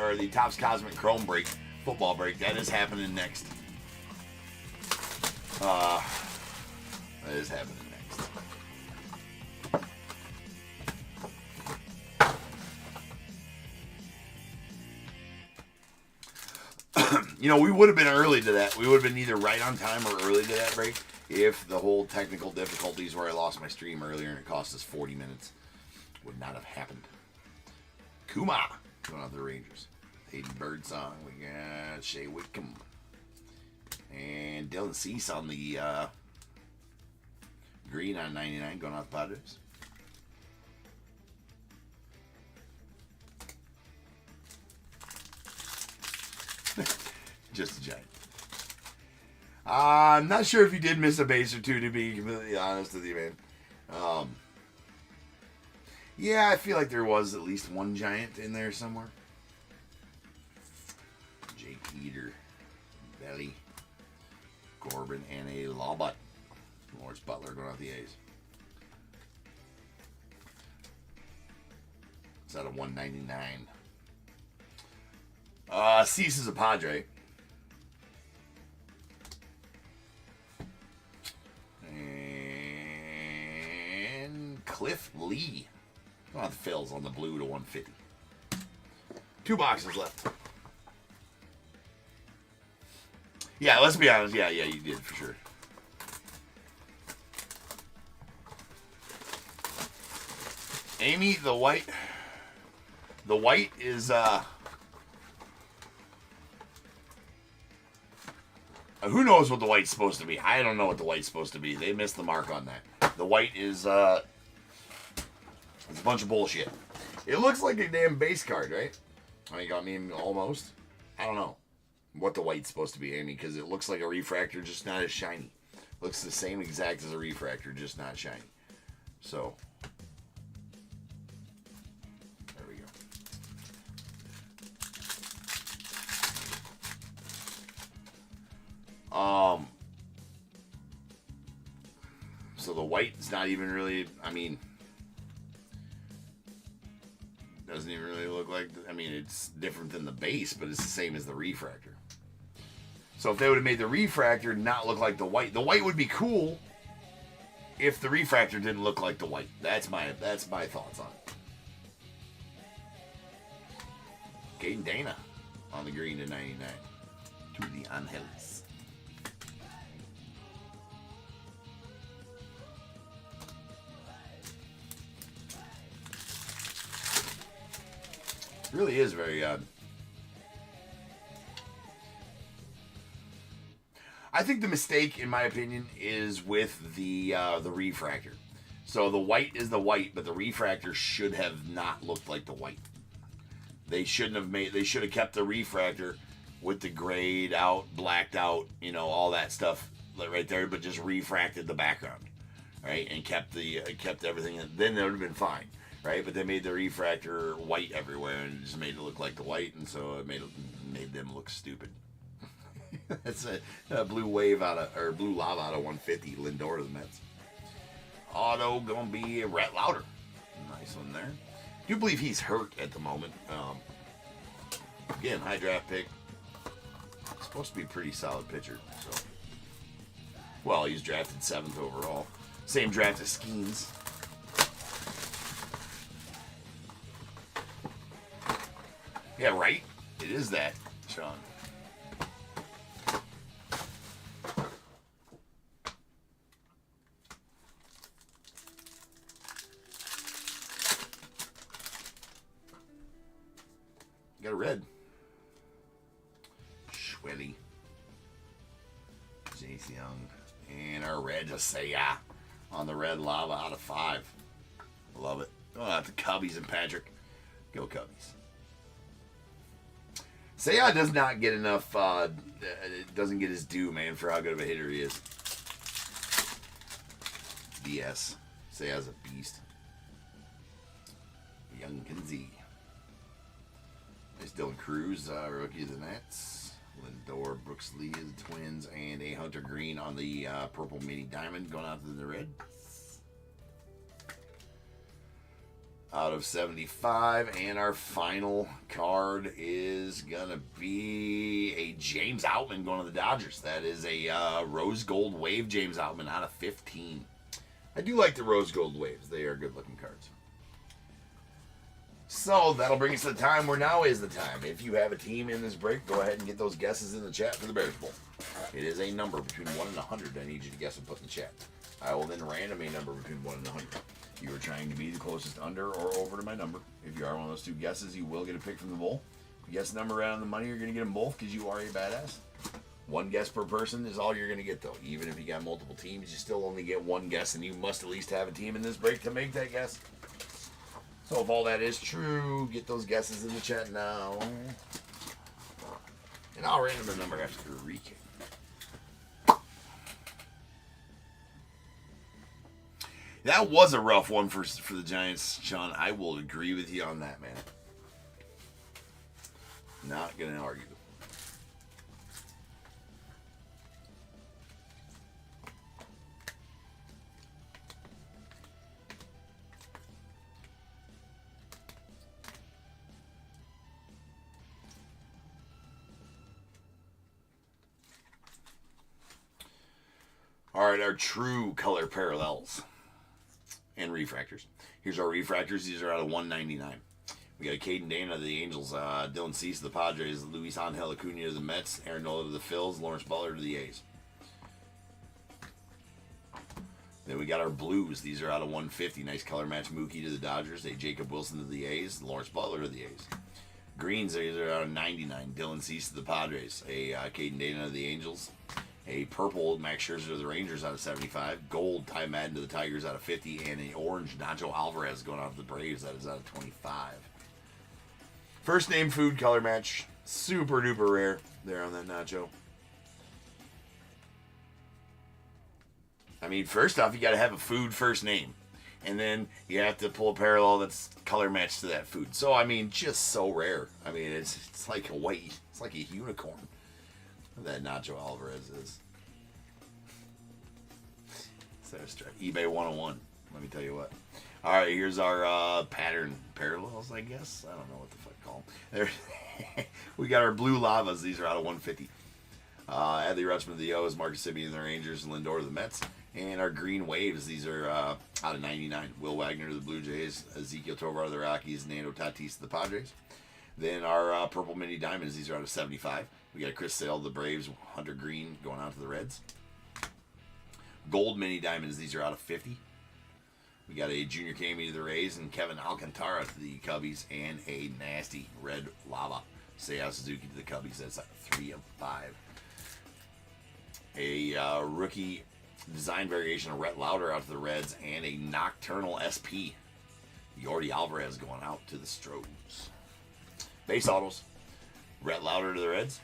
or the Topps Cosmic Chrome break, football break? That is happening next. That is happening next. You know, we would have been early to that. We would have been either right on time or early to that break if the whole technical difficulties where I lost my stream earlier and it cost us 40 minutes would not have happened. Kuma going out to the Rangers. Hayden Birdsong. We got Shea Whitcomb. And Dylan Cease on the green on 99 going out the Padres. Just a giant. I'm not sure if you did miss a base or two, to be completely honest with you, man. Yeah, I feel like there was at least one giant in there somewhere. Jake Eater, Belly, Corbin, and a Lawbutt. Lawrence Butler going out the A's. It's out of 199. Cease is a Padre. And Cliff Lee. Oh, the fills on the blue to 150. 2 boxes left. Yeah, let's be honest. Yeah, you did for sure. Amy, the white. The white is who knows what the white's supposed to be? I don't know what the white's supposed to be. They missed the mark on that. The white is it's a bunch of bullshit. It looks like a damn base card, right? I mean, almost. I don't know what the white's supposed to be, Amy, because it looks like a refractor, just not as shiny. Looks the same exact as a refractor, just not shiny. So there we go. So the white's not even really, I mean, doesn't even really look like, I mean, it's different than the base, but it's the same as the refractor. So if they would have made the refractor not look like the white would be cool if the refractor didn't look like the white. That's my thoughts on it. Caden Dana on the green to 99 to the Angeles. Really is very odd. I think the mistake, in my opinion, is with the refractor. So the white is the white, but the refractor should have not looked like the white. They shouldn't have made. They should have kept the refractor with the grayed out, blacked out, you know, all that stuff right there, but just refracted the background, right, and kept everything. Then it would have been fine. Right, but they made the refractor white everywhere and just made it look like the white, and so it made them look stupid. That's a blue wave or blue lava out of 150. Lindor to the Mets. Auto gonna be Rhett Lauder. Nice one there. I do believe he's hurt at the moment. Again, high draft pick. Supposed to be a pretty solid pitcher. So, well, he's drafted 7th overall. Same draft as Skeens. Yeah, right? It is that, Sean. Got a red. Schwelly. Jace Young. And our red Asaya on the red lava out of 5. Love it. Going out to Cubbies and Patrick. Go Cubbies. Seiya does not get enough, doesn't get his due, man, for how good of a hitter he is. BS. Seiya's a beast. Young Kinsey. Nice Dylan Cruz, rookie of the Nets. Lindor, Brooks Lee of the Twins, and a Hunter Green on the purple mini diamond going out to the Reds. Out of 75, and our final card is gonna be a James Outman going to the Dodgers. That is a rose gold wave James Outman out of 15. I do like the rose gold waves. They are good looking cards. So that'll bring us to the time where now is the time. If you have a team in this break, go ahead and get those guesses in the chat for the Bears Bowl. It is a number between 1 and 100 I need you to guess and put in the chat. I will then random a number between 1 and 100. You are trying to be the closest under or over to my number. If you are one of those two guesses, you will get a pick from the bowl. If you guess the number right on the money, you're going to get them both because you are a badass. One guess per person is all you're going to get, though. Even if you got multiple teams, you still only get one guess, and you must at least have a team in this break to make that guess. So if all that is true, get those guesses in the chat now. And I'll random the number after the recap. That was a rough one for the Giants, Sean. I will agree with you on that, man. Not going to argue. All right, our true color parallels and refractors. Here's our refractors. These are out of 199. We got Caden Dana of the Angels, Dylan Cease of the Padres, Luis Angel Acuna of the Mets, Aaron Nola of the Phils, Lawrence Butler to the A's. Then we got our blues. These are out of 150. Nice color match. Mookie to the Dodgers, a Jacob Wilson to the A's, Lawrence Butler to the A's. Greens, these are out of 99. Dylan Cease of the Padres, a Caden Dana of the Angels, a purple Max Scherzer to the Rangers out of 75. Gold Ty Madden to the Tigers out of 50. And an orange Nacho Alvarez going out to the Braves. That is out of 25. First name food color match. Super duper rare there on that Nacho. I mean, first off, you got to have a food first name. And then you have to pull a parallel that's color matched to that food. So, I mean, just so rare. I mean, it's like a white, it's like a unicorn. That Nacho Alvarez is. So eBay 101. Let me tell you what. All right, here's our pattern parallels, I guess. I don't know what the fuck to call them. There, we got our blue lavas. These are out of 150. Adley Rutschman of the O's, Marcus Semien of the Rangers, and Lindor of the Mets. And our green waves. These are out of 99. Will Wagner of the Blue Jays, Ezekiel Tovar of the Rockies, Nando Tatis of the Padres. Then our purple mini diamonds. These are out of 75. We got Chris Sale of the Braves, Hunter Green going out to the Reds. Gold mini diamonds, these are out of 50. We got a Junior Camey to the Rays and Kevin Alcantara to the Cubbies, and a nasty red lava Seiya Suzuki to the Cubbies. That's like 3 of 5. A rookie design variation of Rhett Lauder out to the Reds, and a nocturnal SP Yordi Alvarez going out to the Stros. Base autos. Rhett Lauder to the Reds,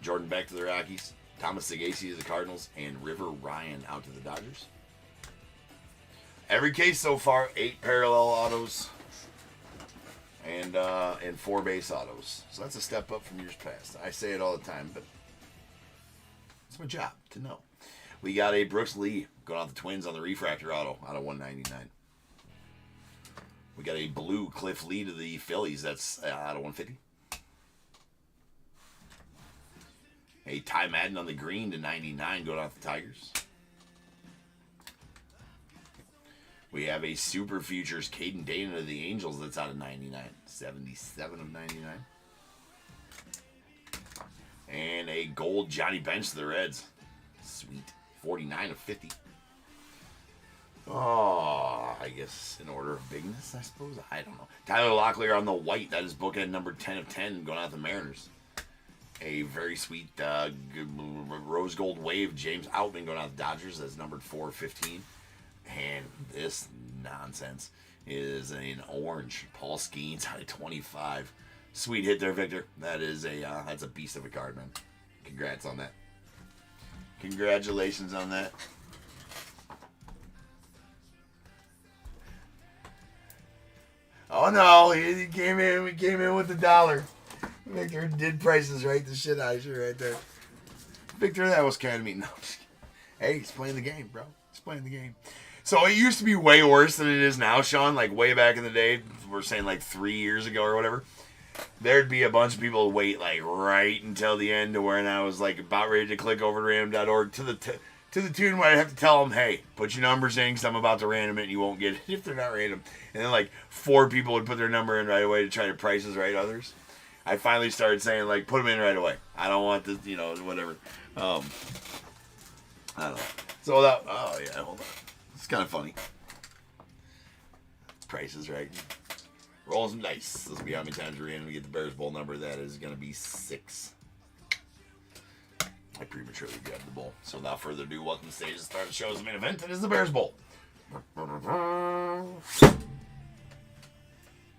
Jordan Beck to the Rockies, Thomas Sagasi to the Cardinals, and River Ryan out to the Dodgers. Every case so far, 8 parallel autos and 4 base autos. So that's a step up from years past. I say it all the time, but it's my job to know. We got a Brooks Lee going out the Twins on the refractor auto out of 199. We got a blue Cliff Lee to the Phillies. That's out of 150. A Ty Madden on the green to 99 going out the Tigers. We have a Super Futures Caden Dana to the Angels. That's out of 99. 77 of 99. And a gold Johnny Bench to the Reds. Sweet. 49 of 50. Oh, I guess in order of bigness, I suppose. I don't know. Tyler Locklear on the white. That is bookend number 10 of 10 going out the Mariners. A very sweet rose gold wave James Outman going out the Dodgers. That's numbered 4/15. And this nonsense is an orange Paul Skeens out of 25 Sweet hit there, Victor. That is that's a beast of a card, man. Congrats on that. Congratulations on that. Oh no, he came in. We came in with the dollar. Victor did prices right. The shit out of you right there. Victor, that was kind of mean. No, hey, he's playing the game, bro. He's playing the game. So it used to be way worse than it is now, Sean. Like way back in the day, we're saying like 3 years ago or whatever. There'd be a bunch of people wait like right until the end to where I was like about ready to click over to random.org to the tune where I'd have to tell them, hey, put your numbers in because I'm about to random it and you won't get it if they're not random. And then like 4 people would put their number in right away to try to prices right others. I finally started saying like, put them in right away. I don't want this, whatever. I don't know. So that, oh yeah, hold on. It's kind of funny. Prices right. Roll some dice. This will be how many times we're in. We get the Bears Bowl number. That is going to be 6. I prematurely grabbed the bowl. So without further ado, welcome to the stage. The start of the show's main event. It is the Bears Bowl.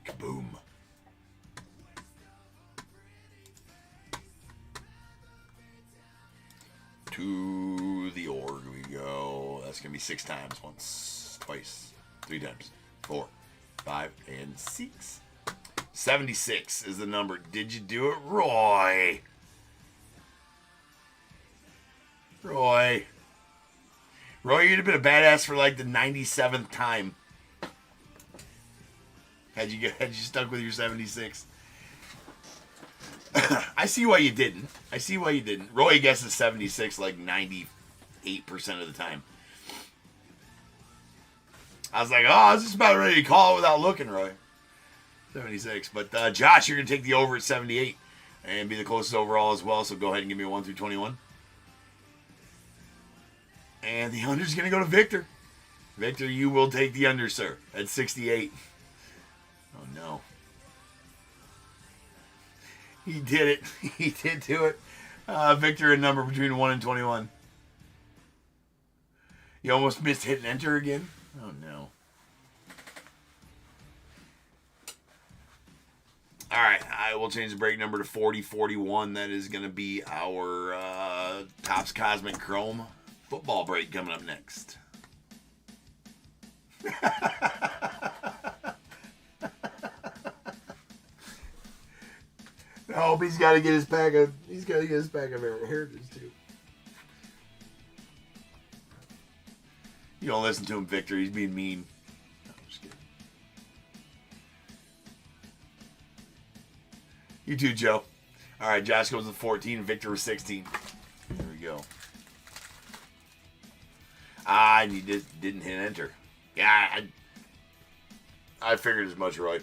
Kaboom. To the org we go. That's going to be 6 times. Once, twice, 3 times, 4, 5, and 6. 76 is the number. Did you do it, Roy? Roy, you'd have been a badass for like the 97th time. Had you stuck with your 76. I see why you didn't. Roy guesses 76 like 98% of the time. I was like, I was just about ready to call it without looking, Roy. 76. But Josh, you're going to take the over at 78 and be the closest overall as well. So go ahead and give me a 1 through 21. And the under's going to go to Victor. Victor, you will take the under, sir, at 68. Oh, no. He did it. He did do it. Victor, a number between 1 and 21. You almost missed hit and enter again? Oh, no. All right, I will change the break number to 4041. That is going to be our Topps Cosmic Chrome football break coming up next. I hope he's got to get his pack of heritage too. You don't listen to him, Victor. He's being mean. No, I'm just kidding. You too, Joe. All right, Josh goes with 14. Victor with 16. There we go. And you didn't hit enter. Yeah, I figured as much, Roy.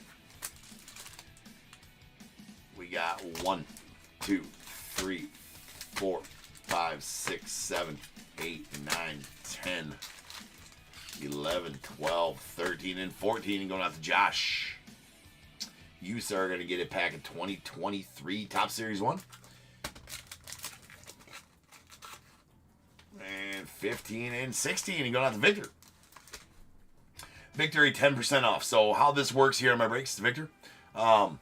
We got 1, 2, 3, 4, 5, 6, 7, 8, 9, 10, 11, 12, 13, and 14. And going out to Josh. You, sir, are going to get a pack of 2023 Top Series 1. And 15 and 16. And going out to Victor. Victor, 10% off. So how this works here on my breaks, Victor. All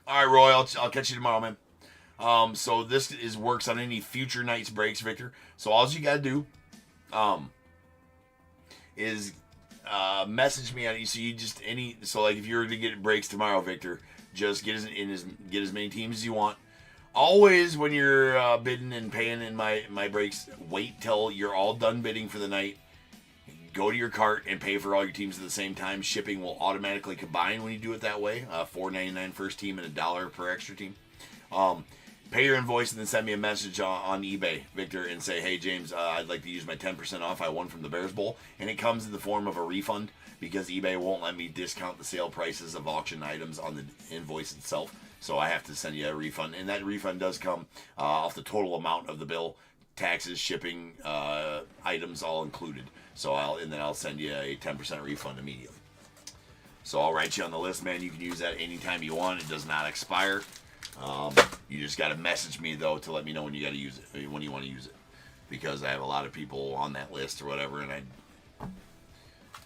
right, Roy, I'll catch you tomorrow, man. So this works on any future night's breaks, Victor. So all you got to do is message me on it. So you just like if you were to get breaks tomorrow, Victor, just get as many teams as you want. Always when you're bidding and paying in my breaks, wait till you're all done bidding for the night. Go to your cart and pay for all your teams at the same time. Shipping will automatically combine when you do it that way. $4.99 first team and $1 per extra team. Pay your invoice and then send me a message on eBay, Victor, and say, hey, James, I'd like to use my 10% off I won from the Bears Bowl. And it comes in the form of a refund because eBay won't let me discount the sale prices of auction items on the invoice itself. So I have to send you a refund. And that refund does come off the total amount of the bill. Taxes, shipping, items all included. So I'll send you a 10% refund immediately. So I'll write you on the list, man. You can use that anytime you want. It does not expire. You just got to message me though to let me know when you got to use it, when you want to use it, because I have a lot of people on that list or whatever, and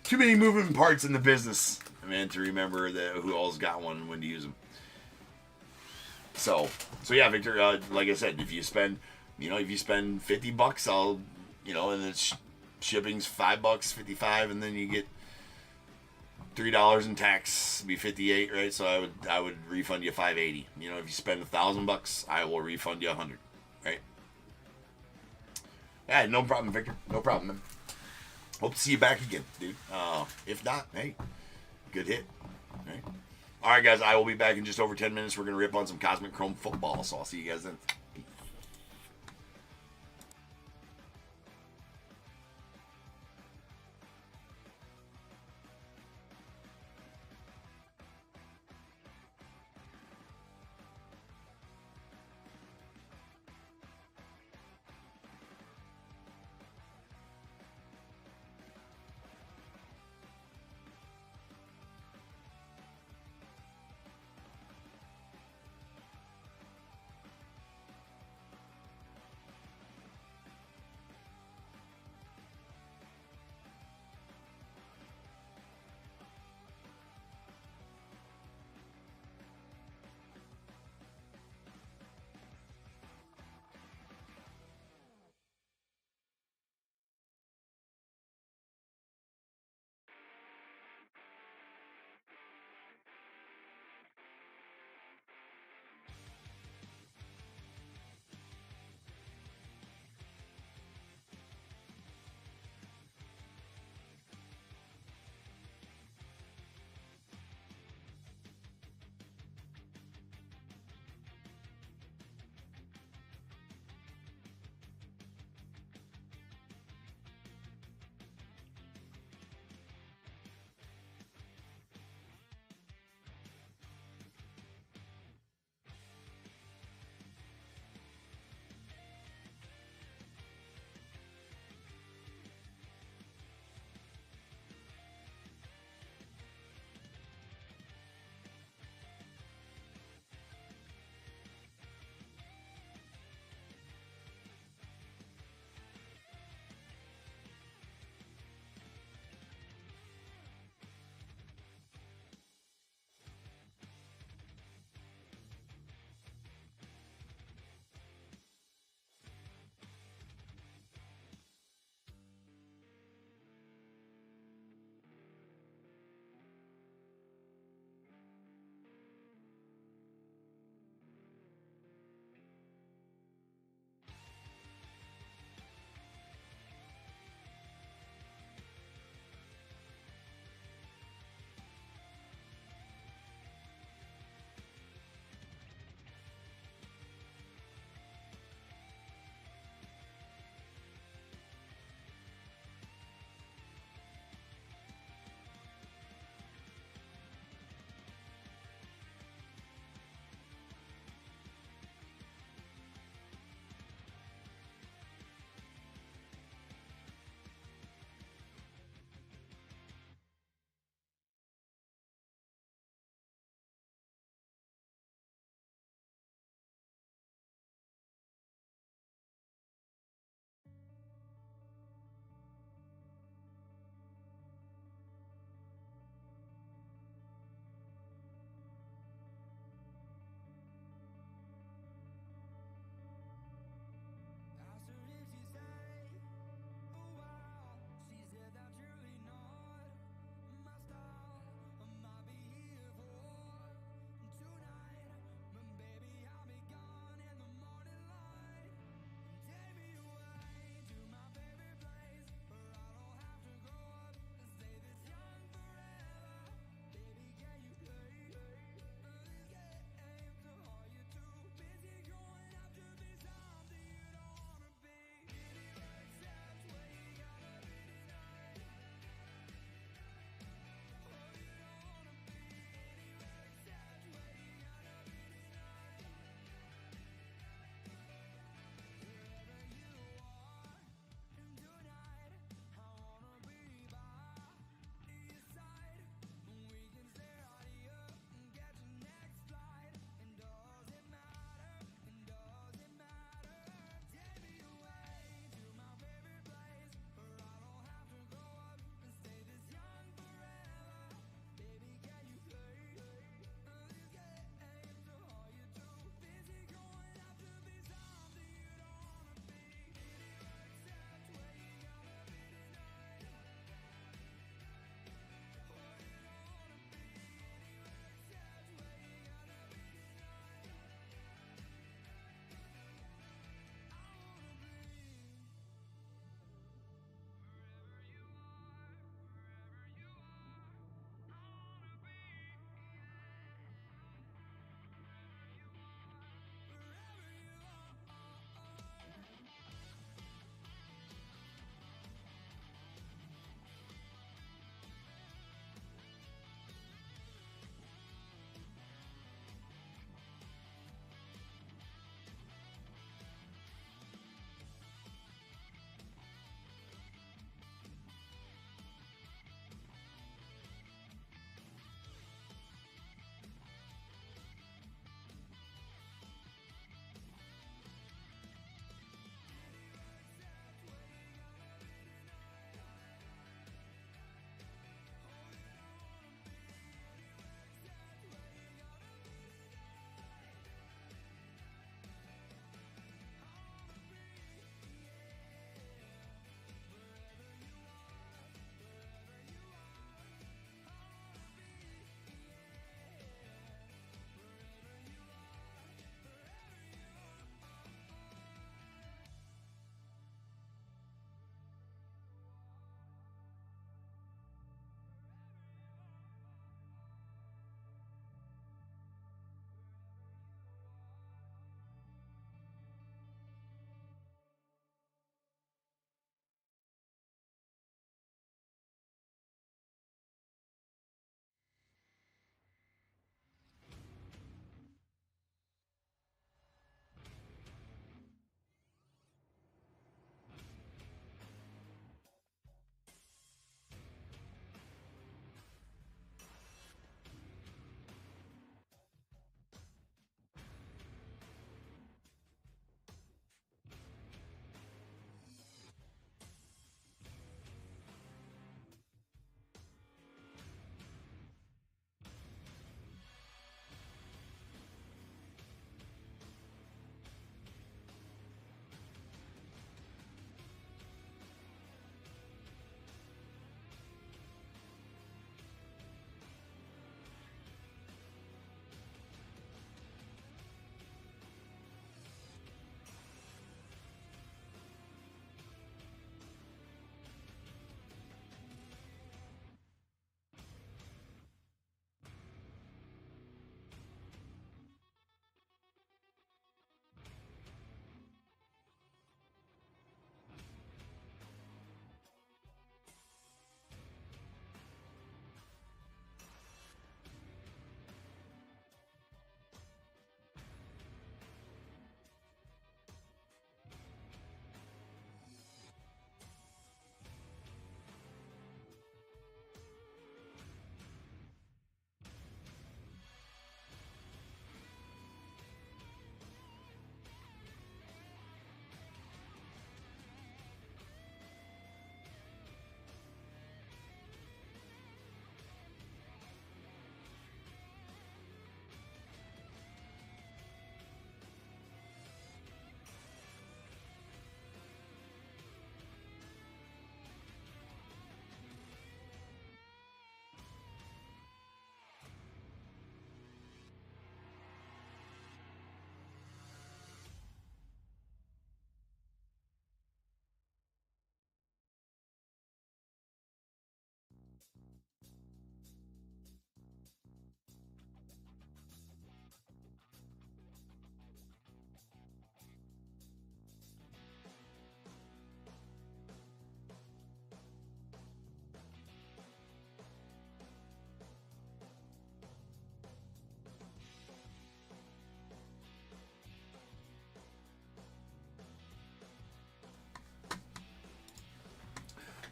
too many moving parts in the business, man, to remember who all's got one and when to use them. So yeah, Victor. Like I said, if you spend, if you spend $50, I'll, and it's shipping's $5, 55, and then you get $3 in tax, be 58, right? So I would refund you 580. If you spend $1,000, I will refund you 100, right? Yeah, no problem, Victor. No problem, man. Hope to see you back again, dude. If not, hey, good hit, right? All right, guys, I will be back in just over 10 minutes. We're going to rip on some Cosmic Chrome football, so I'll see you guys then.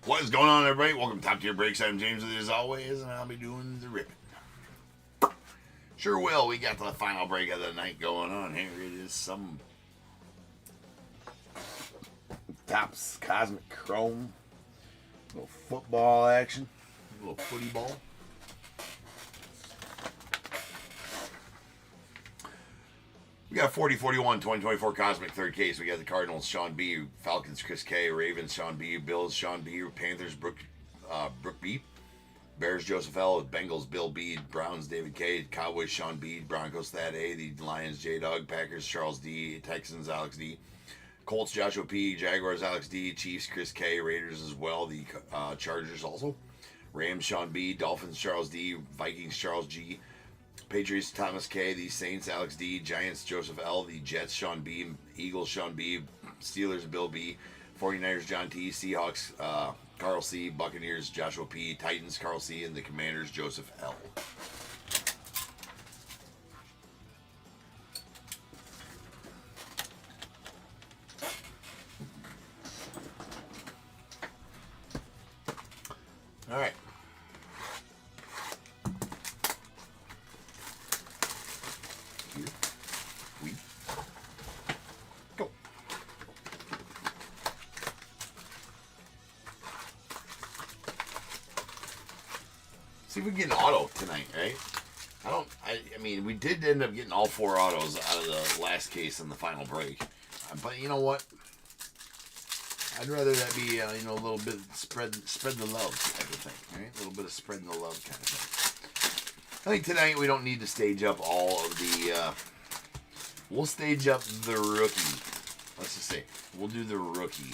What is going on, everybody? Welcome to Top Tier Breaks. I'm James, as always, and I'll be doing the ripping. Sure will. We got the final break of the night going on here. It is some Topps Cosmic Chrome. A little football action. A little footy ball. We got 40-41, 2024 Cosmic third case. We got the Cardinals, Sean B. Falcons, Chris K. Ravens, Sean B. Bills, Sean B. Panthers, Brooke B. Bears, Joseph L. Bengals, Bill B. Browns, David K. Cowboys, Sean B. Broncos, Thad A. The Lions, J. Dog. Packers, Charles D. Texans, Alex D. Colts, Joshua P. Jaguars, Alex D. Chiefs, Chris K. Raiders as well. The Chargers also. Rams, Sean B. Dolphins, Charles D. Vikings, Charles G. Patriots, Thomas K. The Saints, Alex D. Giants, Joseph L. The Jets, Sean B. Eagles, Sean B. Steelers, Bill B. 49ers, John T. Seahawks, Carl C. Buccaneers, Joshua P. Titans, Carl C. And the Commanders, Joseph L. All right. Here we go. See if we can get an auto tonight, right? I mean, we did end up getting all 4 autos out of the last case in the final break. But you know what? I'd rather that be, a little bit spread the love type of thing, right? A little bit of spreading the love kind of thing. I think tonight we don't need to stage up all of the, we'll stage up the rookie. Let's just say, we'll do the rookie,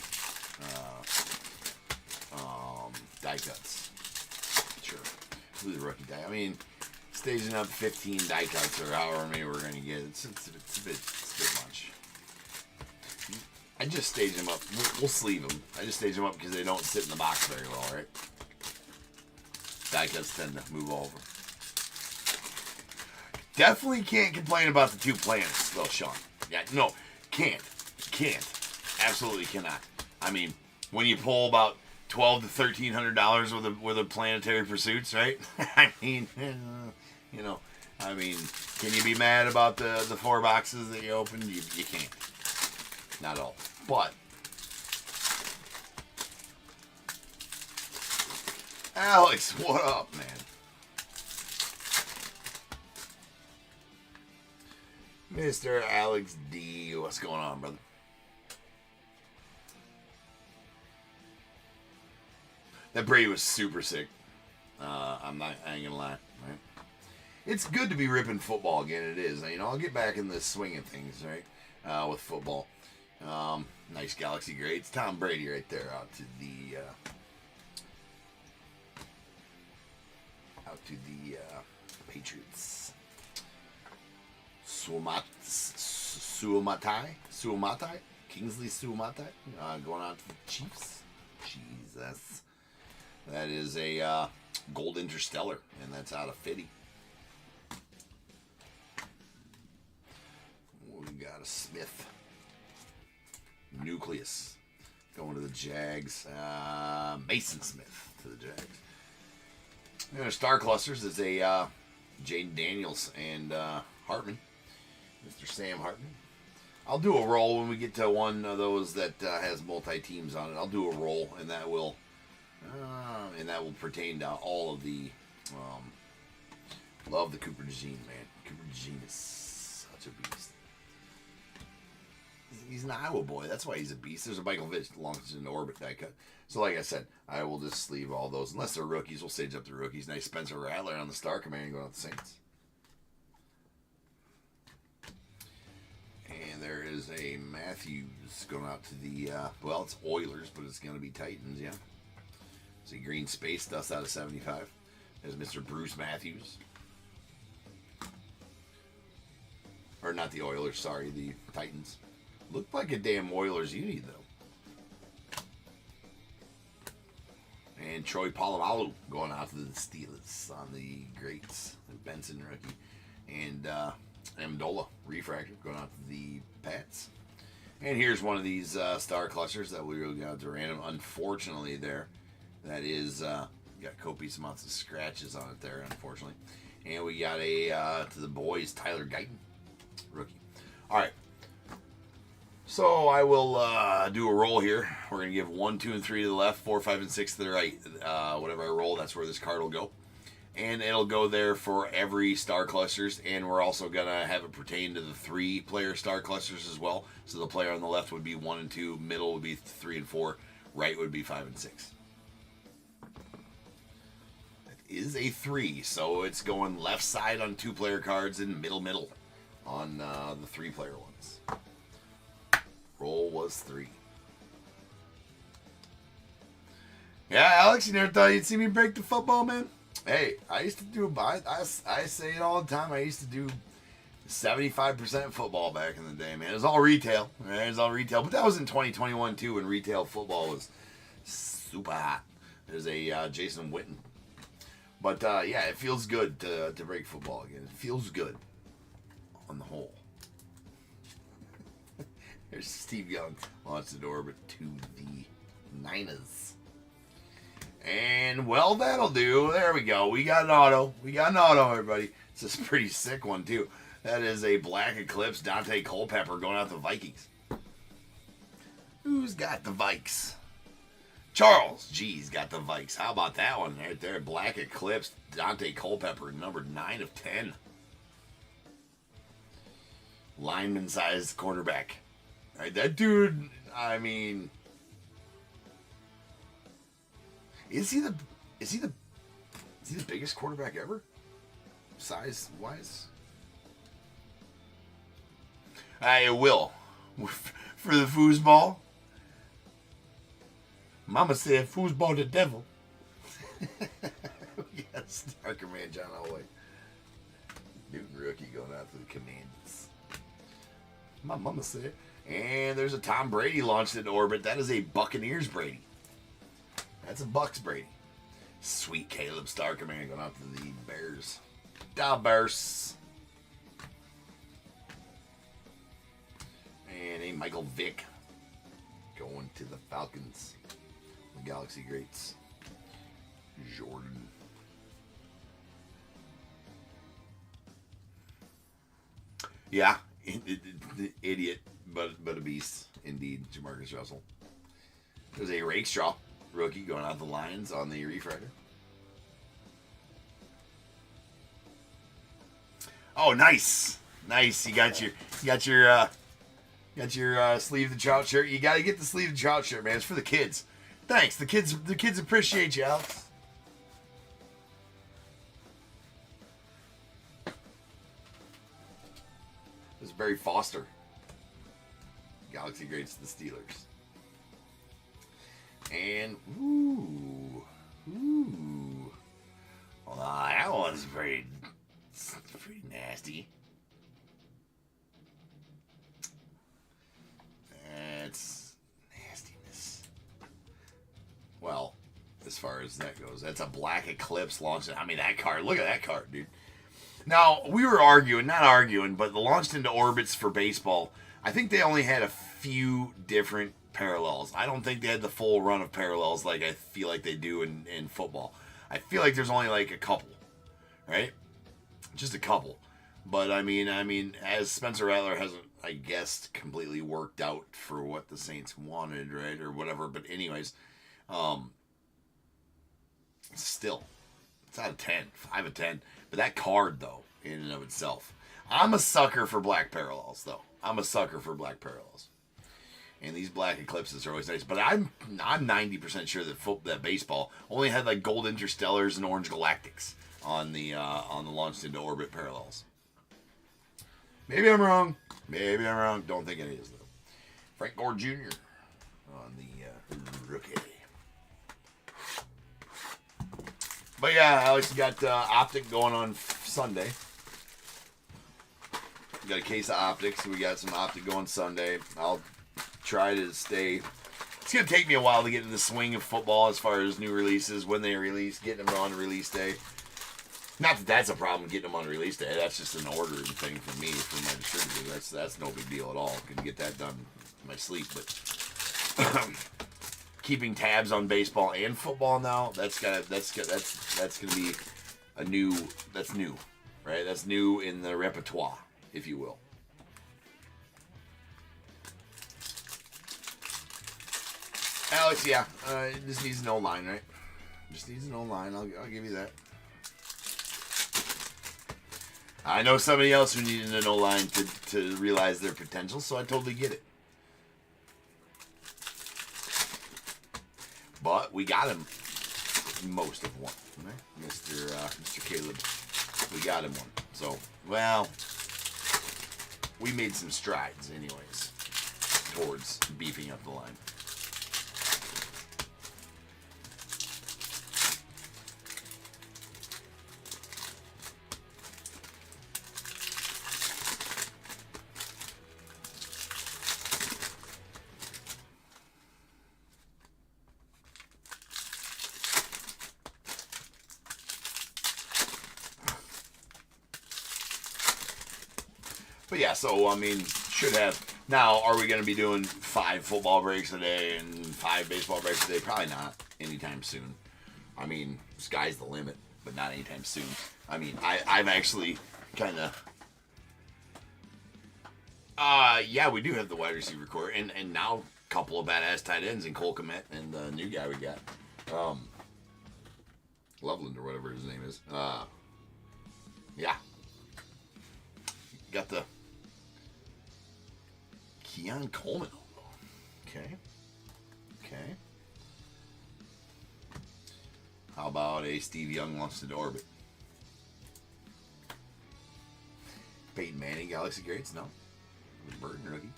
die cuts. Sure. We'll do the rookie die. I mean, staging up 15 die cuts or however many we're going to get, it's a bit much. I just stage them up. We'll sleeve them. I just stage them up because they don't sit in the box very well, right? Die cuts tend to move over. Definitely can't complain about the 2 planets, though, Sean. Yeah, no, can't. Absolutely cannot. I mean, when you pull about $1,200 to $1,300 worth of planetary pursuits, right? I mean, can you be mad about the 4 boxes that you opened? You can't. Not at all. But Alex, what up, man? Mr. Alex D, what's going on, brother? That Brady was super sick. I ain't gonna lie, right? It's good to be ripping football again. It is. I'll get back in the swing of things, right? With football. Nice Galaxy grades. Tom Brady right there out to the Patriots. Suamatai, Kingsley Suamatai, going out to the Chiefs. Jesus, that is a gold interstellar, and that's out of Fitty. We got a Smith. Nucleus going to the Jags. Mason Smith to the Jags. And our star clusters is a Jaden Daniels and Hartman, Mr. Sam Hartman. I'll do a roll when we get to one of those that has multi-teams on it. I'll do a roll, and that will pertain to all of the. Love the Cooper DeJean, man. Cooper DeJean is such a beast. He's an Iowa boy. That's why he's a beast. There's a Michael Vick launches into orbit die cut. So like I said, I will just sleeve all those. Unless they're rookies, we'll stage up the rookies. Nice Spencer Rattler on the Star Command going out the Saints. And there is a Matthews going out to the, it's Oilers, but it's going to be Titans, yeah. It's a green space dust out of 75. There's Mr. Bruce Matthews. Or not the Oilers, sorry, the Titans. Looked like a damn Oilers uni, though. And Troy Polamalu going out to the Steelers on the greats. Benson rookie. And Amendola, refractor, going out to the Pats. And here's one of these star clusters that we really got to random. Unfortunately, there, that is got copious amounts of scratches on it there, unfortunately. And we got a to the boys, Tyler Guyton, rookie. All right. So I will do a roll here. We're gonna give 1, 2, and 3 to the left, 4, 5, and 6 to the right. Whatever I roll, that's where this card will go. And it'll go there for every star clusters, and we're also gonna have it pertain to the 3-player star clusters as well. So the player on the left would be 1 and 2, middle would be 3 and 4, right would be 5 and 6. That is a 3, so it's going left side on 2-player cards and middle on the 3-player ones. Roll was 3. Yeah, Alex, you never thought you'd see me break the football, man? Hey, I used to do, I say it all the time, I used to do 75% football back in the day, man. It was all retail, right? It was all retail. But that was in 2021, too, when retail football was super hot. There's a Jason Witten. But, yeah, it feels good to break football again. It feels good on the whole. There's Steve Young, launched the door, but to the Niners. And, well, that'll do. There we go. We got an auto. We got an auto, everybody. It's a pretty sick one, too. That is a Black Eclipse Dante Culpepper going out to the Vikings. Who's got the Vikes? Charles G's got the Vikes. How about that one right there? Black Eclipse Dante Culpepper, number 9 of 10. Lineman-sized quarterback. Right, that dude, I mean... Is he the biggest quarterback ever? Size wise? I will. For the foosball. Mama said foosball the devil. Yes, Darker Man John Elway. Newton rookie going out to the Commanders. My mama said. And there's a Tom Brady launched into orbit. That is a Buccaneers Brady. That's a Bucks Brady. Sweet Caleb Starker, man, going out to the Bears. Da Bears. And a Michael Vick going to the Falcons. The Galaxy Greats. Jordan. Yeah, idiot, but a beast, indeed, Jamarcus Russell. There's a Rakestraw rookie going out the Lions on the refractor. Oh, nice, nice. You got your sleeve the trout shirt. You got to get the sleeve the trout shirt, man. It's for the kids. Thanks. The kids appreciate you, Alex. This is Barry Foster. Galaxy Greats the Steelers. And, ooh. Well, that one's pretty nasty. That's nastiness. Well, as far as that goes, that's a Black Eclipse launch. I mean, that card, look at that card, dude. Now, we were not arguing, but the launched into orbits for baseball, I think they only had a few different parallels. I don't think they had the full run of parallels like I feel like they do in football. I feel like there's only like a couple, right? Just a couple. But I mean, as Spencer Rattler hasn't, I guess, completely worked out for what the Saints wanted, right, or whatever. But anyways, still, it's out of 10, 5 of 10. But that card, though, in and of itself, I'm a sucker for black parallels, though. I'm a sucker for black parallels. And these Black Eclipses are always nice. But I'm 90% sure that baseball only had like gold interstellars and orange galactics on the launched into orbit parallels. Maybe I'm wrong. Don't think it is, though. Frank Gore Jr. on the rookie. But yeah, Alex got Optic going on Sunday. We got a case of Optics. We got some Optic going Sunday. I'll try to stay. It's going to take me a while to get in the swing of football as far as new releases, when they release, getting them on release day. Not that that's a problem getting them on release day. That's just an ordering thing for me, for my distributor. That's no big deal at all. I can get that done in my sleep. But keeping tabs on baseball and football now, that's gonna be a new. That's new, right? That's new in the repertoire, if you will. Alex, yeah, it just needs an O-line, right? Just needs an O-line. I'll give you that. I know somebody else who needed an O-line to realize their potential, so I totally get it. But we got him most of one, right? Mr. Caleb. We got him one. So, well, we made some strides anyways towards beefing up the line. But yeah, so, I mean, should have. Now, are we going to be doing 5 football breaks a day and 5 baseball breaks a day? Probably not anytime soon. I mean, sky's the limit, but not anytime soon. I mean, I'm actually kind of... yeah, we do have the wide receiver core. And now, a couple of badass tight ends in Cole Kmet and the new guy we got. Loveland or whatever his name is. Yeah. Got the... Keon Coleman. Okay. How about a Steve Young launch into orbit? Peyton Manning, Galaxy Greats? No. Burton rookie.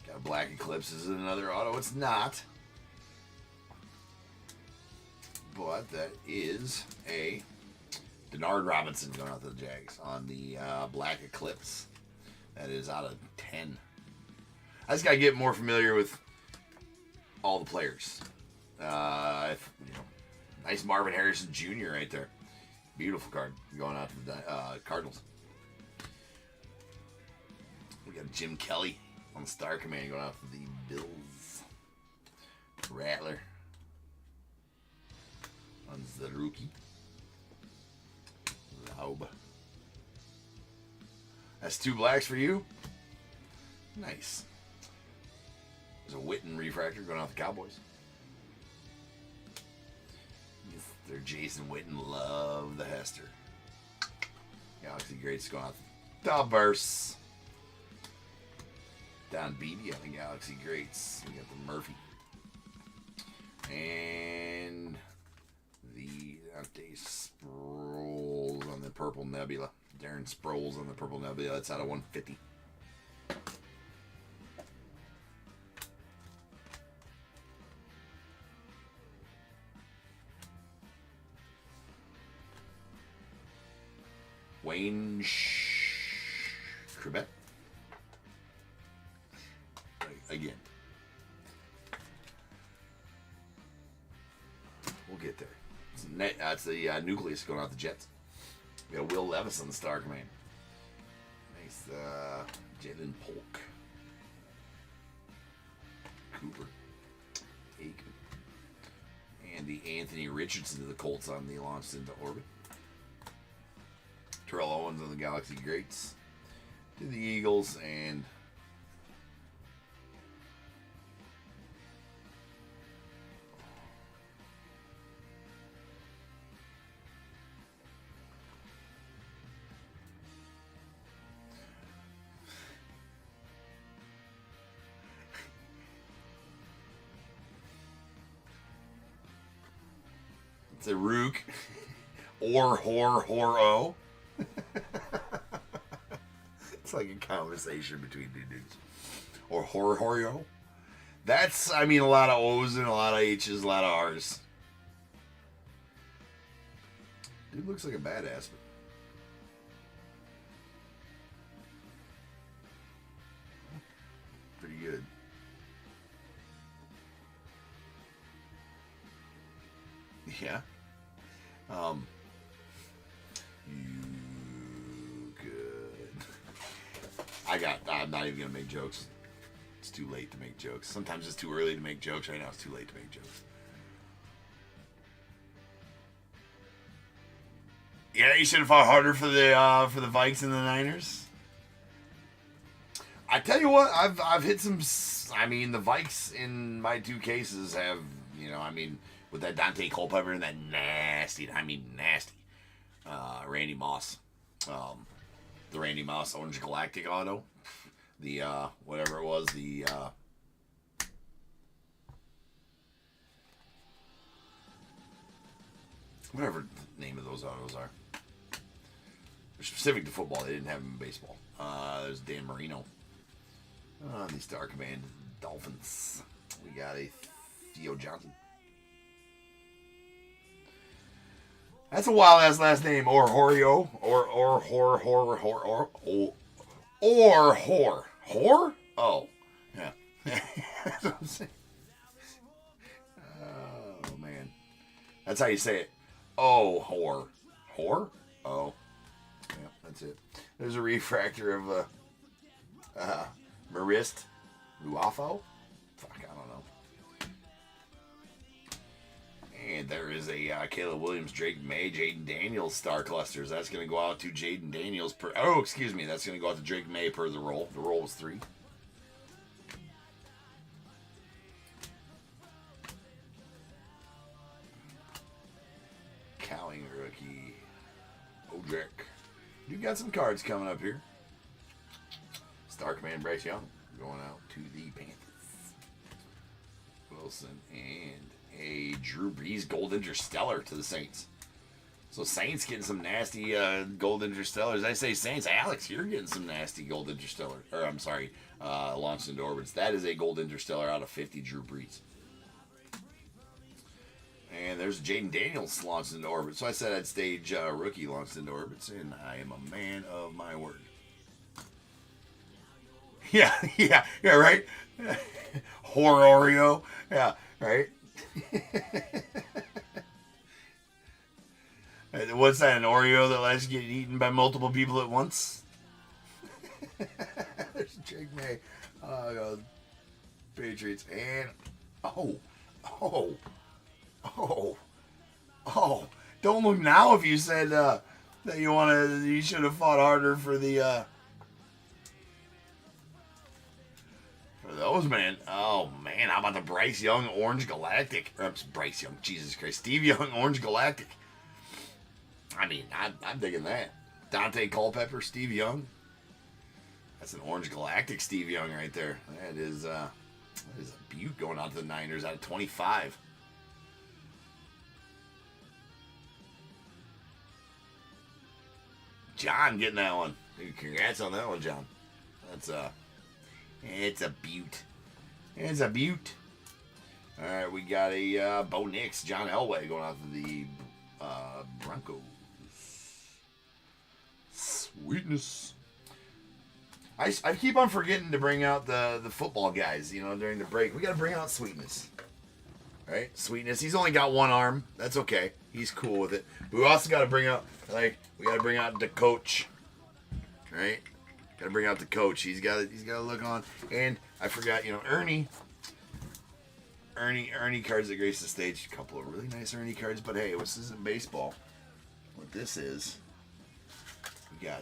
Got a Black Eclipse. Is it another auto? It's not. But that is a Denard Robinson going out to the Jags on the Black Eclipse. That is out of 10. I just got to get more familiar with all the players. Nice Marvin Harrison Jr. right there. Beautiful card going out to the Cardinals. We got Jim Kelly on the Star Command going out to the Bills. Rattler on the rookie. Laub. That's 2 blacks for you. Nice. There's a Witten refractor going out the Cowboys. Mr. Jason Witten, love the Hester. Galaxy Greats going out the Burst. Don Beatty on the Galaxy Greats. We got the Murphy. And the Dante Sproles on the Purple Nebula. Darren Sproles on the Purple Nebula. That's out of 150. Wayne Cribet. Again. We'll get there. That's the nucleus going out the Jets. We got Will Levis on the Star Command. Nice Jalen Polk. Cooper. Aikman. And the Anthony Richardson to the Colts on the launch into orbit. Terrell Owens on the Galaxy Greats. To the Eagles and... It's a Rook or Hor-O. It's like a conversation between two dudes. Or Hor-Yo. That's, I mean, a lot of O's and a lot of H's, a lot of R's. Dude looks like a badass, but pretty good. Yeah. You good. I'm not even gonna make jokes. It's too late to make jokes. Sometimes it's too early to make jokes. Right now it's too late to make jokes. Yeah, you should have fought harder for the Vikes and the Niners. I tell you what, I've hit some. I mean, the Vikes in my two cases have, with that Dante Culpepper and that nasty, Randy Moss, the Randy Moss Orange Galactic auto, the whatever it was, the whatever the name of those autos are. They're specific to football. They didn't have them in baseball. There's Dan Marino. The Star Command Dolphins. We got a Theo Johnson. That's a wild ass last name. Or Horio. Hor? Oh. Yeah. That's what I'm saying. Oh, man. That's how you say it. Oh, Hor. Hor? Oh. Yeah, that's it. There's a refractor of Marist Luafo? Fuck, I don't know. And there is a Caleb Williams, Drake May, Jaden Daniels star clusters. That's going to go out to Jaden Daniels per... Oh, excuse me. That's going to go out to Drake May per the roll. The roll was 3. Cowing rookie. Odrick. You got some cards coming up here. Star Command Bryce Young going out to the Panthers. Wilson and a Drew Brees Gold Interstellar to the Saints. So Saints getting some nasty Gold Interstellars. I say Saints. Alex, you're getting some nasty Gold Interstellar. Or I'm sorry, launched into orbits. That is a Gold Interstellar out of 50 Drew Brees. And there's Jaden Daniels launched into orbit. So I said I'd stage rookie launched into orbits, and I am a man of my word. Yeah, right? Oreo. Yeah, right? What's that, an Oreo that lets you get eaten by multiple people at once? There's Drake May. Patriots. And, oh. Don't look now if you said that you should have fought harder for the, for those, man. Oh, man. How about the Bryce Young Orange Galactic? Or, Bryce Young, Jesus Christ. Steve Young Orange Galactic. I mean, I'm digging that. Dante Culpepper, Steve Young. That's an Orange Galactic Steve Young right there. That is a beaut going out to the Niners out of 25. John getting that one. Congrats on that one, John. It's a beaut. It's a beaut. All right, we got a Bo Nix, John Elway going out to the Broncos. Sweetness. I keep on forgetting to bring out the football guys, during the break. We got to bring out Sweetness. Right? Sweetness. He's only got one arm. That's okay. He's cool with it. But we also got to bring out, the coach. Right? Got to bring out the coach. He's got to look on. And I forgot, Ernie cards that grace the stage. A couple of really nice Ernie cards. But hey, this isn't baseball. What this is, we got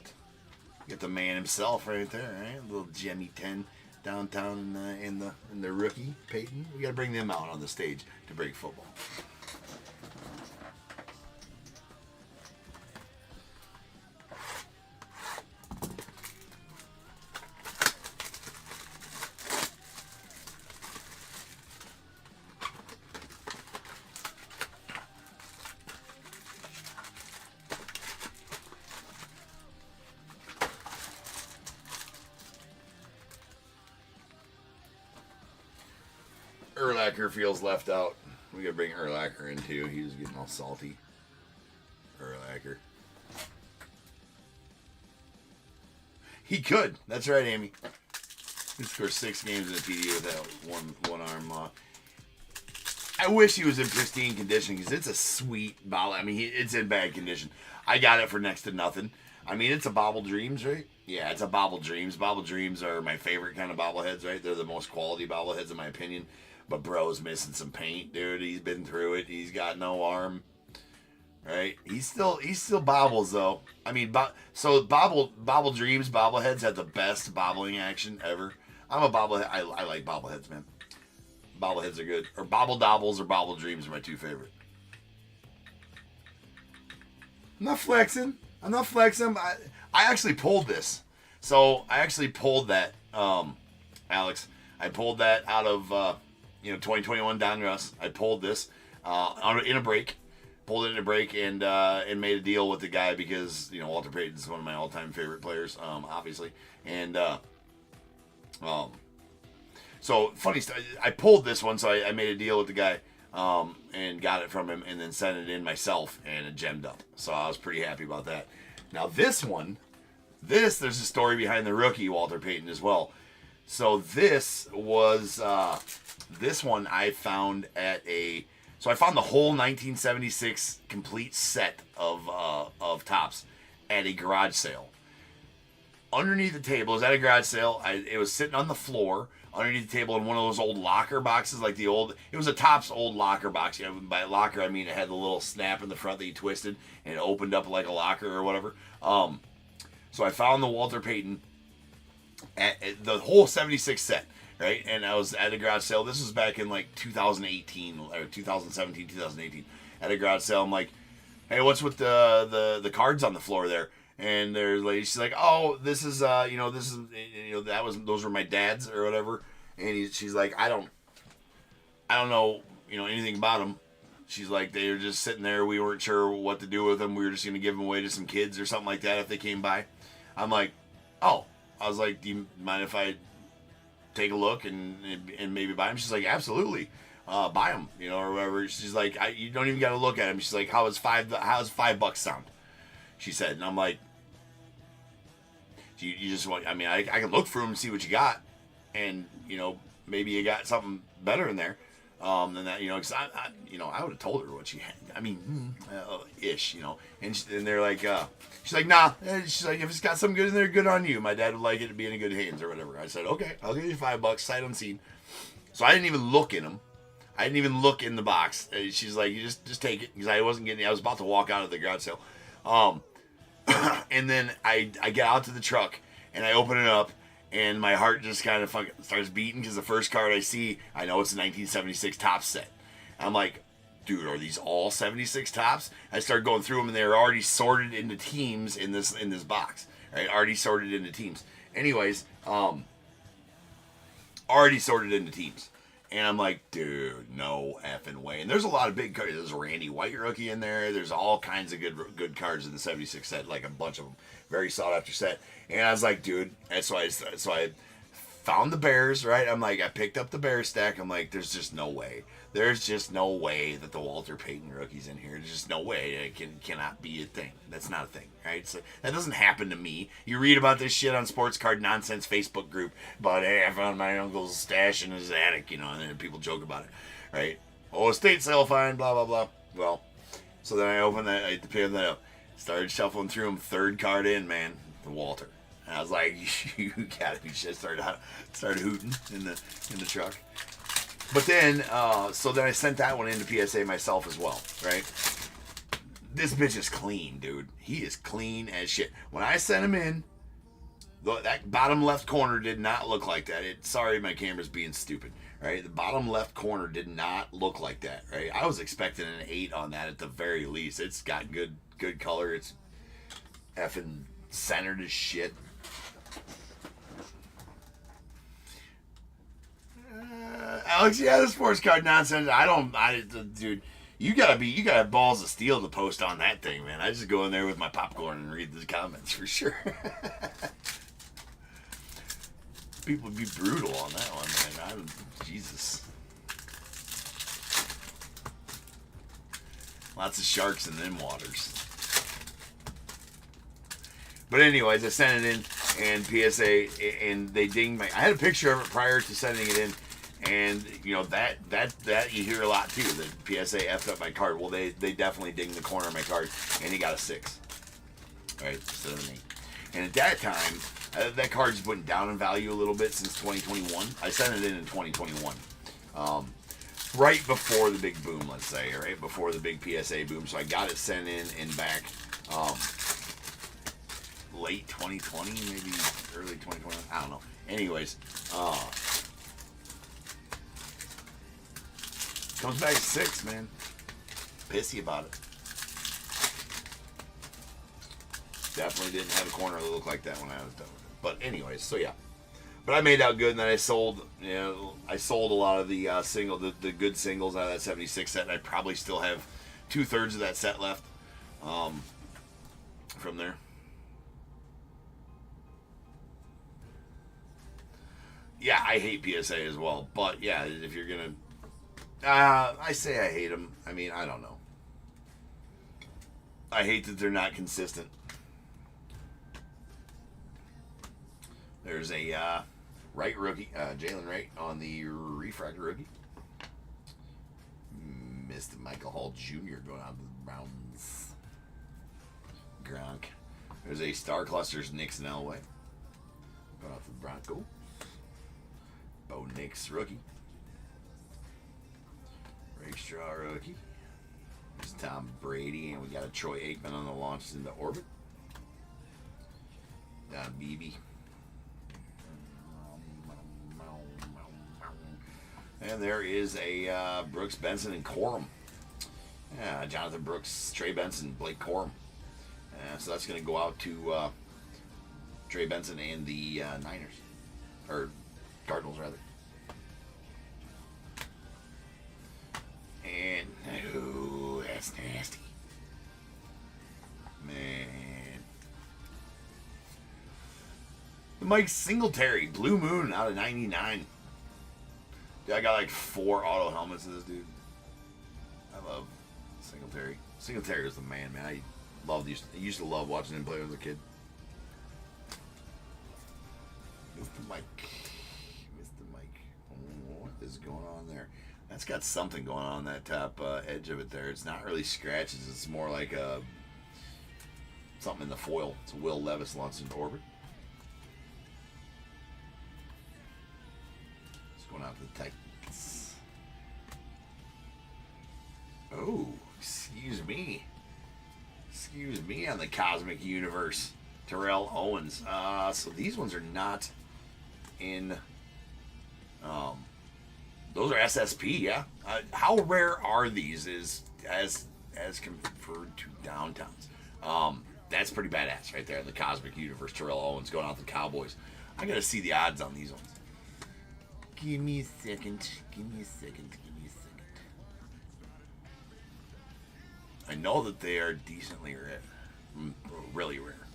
the man himself right there, right? Little Jimmy 10 downtown in the rookie Peyton. We got to bring them out on the stage to break football. Urlacher feels left out. We gotta bring Urlacher in too. He was getting all salty. Urlacher. linebacker. He could. That's right, Amy. He scored 6 games in a TD with that one arm. I wish he was in pristine condition because it's a sweet ball. I mean, it's in bad condition. I got it for next to nothing. I mean, it's a Bobble Dreams, right? Yeah, it's a Bobble Dreams. Bobble Dreams are my favorite kind of bobbleheads, right? They're the most quality bobbleheads in my opinion. But bro's missing some paint, dude. He's been through it. He's got no arm. Right? He still bobbles though. I mean, so Bobble Dreams bobbleheads have the best bobbling action ever. I'm a bobblehead. I like bobbleheads, man. Bobbleheads are good. Or Bobble Dobbles or Bobble Dreams are my 2 favorite. I'm not flexing. I actually pulled this. So I actually pulled that, Alex. I pulled that out of 2021 Donruss. I pulled this in a break. Pulled it in a break and made a deal with the guy because Walter Payton's one of my all-time favorite players, obviously. And so funny stuff. I pulled this one, so I made a deal with the guy and got it from him, and then sent it in myself, and it gemmed up. So I was pretty happy about that. Now this one, there's a story behind the rookie Walter Payton as well. So this was this one I found at a. So I found the whole 1976 complete set of TOPPs at a garage sale. Underneath the table, it was at a garage sale. It was sitting on the floor underneath the table in one of those old locker boxes, like the old. It was a TOPP's old locker box. By locker, I mean it had the little snap in the front that you twisted and it opened up like a locker or whatever. So I found the Walter Payton at the whole 76 set. Right, and I was at a garage sale. This was back in like 2018 or 2017, 2018. At a garage sale, I'm like, "Hey, what's with the cards on the floor there?" And there's lady, she's like, "Oh, this is those were my dad's or whatever." And she's like, "I don't know anything about them." She's like, "They were just sitting there. We weren't sure what to do with them. We were just gonna give them away to some kids or something like that if they came by." I'm like, "Oh," I was like, "Do you mind if I take a look and maybe buy them?" She's like, "Absolutely, buy them, or whatever." She's like, "You don't even got to look at them." She's like, how's $5 sound?" She said, and I'm like, "You just want? I mean, I can look through them and see what you got, and maybe you got something better in there than that, because I would have told her what she had. I mean, ish, and they're like, she's like, "Nah." She's like, "If it's got something good in there, good on you. My dad would like it to be in good hands or whatever." I said, "Okay, I'll give you $5, sight unseen." So I didn't even look in them. I didn't even look in the box. She's like, "You just take it," because I wasn't getting. I was about to walk out of the garage sale, and then I get out to the truck and I open it up. And my heart just kind of fucking starts beating because the first card I see, I know it's a 1976 TOPP set. I'm like, "Dude, are these all 76 TOPPs?" I start going through them, and they're already sorted into teams in this box. Right, already sorted into teams. Anyways, already sorted into teams. And I'm like, dude, no effing way. And there's a lot of big cards. There's a Randy White rookie in there. There's all kinds of good cards in the 76 set, like a bunch of them. Very sought after set. And I was like, dude, and so I found the Bears, right? I'm like, I picked up the Bears stack. I'm like, there's just no way. There's just no way that the Walter Payton rookie's in here. There's just no way. It cannot be a thing. That's not a thing, right? So that doesn't happen to me. You read about this shit on Sports Card Nonsense Facebook group about, "Hey, I found my uncle's stash in his attic," and then people joke about it, right? "Oh, estate sale fine, blah, blah, blah." Well, so then I opened that, I picked that up, started shuffling through them, third card in, man, the Walter. And I was like, "You gotta be shit." Started hooting in the truck. But then, so then I sent that one into PSA myself as well, right? This bitch is clean, dude. He is clean as shit. When I sent him in, that bottom left corner did not look like that. Sorry, my camera's being stupid, right? The bottom left corner did not look like that, right? I was expecting an 8 on that at the very least. It's got good color. It's effing centered as shit. Alex, yeah, the Sports Card Nonsense. Dude, you gotta have balls of steel to post on that thing, man. I just go in there with my popcorn and read the comments for sure. People would be brutal on that one, man. Jesus. Lots of sharks in them waters. But anyways, I sent it in, and PSA, and they dinged my. I had a picture of it prior to sending it in, and you know that you hear a lot too. The PSA effed up my card. Well, they definitely dinged the corner of my card, and he got a 6. Right, instead of an 8. And at that time, that card's went down in value a little bit since 2021. I sent it in 2021. Right before the big boom, let's say, right before the big PSA boom. So I got it sent in and back late 2020, maybe early 2021. I don't know. Anyways, comes back 6, man. Pissy about it. Definitely didn't have a corner that looked like that when I was done with it. But anyways, so yeah. But I made out good, and then I sold, you know, I sold a lot of the the good singles out of that 76 set, and I probably still have 2/3 of that set left from there. Yeah, I hate PSA as well, but yeah, if you're gonna, I say I hate them. I mean, I don't know. I hate that they're not consistent. There's a Wright rookie, Jalen Wright on the refractor rookie. Mr. Michael Hall Jr. going out to the Browns. Gronk. There's a Star Clusters Nixon Elway going out to the Bronco. Bo Nix rookie. Rakestraw rookie. There's Tom Brady, and we got a Troy Aikman on the launch into orbit. Don Beebe. And there is a Brooks, Benson, and Corum. Yeah, Jonathan Brooks, Trey Benson, Blake Corum. So that's going to go out to Trey Benson and the Niners. Or Cardinals, rather. And, oh, that's nasty. Man. The Mike Singletary, Blue Moon out of 99. Dude, I got like 4 auto helmets of this dude. I love Singletary. Singletary was the man, man. I used to love watching him play as a kid. Mr. Mike. Mr. Mike. Oh, what is going on there? That's got something going on that top edge of it there. It's not really scratches. It's more like something in the foil. It's a Will Levis launched into orbit. Going out to the Titans. Oh, excuse me. Excuse me on the Cosmic Universe. Terrell Owens. So these ones are not in. Those are SSP, yeah. How rare are these? As compared to downtowns? That's pretty badass right there. The Cosmic Universe. Terrell Owens going out to the Cowboys. I gotta see the odds on these ones. Give me a second. Give me a second. Give me a second. I know that they are decently rare. Really rare.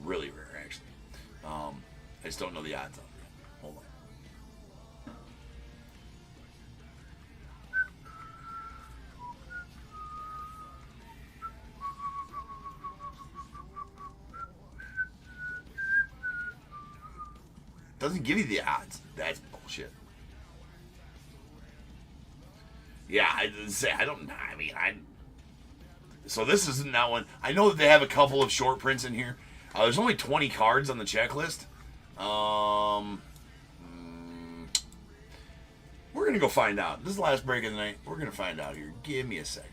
Really rare, actually. I just don't know the odds on them. Hold on. Doesn't give you the odds. That's bullshit. Yeah, I don't. I mean, So this isn't that one. I know that they have a couple of short prints in here. There's only 20 cards on the checklist. We're gonna go find out. This is the last break of the night. We're gonna find out here. Give me a second.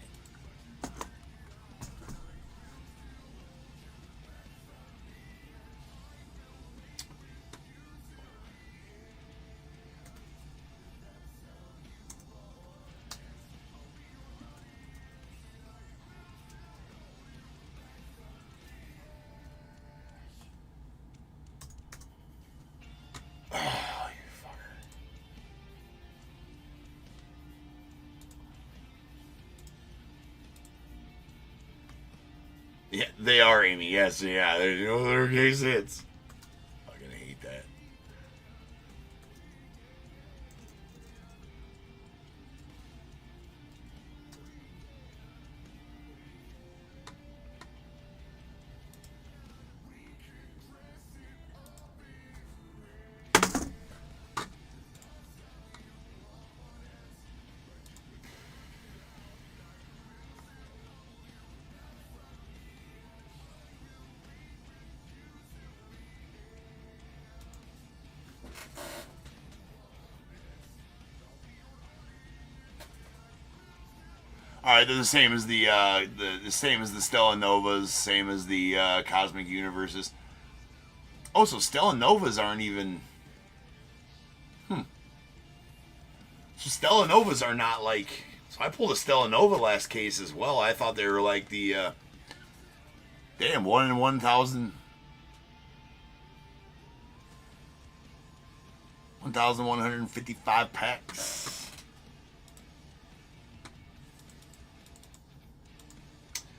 Yeah, they are, Amy. Yes, yeah. There's no other case hits. Fucking hate that. right, they're the same as the same as the Stella Novas, same as the Cosmic Universes. Oh, so Stella Novas aren't even. So Stella Novas are not like. So I pulled a Stella Nova last case as well. I thought they were like the. Damn, 1 in 1,000. 1,155 packs.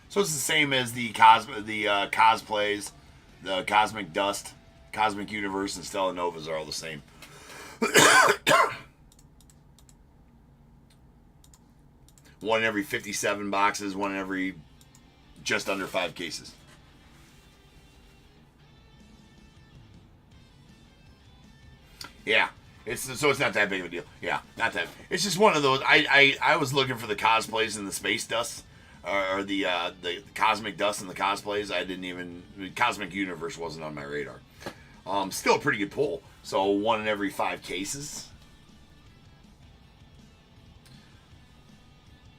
So it's the same as the cosplays, the Cosmic Dust, Cosmic Universe, and Stella Novas are all the same. One in every 57 boxes, one in every just under 5 cases. Yeah, it's not that big of a deal. Yeah, not that. It's just one of those. I was looking for the cosplays and the space dust, or the cosmic dust and the cosplays. I didn't even. The Cosmic Universe wasn't on my radar. Still a pretty good pull. So 1 in every 5 cases.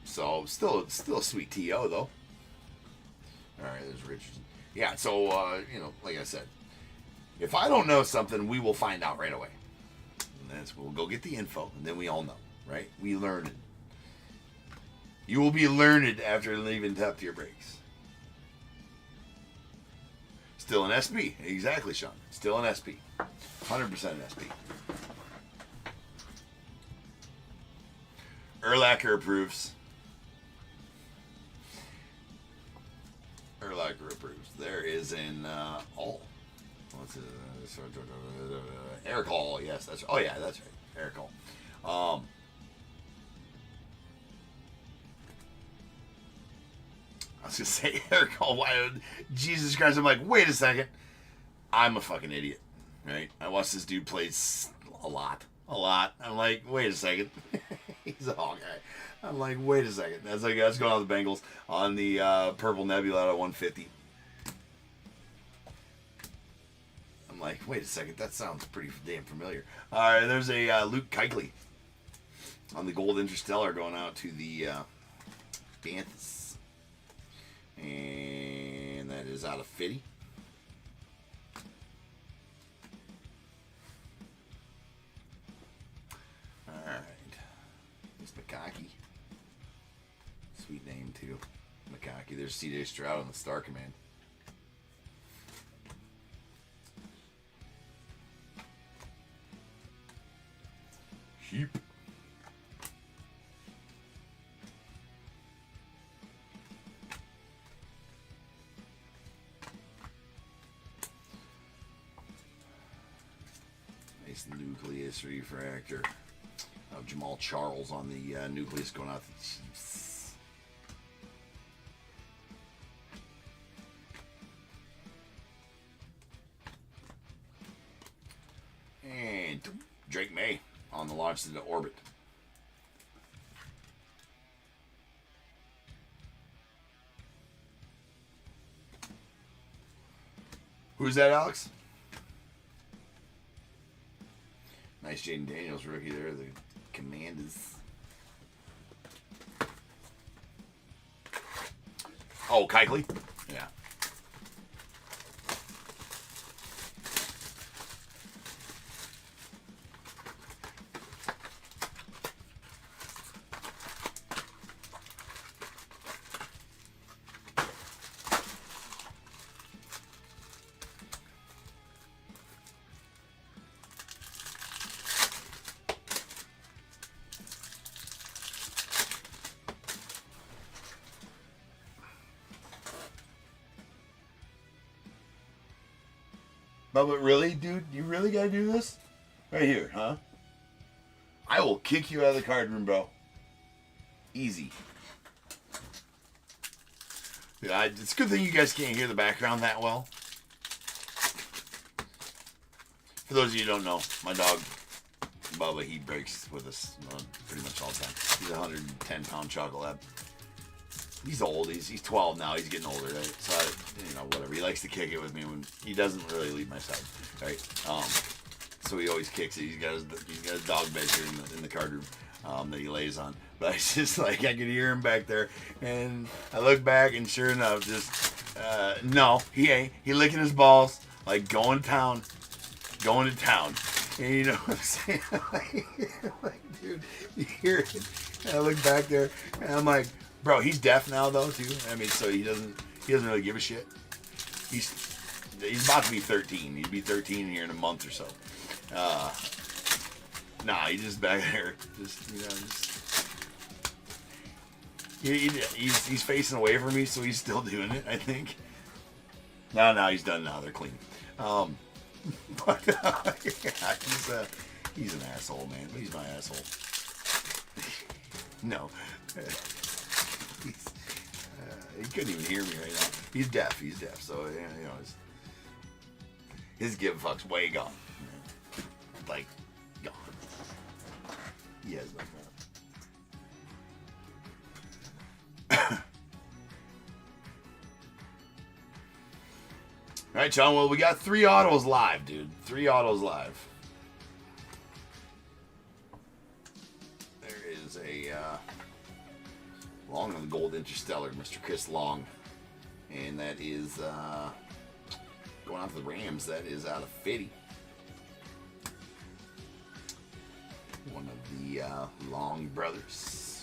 So still a sweet TO though. All right, there's Richardson. Yeah, so like I said, if I don't know something, we will find out right away. And we'll go get the info, and then we all know, right? We learn it. You will be learned after leaving Top Tier Breaks. Still an SB, exactly, Sean. Still an SB, 100% an SB. Urlacher approves. Urlacher approves. There is an all. What's it? Eric Hall. Yes, that's. Oh yeah, that's right. Eric Hall. I was gonna say Eric Hall. Why? Jesus Christ! I'm like, wait a second. I'm a fucking idiot, right? I watched this dude play a lot. I'm like, wait a second. He's a Hawkeye. I'm like, wait a second. That's going on the Bengals on the Purple Nebula at 150. I'm like, wait a second. That sounds pretty damn familiar. All right, there's a Luke Kuechly on the Gold Interstellar going out to the Banthas. And that is out of Fitty. Alright. It's Makaki. Sweet name, too. Makaki. There's CJ Stroud on the Star Command. Sheep. Nice nucleus refractor of Jamal Charles on the nucleus going out to the Chiefs. And Drake May on the launch into orbit. Who's that, Alex? Nice Jaden Daniels rookie there, the Commanders. Oh, Kuechly? Yeah. But really, dude, you really gotta do this? Right here, huh? I will kick you out of the card room, bro. Easy. Dude, it's a good thing you guys can't hear the background that well. For those of you who don't know, my dog, Bubba, he breaks with us pretty much all the time. He's a 110-pound chocolate lab. He's old. He's 12 now. He's getting older, right? So, whatever. He likes to kick it with me when he doesn't really leave my side, right? so he always kicks it. He's got his dog bed here in the card room that he lays on. But it's just like I could hear him back there, and I look back, and sure enough, just no, he ain't. He licking his balls, like going to town. And you know what I'm saying? like, dude, you hear it. And I look back there, and I'm like, bro, he's deaf now though too. I mean, so he doesn't really give a shit. He's about to be 13. He'd be 13 here in a month or so. Nah, he's just back there, he's facing away from me, so he's still doing it, I think. No, he's done now. They're clean. But yeah, he's an asshole, man. He's my asshole. No. He couldn't even hear me right now. He's deaf, so, you know, his give a fuck's way gone. Like, gone. He has no fun. All right, John. Well, we got 3 autos live, dude. 3 autos live. There is a Long on the Gold Interstellar, Mr. Chris Long, and that is going out to the Rams. That is out of 50. One of the Long brothers.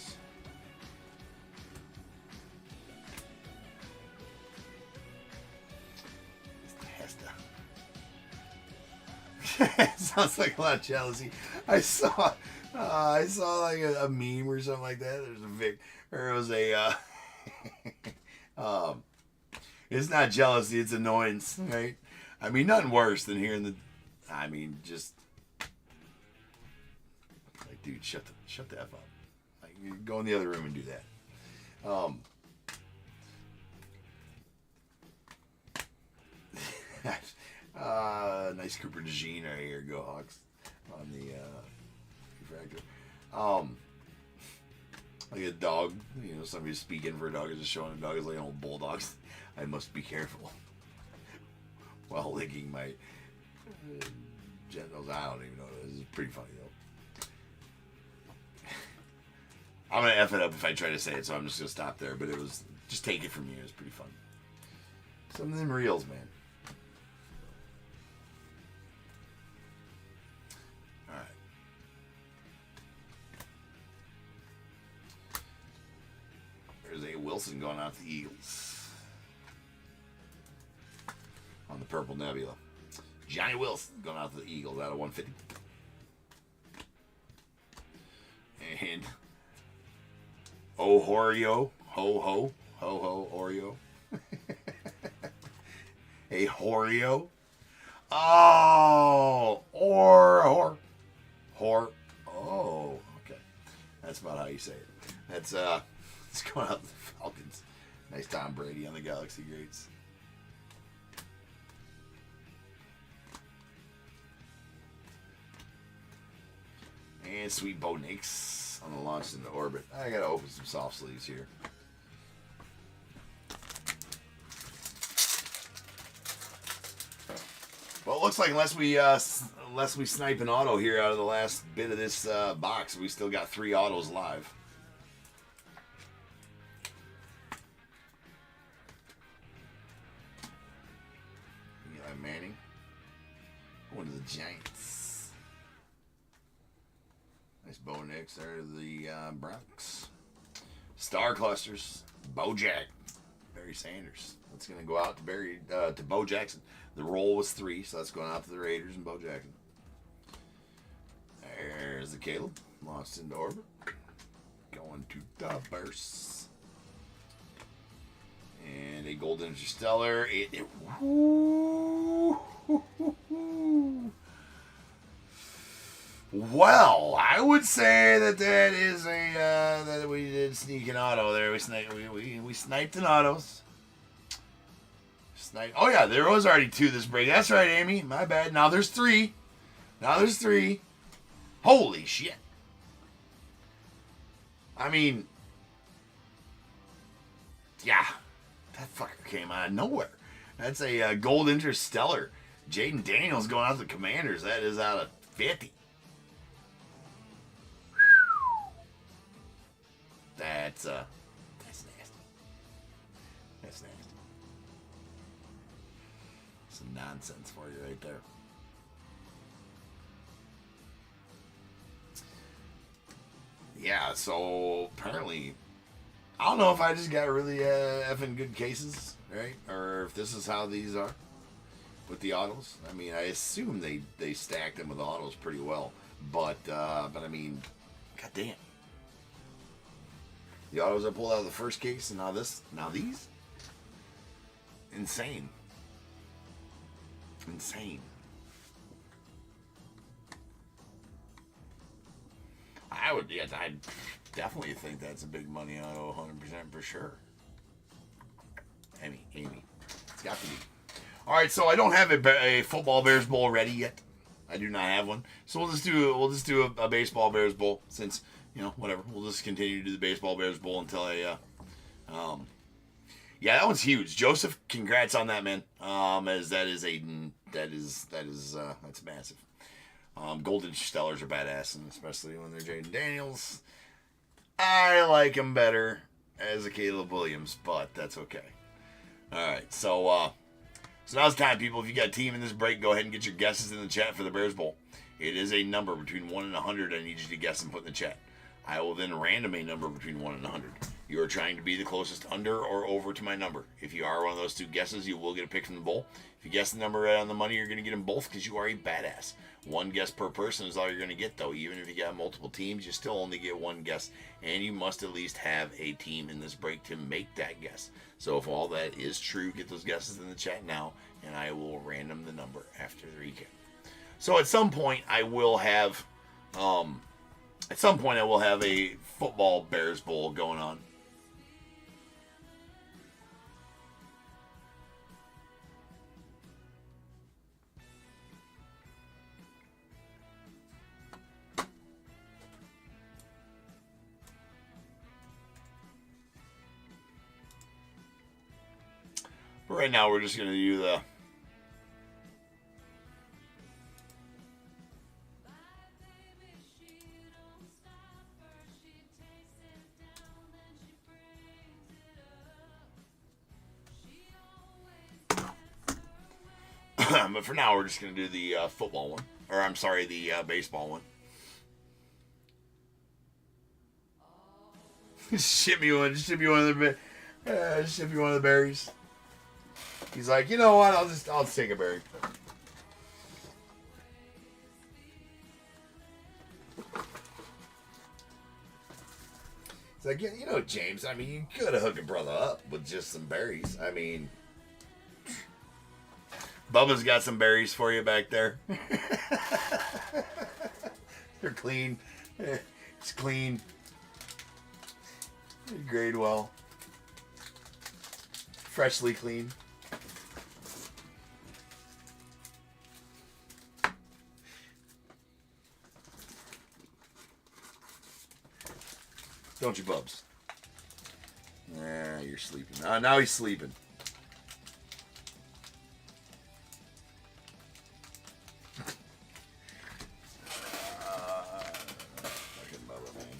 It sounds like a lot of jealousy. I saw like a meme or something like that. There's a it was a it's not jealousy, it's annoyance, right? I mean, nothing worse than hearing just like, dude, shut the F up. Like, you go in the other room and do that. Nice Cooper DeJean right here. Go Hawks on the refractor. Like a dog, you know, somebody's speaking for a dog, is just showing a dog is like an old bulldogs. I must be careful while licking my genitals. I don't even know. This is pretty funny though. I'm gonna F it up if I try to say it, so I'm just gonna stop there. But it was just take it from me. It was pretty fun. Some of them reels, man. There's a Wilson going out to the Eagles on the Purple Nebula. Johnny Wilson going out to the Eagles out of 150. And Oreo. Ho, Oreo. A Oreo. Oh, hor. Oh, okay. That's about how you say it. That's it's going out to the Falcons. Nice Tom Brady on the Galaxy Greats. And Sweet Bo Nix on the launch into orbit. I gotta open some soft sleeves here. Well, it looks like unless we snipe an auto here out of the last bit of this box, we still got 3 autos live. Manning. Going to the Giants. Nice Bo Nix there to the Bronx. Star Clusters. Bo Jack. Barry Sanders. That's going to go out to Bo Jackson. The roll was 3, so that's going out to the Raiders and Bo Jackson. There's the Caleb. Lost into orbit. Going to the Burst. And a Golden Interstellar. Well, I would say that is that we did sneak an auto there. We sniped an autos. Oh yeah, there was already 2 this break. That's right, Amy. My bad. Now there's 3. Holy shit. I mean, yeah. That fucker came out of nowhere. That's a Gold Interstellar. Jaden Daniels going out to the Commanders. That is out of 50. That's nasty. That's nasty. Some nonsense for you right there. Yeah, so apparently, I don't know if I just got really effing good cases, right? Or if this is how these are with the autos. I mean, I assume they stacked them with autos pretty well. But I mean, goddamn. The autos I pulled out of the first case, and now these? Insane. Insane. I definitely think that's a big money auto, 100% for sure. Amy, it's got to be. All right, so I don't have a football Bears Bowl ready yet. I do not have one, so we'll just do a baseball Bears Bowl since whatever. We'll just continue to do the baseball Bears Bowl until yeah, that one's huge. Joseph, congrats on that, man. As that's massive. Golden Stellars are badass, and especially when they're Jaden Daniels. I like him better as a Caleb Williams, but that's okay. All right, so now's the time, people. If you got a team in this break, go ahead and get your guesses in the chat for the Bears Bowl. It is a number between 1 and 100 I need you to guess and put in the chat. I will then random a number between 1 and 100. You are trying to be the closest under or over to my number. If you are one of those two guesses, you will get a pick from the bowl. If you guess the number right on the money, you're going to get them both because you are a badass. One guess per person is all you're going to get, though. Even if you got multiple teams, you still only get one guess. And you must at least have a team in this break to make that guess. So if all that is true, get those guesses in the chat now, and I will random the number after the recap. So at some point, I will have a football Bears Bowl going on. But right now, we're just going to do the... But for now, we're just going to do the football one. Or, I'm sorry, the baseball one. Ship me one of the berries. He's like, you know what? I'll just take a berry. He's like, yeah, James, I mean, you could have hooked a brother up with just some berries. I mean, Bubba's got some berries for you back there. They're clean. It's clean. They grade well. Freshly clean. Don't you, Bubs? Nah, you're sleeping. Now he's sleeping. Fucking Bubba, man.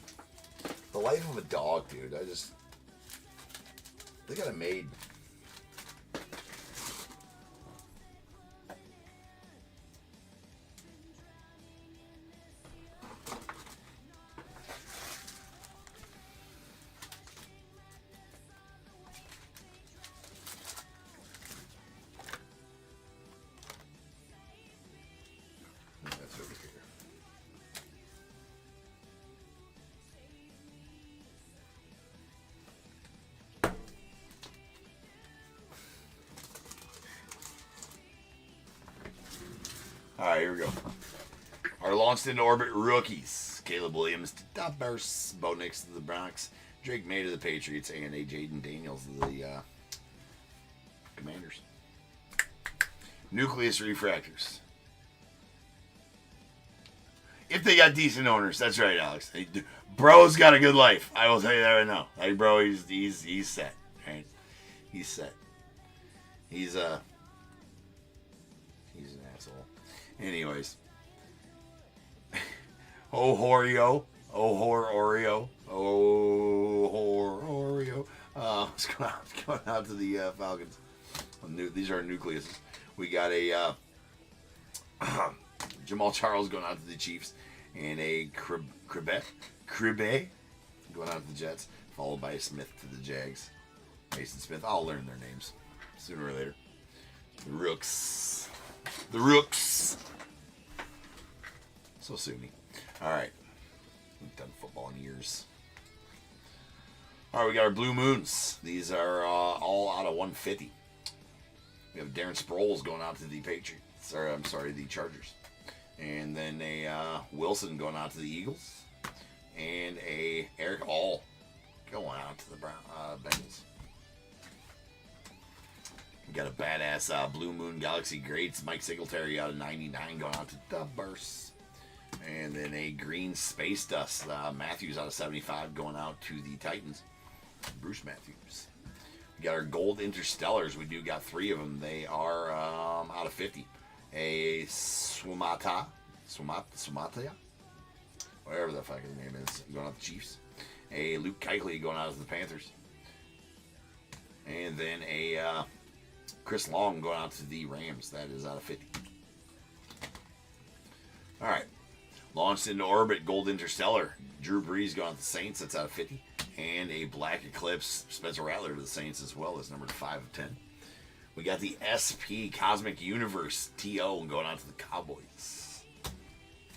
The life of a dog, dude. They got it made. Alright, here we go. Our launched into orbit rookies. Caleb Williams to Top Bears, Bo Nix to the Bronx, Drake May to the Patriots, and a Jaden Daniels to the Commanders. Nucleus Refractors. If they got decent owners, that's right, Alex. Bro's got a good life. I will tell you that right now. Like, bro, he's set. Right? He's set. He's Anyways. Oh, Oreo. Oh, Oreo. Oh, Oreo. It's going out to the Falcons. These are nucleuses. We got a Jamal Charles going out to the Chiefs, and a Cribet going out to the Jets, followed by a Smith to the Jags. Mason Smith. I'll learn their names sooner or later. The Rooks. The Rooks. So sue me. All right. We've done football in years. All right, we got our Blue Moons. These are all out of 150. We have Darren Sproles going out to the Patriots. Or, I'm sorry, the Chargers. And then a Wilson going out to the Eagles. And a Eric All going out to the Bengals. We got a badass Blue Moon Galaxy Greats. Mike Singletary out of 99 going out to the Bursts. And then a green Space Dust. Matthews out of 75 going out to the Titans. Bruce Matthews. We got our Gold Interstellars. We do got 3 of them. They are out of 50. A Swamata, whatever the fuck his name is, going out to the Chiefs. A Luke Kuechly going out to the Panthers. And then a Chris Long going out to the Rams. That is out of 50. All right. Launched into orbit, Gold Interstellar. Drew Brees going out to the Saints. That's out of 50. And a Black Eclipse, Spencer Rattler to the Saints as well as number 5 of 10. We got the SP Cosmic Universe TO going out to the Cowboys.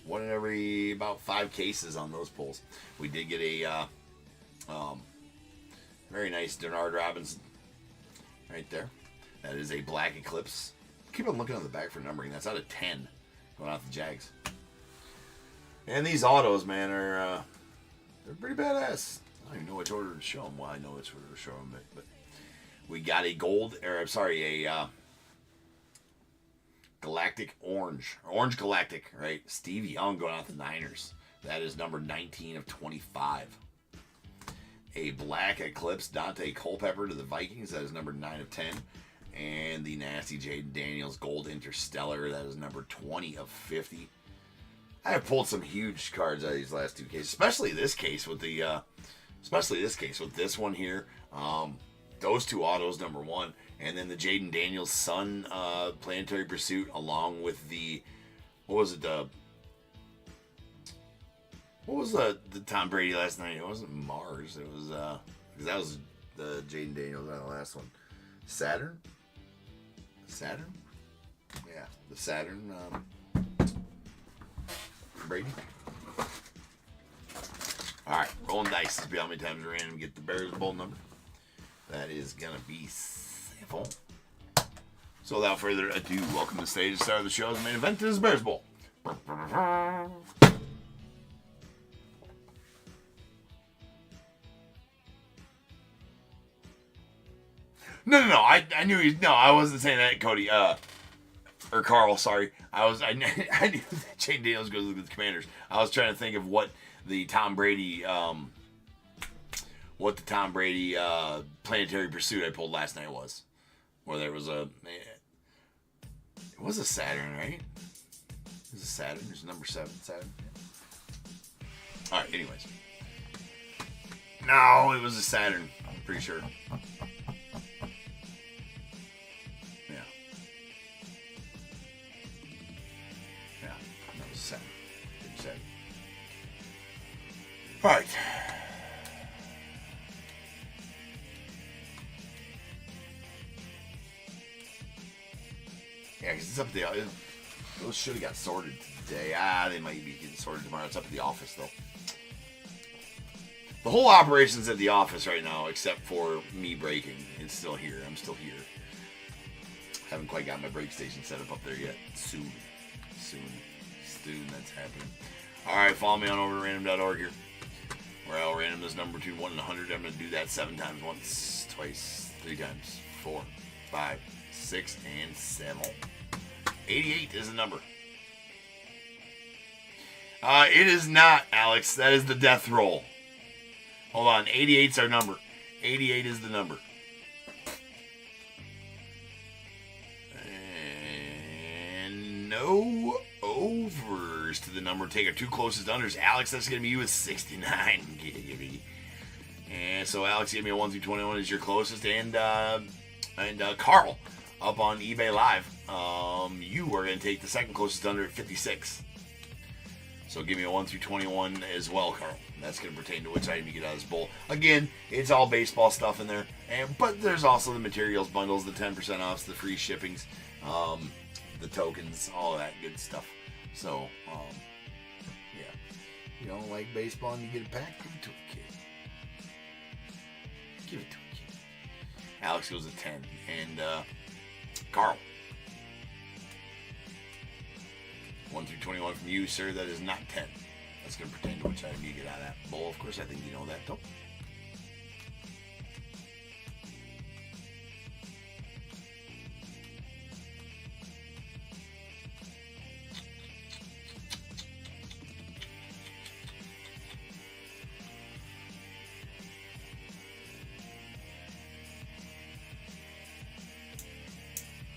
One in every about 5 cases on those pulls. We did get a very nice Denard Robinson right there. That is a Black Eclipse. Keep on looking on the back for numbering. That's out of 10 going out to the Jags. And these autos, man, are they're pretty badass. I don't even know which order to show them. Well, I know which order to show them, but we got a Galactic Orange Galactic, right? Steve Young going out the Niners. That is number 19 of 25. A Black Eclipse Dante Culpepper to the Vikings. That is number 9 of 10. And the nasty Jaden Daniels Gold Interstellar. That is number 20 of 50. I have pulled some huge cards out of these last 2 cases, especially this case with this one here. Those 2 autos, number 1, and then the Jaden Daniels Sun Planetary Pursuit, along with the what was the Tom Brady last night? It wasn't Mars. It was because that was the Jaden Daniels on the last one. Saturn. Yeah, the Saturn. Brady. All right, rolling dice. Let's be how many times we random get the Bears bowl number. That is gonna be 7. So without further ado, welcome to the stage. Start of the show's main event is Bears Bowl. No. I knew he. No, I wasn't saying that, Cody. Or Carl. Sorry. I knew that Jane Daniels goes with the Commanders. I was trying to think of what the Tom Brady Planetary Pursuit I pulled last night was. Where there was it was a Saturn, right? It was a Saturn. There's number 7, Saturn. All right. Anyways, no, it was a Saturn. I'm pretty sure. All right. Yeah, because it's up to the... Those should have got sorted today. They might be getting sorted tomorrow. It's up to the office, though. The whole operation's at the office right now, except for me breaking. It's still here. I'm still here. Haven't quite got my break station set up there yet. Soon, that's happening. All right, follow me on over to random.org here. Where I'll random this number between 1 and 100. I'm going to do that 7 times, once, twice, 3 times, 4, 5, 6, and 7. 88 is the number. It is not, Alex. That is the death roll. Hold on. 88's our number. 88 is the number. And no overs to the number. Take our two closest unders. Alex, that's going to be you with 69. And so Alex gave me a 1 through 21 is your closest. And Carl up on eBay Live, you are going to take the second closest under at 56. So give me a 1 through 21 as well, Carl. That's going to pertain to which item you get out of this bowl. Again, it's all baseball stuff in there. But there's also the materials bundles, the 10% offs, the free shippings, the tokens, all that good stuff. So, yeah. You don't like baseball and you get a pack? Give it to a kid. Give it to a kid. Alex goes at 10. And Carl. 1 through 21 from you, sir. That is not 10. That's going to pertain to which item you get out of that bowl. Of course, I think you know that, though.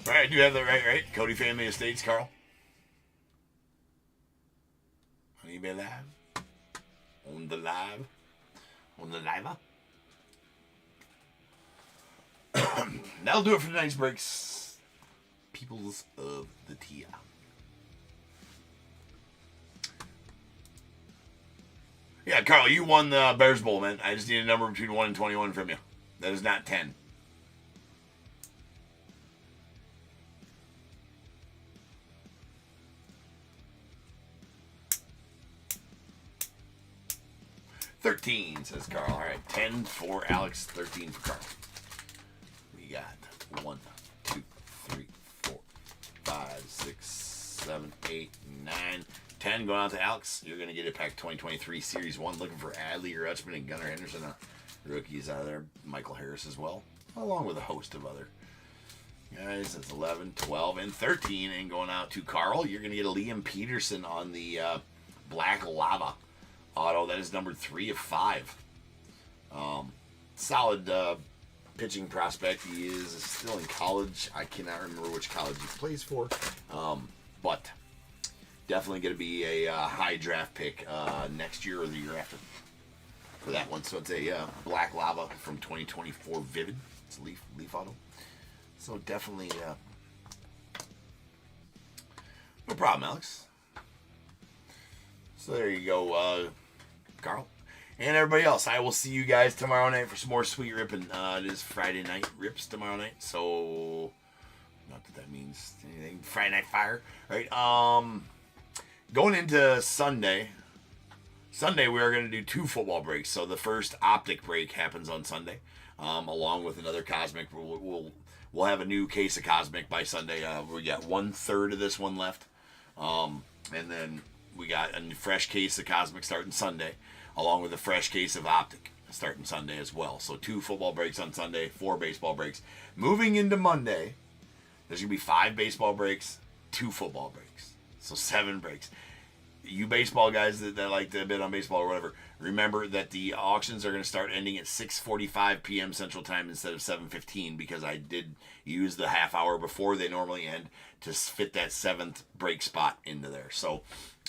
All right, I do have that right? Cody Family Estates, Carl. On eBay Live. On the live. On the live. That'll do it for tonight's breaks. Peoples of the Tia. Yeah, Carl, you won the Bears Bowl, man. I just need a number between 1 and 21 from you. That is not 10. $13, says Carl. All right, 10 for Alex, 13 for Carl. We got 1, 2, 3, 4, 5, 6, 7, 8, 9, 10 going out to Alex. You're going to get a pack 2023 Series 1. Looking for Adley, Rutschman, and Gunnar Henderson. Rookies out of there. Michael Harris as well, along with a host of other guys. That's 11, 12, and 13. And going out to Carl, you're going to get a Liam Peterson on the Black Lava auto. That is numbered 3 of 5. Solid pitching prospect. He is still in college. I cannot remember which college he plays for, but definitely going to be a high draft pick next year or the year after for that one. So it's a Black Lava from 2024 Vivid. It's a leaf auto. So definitely no problem, Alex. So there you go, Carl. And everybody else, I will see you guys tomorrow night for some more sweet ripping. It is Friday night rips tomorrow night, so not that means anything. Friday Night Fire, right? Going into Sunday we are going to do 2 football breaks. So the first optic break happens on Sunday, along with another Cosmic. We'll have a new case of Cosmic by Sunday. We got 1/3 of this one left, and then we got a fresh case of Cosmic starting Sunday, along with a fresh case of Optic starting Sunday as well. So 2 football breaks on Sunday, 4 baseball breaks. Moving into Monday, there's going to be 5 baseball breaks, 2 football breaks. So 7 breaks. You baseball guys that like to bid on baseball or whatever, remember that the auctions are going to start ending at 6:45 p.m. Central Time instead of 7:15 because I did use the half hour before they normally end to fit that 7th break spot into there. So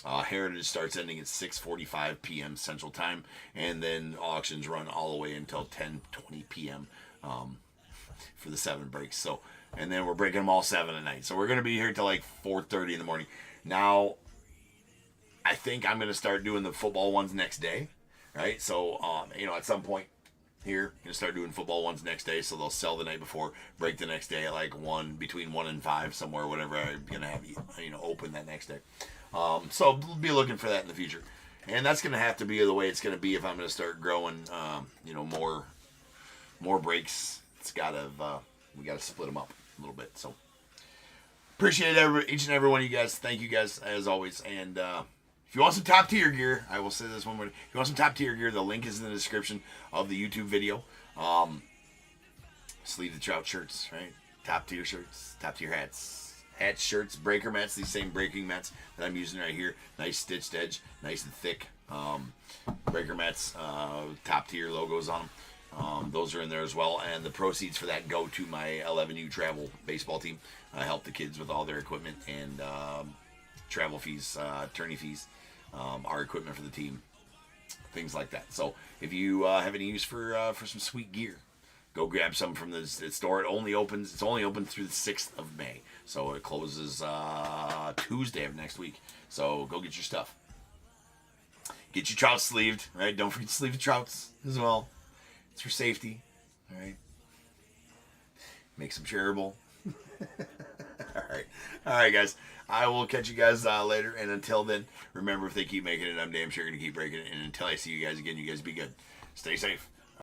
Heritage starts ending at 6:45 p.m. Central Time, and then auctions run all the way until 10:20 p.m. For the 7 breaks. So, and then we're breaking them all 7 at night. So we're going to be here till like 4:30 in the morning. Now, I think I'm going to start doing the football ones next day, right? So, at some point here, I'm going to start doing football ones next day. So they'll sell the night before, break the next day at like between 1 and 5 somewhere, whatever I'm going to have, open that next day. So be looking for that in the future. And that's going to have to be the way it's going to be if I'm going to start growing, more breaks. It's got to, we got to split them up a little bit. So appreciate each and every one of you guys. Thank you guys as always. And, if you want some top tier gear, I will say this one more. If you want some top tier gear, the link is in the description of the YouTube video. Sleeve the Trout shirts, right? Top tier shirts, top tier hats, shirts, breaker mats. These same breaking mats that I'm using right here. Nice stitched edge, nice and thick. Breaker mats, top tier logos on them. Those are in there as well, and the proceeds for that go to my 11U travel baseball team. I help the kids with all their equipment and travel fees, attorney fees, our equipment for the team, things like that. So if you have any use for some sweet gear, go grab some from the store. It's only open through the 6th of May, so it closes Tuesday of next week. So go get your stuff. Get your trouts sleeved, right? Don't forget to sleeve the trouts as well. It's for safety, all right? Make some shareable. All right, guys. I will catch you guys later. And until then, remember, if they keep making it, I'm damn sure going to keep breaking it. And until I see you guys again, you guys be good. Stay safe.